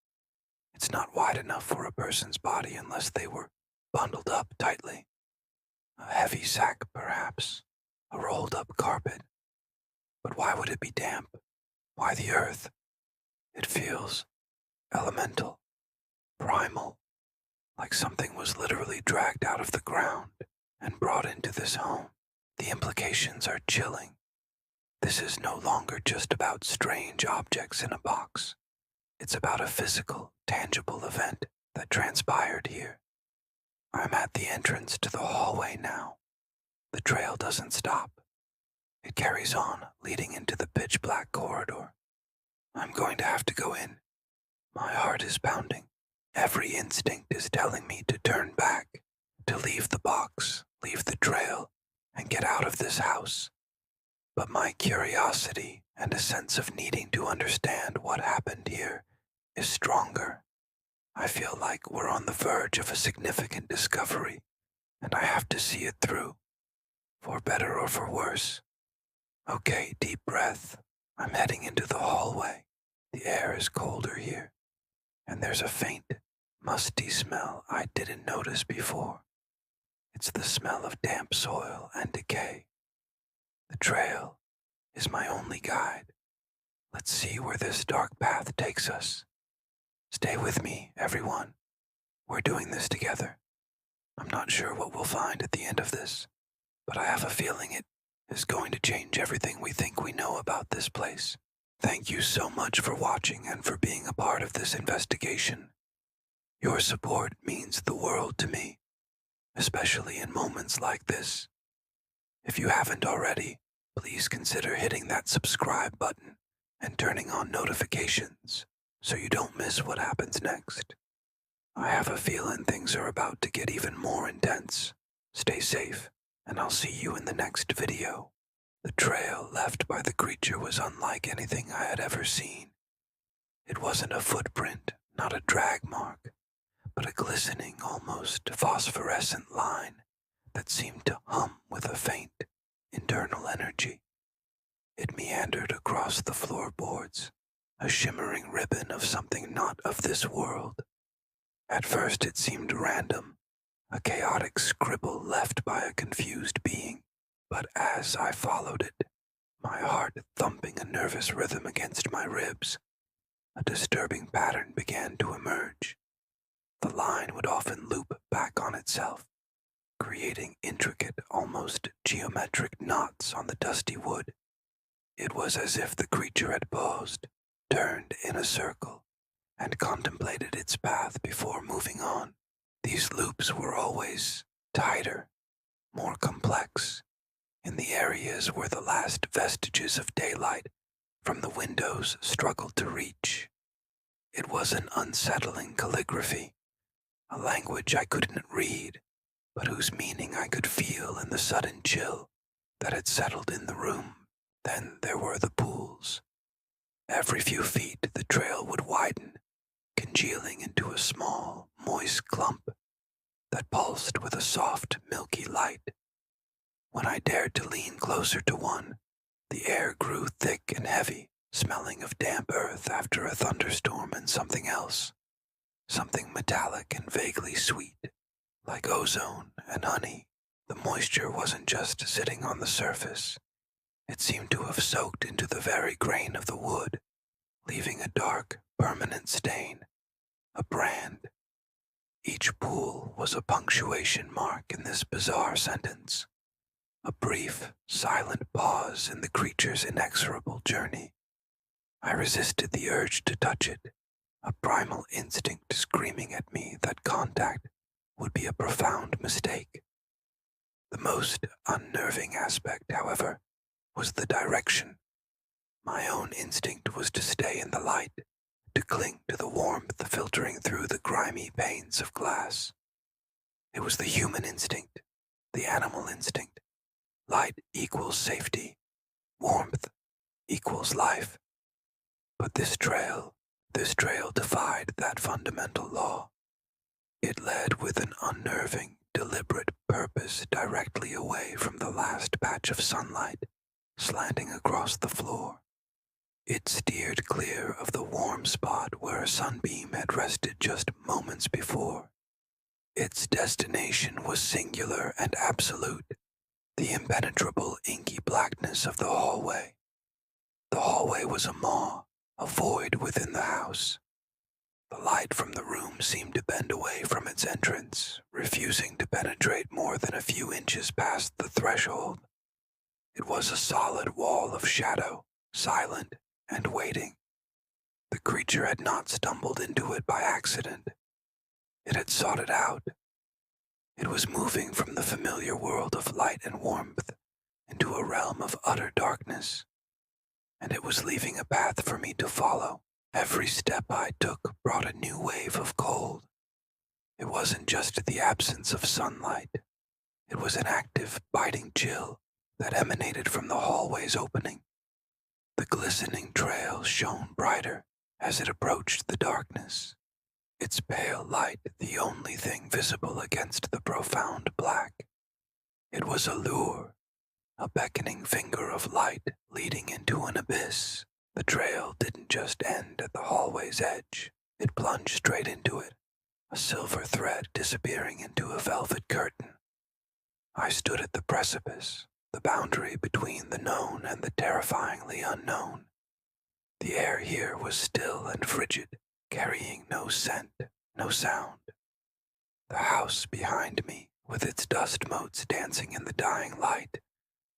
It's not wide enough for a person's body unless they were bundled up tightly. A heavy sack, perhaps, a rolled-up carpet. But why would it be damp? Why the earth? It feels elemental, primal, like something was literally dragged out of the ground and brought into this home. The implications are chilling. This is no longer just about strange objects in a box. It's about a physical, tangible event that transpired here. I'm at the entrance to the hallway now. The trail doesn't stop. It carries on, leading into the pitch-black corridor. I'm going to have to go in. My heart is pounding. Every instinct is telling me to turn back, to leave the box, leave the trail, and get out of this house. But my curiosity and a sense of needing to understand what happened here is stronger. I feel like we're on the verge of a significant discovery, and I have to see it through, for better or for worse. Okay, deep breath. I'm heading into the hallway. The air is colder here, and there's a faint, musty smell I didn't notice before. It's the smell of damp soil and decay. The trail is my only guide. Let's see where this dark path takes us. Stay with me, everyone. We're doing this together. I'm not sure what we'll find at the end of this, but I have a feeling it is going to change everything we think we know about this place. Thank you so much for watching and for being a part of this investigation. Your support means the world to me, especially in moments like this. If you haven't already, please consider hitting that subscribe button and turning on notifications so you don't miss what happens next. I have a feeling things are about to get even more intense. Stay safe, and I'll see you in the next video. The trail left by the creature was unlike anything I had ever seen. It wasn't a footprint, not a drag mark, but a glistening, almost phosphorescent line that seemed to hum with a faint, internal energy. It meandered across the floorboards, a shimmering ribbon of something not of this world. At first it seemed random, a chaotic scribble left by a confused being, but as I followed it, my heart thumping a nervous rhythm against my ribs, a disturbing pattern began to emerge. The line would often loop back on itself, creating intricate, almost geometric knots on the dusty wood. It was as if the creature had paused, turned in a circle, and contemplated its path before moving on. These loops were always tighter, more complex, in the areas where the last vestiges of daylight from the windows struggled to reach. It was an unsettling calligraphy, a language I couldn't read, but whose meaning I could feel in the sudden chill that had settled in the room. Then there were the pools. Every few feet the trail would widen, congealing into a small, moist clump that pulsed with a soft, milky light. When I dared to lean closer to one, the air grew thick and heavy, smelling of damp earth after a thunderstorm and something else, something metallic and vaguely sweet, like ozone and honey. The moisture wasn't just sitting on the surface. It seemed to have soaked into the very grain of the wood, leaving a dark, permanent stain, a brand. Each pool was a punctuation mark in this bizarre sentence, a brief, silent pause in the creature's inexorable journey. I resisted the urge to touch it, a primal instinct screaming at me that contact would be a profound mistake. The most unnerving aspect, however, was the direction. My own instinct was to stay in the light, to cling to the warmth filtering through the grimy panes of glass. It was the human instinct, the animal instinct. Light equals safety, warmth equals life. But this trail defied that fundamental law. It led with an unnerving, deliberate purpose directly away from the last patch of sunlight, slanting across the floor. It steered clear of the warm spot where a sunbeam had rested just moments before. Its destination was singular and absolute, the impenetrable inky blackness of the hallway. The hallway was a maw, a void within the house. The light from the room seemed to bend away from its entrance, refusing to penetrate more than a few inches past the threshold. It was a solid wall of shadow, silent and waiting. The creature had not stumbled into it by accident. It had sought it out. It was moving from the familiar world of light and warmth into a realm of utter darkness, and it was leaving a path for me to follow. Every step I took brought a new wave of cold. It wasn't just the absence of sunlight. It was an active, biting chill that emanated from the hallway's opening. The glistening trail shone brighter as it approached the darkness, its pale light the only thing visible against the profound black. It was a lure, a beckoning finger of light leading into an abyss. The trail didn't just end at the hallway's edge. It plunged straight into it, a silver thread disappearing into a velvet curtain. I stood at the precipice, the boundary between the known and the terrifyingly unknown. The air here was still and frigid, carrying no scent, no sound. The house behind me, with its dust motes dancing in the dying light,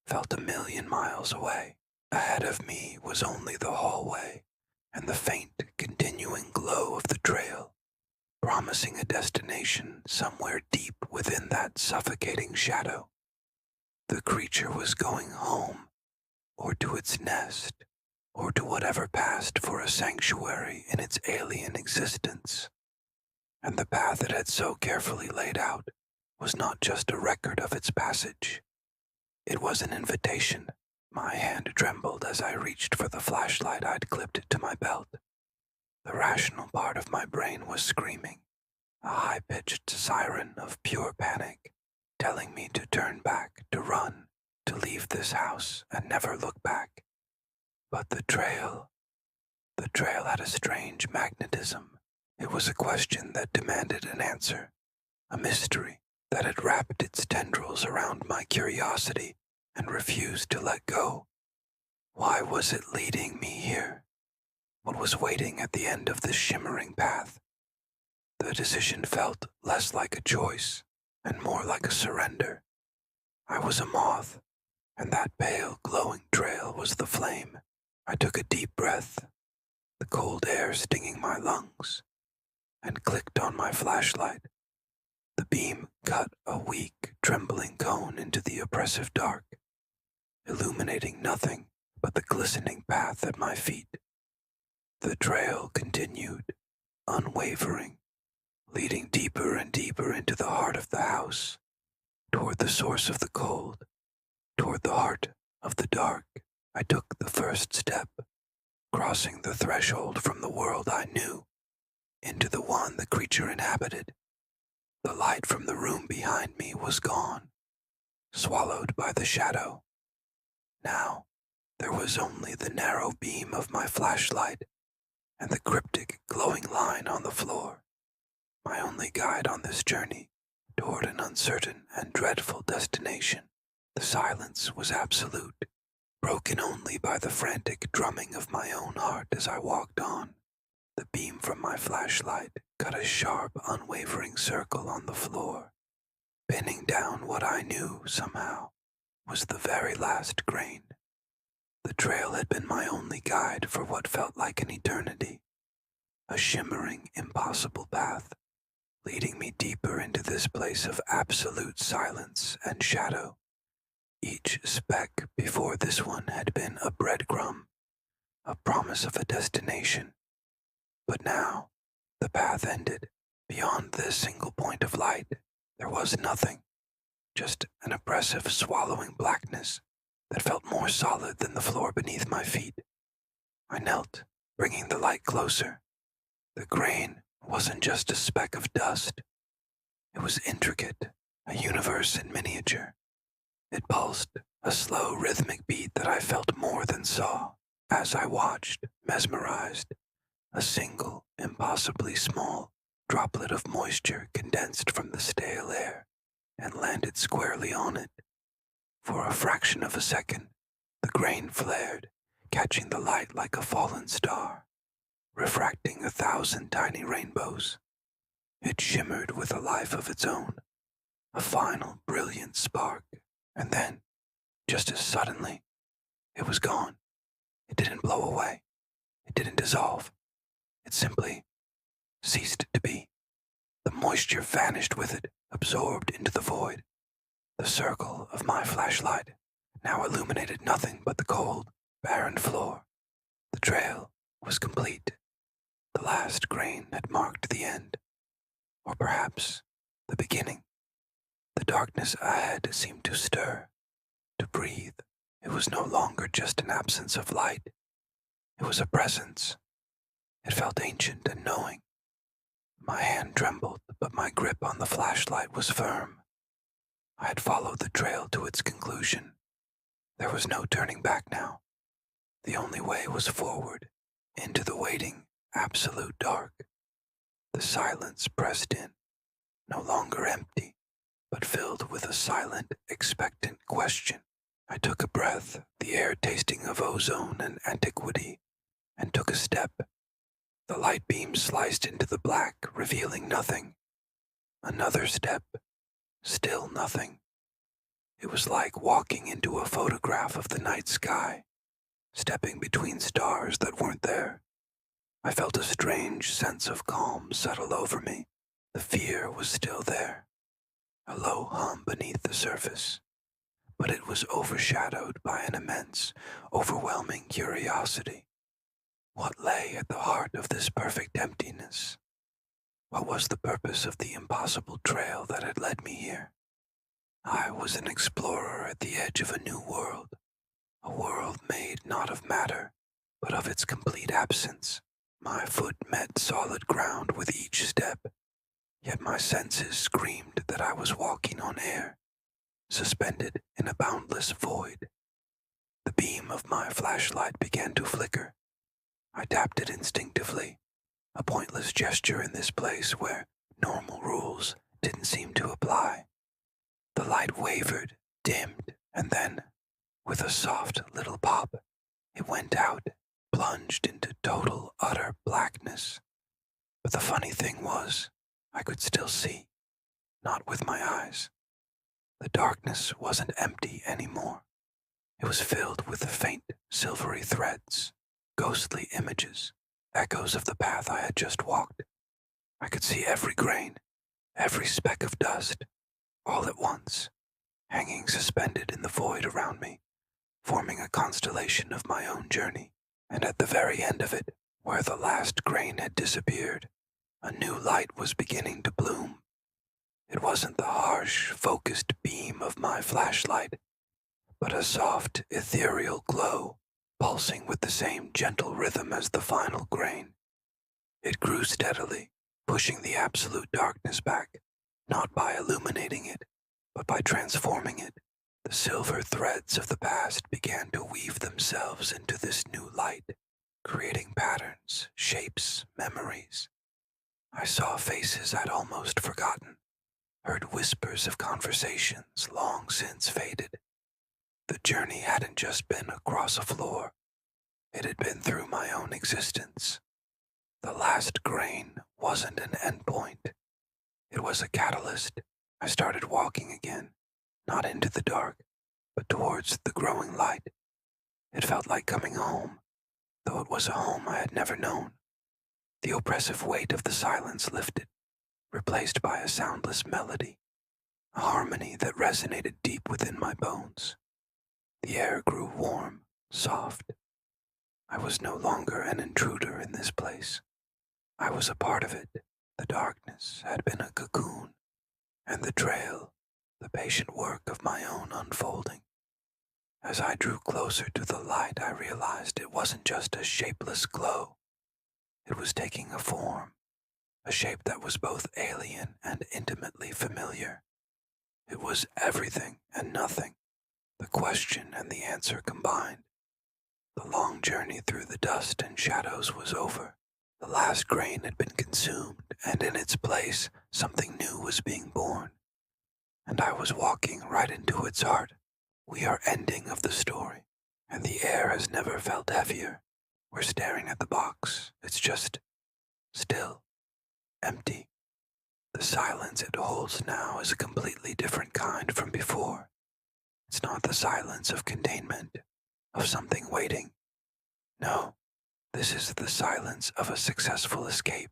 felt 1,000,000 miles away. Ahead of me was only the hallway and the faint, continuing glow of the trail, promising a destination somewhere deep within that suffocating shadow. The creature was going home, or to its nest, or to whatever passed for a sanctuary in its alien existence. And the path it had so carefully laid out was not just a record of its passage. It was an invitation. My hand trembled as I reached for the flashlight I'd clipped to my belt. The rational part of my brain was screaming, a high-pitched siren of pure panic, telling me to turn back, to run, to leave this house and never look back. But the trail had a strange magnetism. It was a question that demanded an answer, a mystery that had wrapped its tendrils around my curiosity and refused to let go. Why was it leading me here? What was waiting at the end of this shimmering path? The decision felt less like a choice and more like a surrender. I was a moth, and that pale, glowing trail was the flame. I took a deep breath, the cold air stinging my lungs, and clicked on my flashlight. The beam cut a weak, trembling cone into the oppressive dark, illuminating nothing but the glistening path at my feet. The trail continued, unwavering, leading deeper and deeper into the heart of the house, toward the source of the cold, toward the heart of the dark. I took the first step, crossing the threshold from the world I knew into the one the creature inhabited. The light from the room behind me was gone, swallowed by the shadow. Now, there was only the narrow beam of my flashlight and the cryptic, glowing line on the floor, my only guide on this journey toward an uncertain and dreadful destination. The silence was absolute, broken only by the frantic drumming of my own heart as I walked on. The beam from my flashlight cut a sharp, unwavering circle on the floor, pinning down what I knew, somehow, was the very last grain. The trail had been my only guide for what felt like an eternity, a shimmering, impossible path, leading me deeper into this place of absolute silence and shadow. Each speck before this one had been a breadcrumb, a promise of a destination. But now, the path ended. Beyond this single point of light, there was nothing, just an oppressive, swallowing blackness that felt more solid than the floor beneath my feet. I knelt, bringing the light closer. The grain wasn't just a speck of dust. It was intricate, a universe in miniature. It pulsed, a slow, rhythmic beat that I felt more than saw. As I watched, mesmerized, a single, impossibly small droplet of moisture condensed from the stale air and landed squarely on it. For a fraction of a second, the grain flared, catching the light like a fallen star, refracting 1,000 tiny rainbows. It shimmered with a life of its own, a final brilliant spark, and then, just as suddenly, it was gone. It didn't blow away. It didn't dissolve. It simply ceased to be. The moisture vanished with it, absorbed into the void. The circle of my flashlight now illuminated nothing but the cold, barren floor. The trail was complete. The last grain had marked the end, or perhaps the beginning. The darkness ahead seemed to stir, to breathe. It was no longer just an absence of light. It was a presence. It felt ancient and knowing. My hand trembled, but my grip on the flashlight was firm. I had followed the trail to its conclusion. There was no turning back now. The only way was forward, into the waiting, absolute dark. The silence pressed in, no longer empty, but filled with a silent, expectant question. I took a breath, the air tasting of ozone and antiquity, and took a step. The light beam sliced into the black, revealing nothing. Another step, still nothing. It was like walking into a photograph of the night sky, stepping between stars that weren't there. I felt a strange sense of calm settle over me. The fear was still there, a low hum beneath the surface, but it was overshadowed by an immense, overwhelming curiosity. What lay at the heart of this perfect emptiness? What was the purpose of the impossible trail that had led me here? I was an explorer at the edge of a new world, a world made not of matter, but of its complete absence. My foot met solid ground with each step, yet my senses screamed that I was walking on air, suspended in a boundless void. The beam of my flashlight began to flicker. I tapped it instinctively, a pointless gesture in this place where normal rules didn't seem to apply. The light wavered, dimmed, and then, with a soft little pop, it went out, plunged into total, utter blackness. But the funny thing was, I could still see, not with my eyes. The darkness wasn't empty anymore. It was filled with faint, silvery threads, ghostly images, echoes of the path I had just walked. I could see every grain, every speck of dust, all at once, hanging suspended in the void around me, forming a constellation of my own journey. And at the very end of it, where the last grain had disappeared, a new light was beginning to bloom. It wasn't the harsh, focused beam of my flashlight, but a soft, ethereal glow, pulsing with the same gentle rhythm as the final grain. It grew steadily, pushing the absolute darkness back, not by illuminating it, but by transforming it. The silver threads of the past began to weave themselves into this new light, creating patterns, shapes, memories. I saw faces I'd almost forgotten, heard whispers of conversations long since faded. The journey hadn't just been across a floor, it had been through my own existence. The last grain wasn't an endpoint. It was a catalyst. I started walking again, not into the dark, but towards the growing light. It felt like coming home, though it was a home I had never known. The oppressive weight of the silence lifted, replaced by a soundless melody, a harmony that resonated deep within my bones. The air grew warm, soft. I was no longer an intruder in this place. I was a part of it. The darkness had been a cocoon, and the trail, the patient work of my own unfolding. As I drew closer to the light, I realized it wasn't just a shapeless glow. It was taking a form, a shape that was both alien and intimately familiar. It was everything and nothing, the question and the answer combined. The long journey through the dust and shadows was over. The last grain had been consumed, and in its place, something new was being born. And I was walking right into its heart. We are ending of the story. and the air has never felt heavier. We're staring at the box. It's just still, empty. The silence it holds now is a completely different kind from before. It's not the silence of containment, of something waiting. No, this is the silence of a successful escape,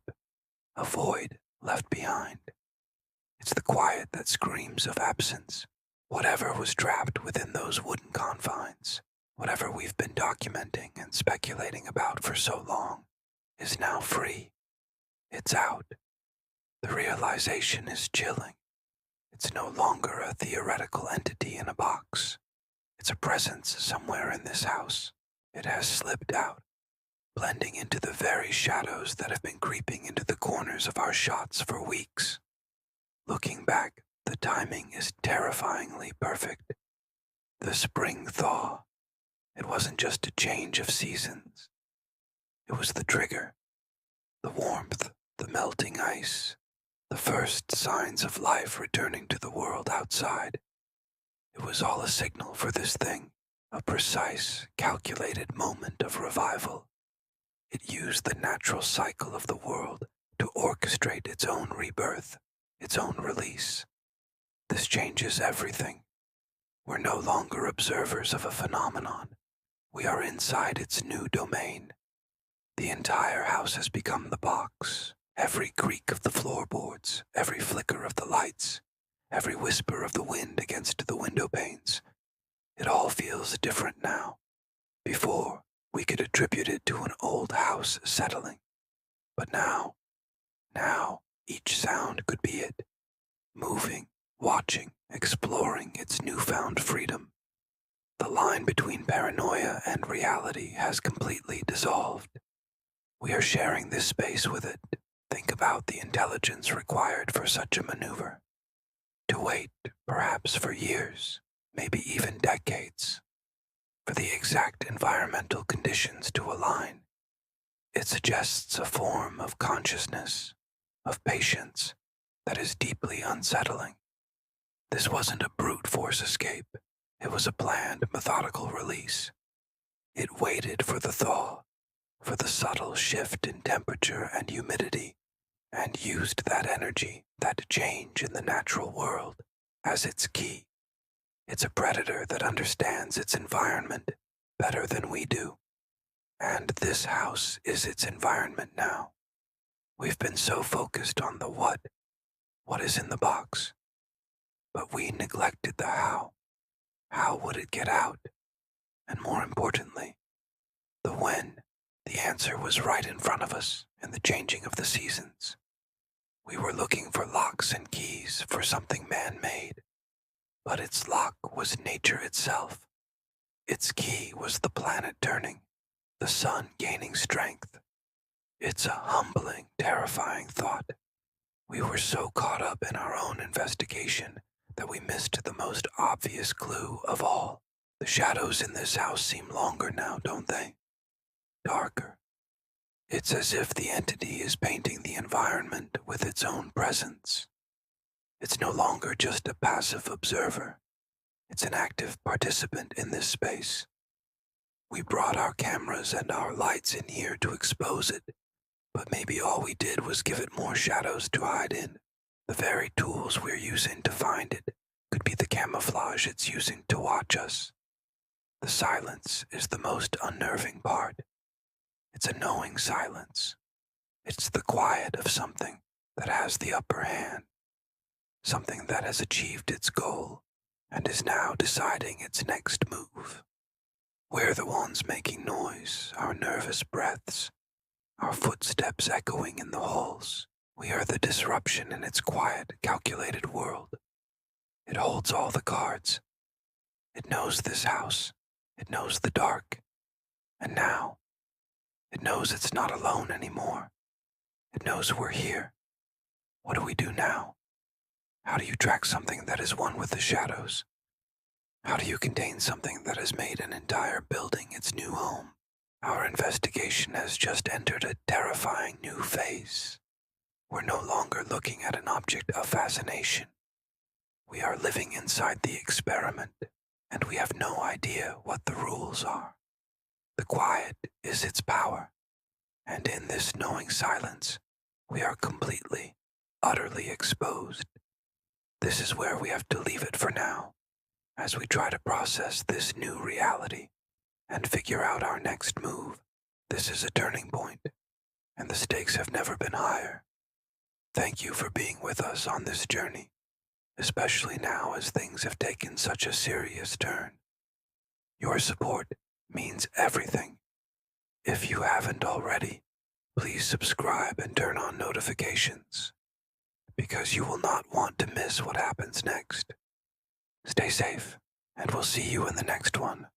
a void left behind. It's the quiet that screams of absence. Whatever was trapped within those wooden confines, whatever we've been documenting and speculating about for so long, is now free. It's out. The realization is chilling. It's no longer a theoretical entity in a box. It's a presence somewhere in this house. It has slipped out, blending into the very shadows that have been creeping into the corners of our shots for weeks. Looking back, the timing is terrifyingly perfect. The spring thaw. It wasn't just a change of seasons. It was the trigger. The warmth, the melting ice, the first signs of life returning to the world outside. It was all a signal for this thing, a precise, calculated moment of revival. It used the natural cycle of the world to orchestrate its own rebirth, its own release. This changes everything. We're no longer observers of a phenomenon. We are inside its new domain. The entire house has become the box. Every creak of the floorboards, every flicker of the lights, every whisper of the wind against the window panes. It all feels different now. Before, we could attribute it to an old house settling. But now, each sound could be it. Moving, watching, exploring its newfound freedom. The line between paranoia and reality has completely dissolved. We are sharing this space with it. Think about the intelligence required for such a maneuver. To wait, perhaps for years, maybe even decades, for the exact environmental conditions to align. It suggests a form of consciousness, of patience, that is deeply unsettling. This wasn't a brute force escape. It was a planned, methodical release. It waited for the thaw, for the subtle shift in temperature and humidity, and used that energy, that change in the natural world, as its key. It's a predator that understands its environment better than we do. And this house is its environment now. We've been so focused on the what is in the box, but we neglected the how. How would it get out? And more importantly, the when. The answer was right in front of us in the changing of the seasons. We were looking for locks and keys for something man-made, but its lock was nature itself. Its key was the planet turning, the sun gaining strength. It's a humbling, terrifying thought. We were so caught up in our own investigation that we missed the most obvious clue of all. The shadows in this house seem longer now, don't they? Darker. It's as if the entity is painting the environment with its own presence. It's no longer just a passive observer. It's an active participant in this space. We brought our cameras and our lights in here to expose it, but maybe all we did was give it more shadows to hide in. The very tools we're using to find it could be the camouflage it's using to watch us. The silence is the most unnerving part. It's a knowing silence. It's the quiet of something that has the upper hand, something that has achieved its goal and is now deciding its next move. We're the ones making noise, our nervous breaths, our footsteps echoing in the halls. We are the disruption in its quiet, calculated world. It holds all the cards. It knows this house. It knows the dark. And now, it knows it's not alone anymore. It knows we're here. What do we do now? How do you track something that is one with the shadows? How do you contain something that has made an entire building its new home? Our investigation has just entered a terrifying new phase. We're no longer looking at an object of fascination. We are living inside the experiment, and we have no idea what the rules are. The quiet is its power, and in this knowing silence, we are completely, utterly exposed. This is where we have to leave it for now, as we try to process this new reality and figure out our next move. This is a turning point, and the stakes have never been higher. Thank you for being with us on this journey, especially now as things have taken such a serious turn. Your support means everything. If you haven't already, please subscribe and turn on notifications, because you will not want to miss what happens next. Stay safe, and we'll see you in the next one.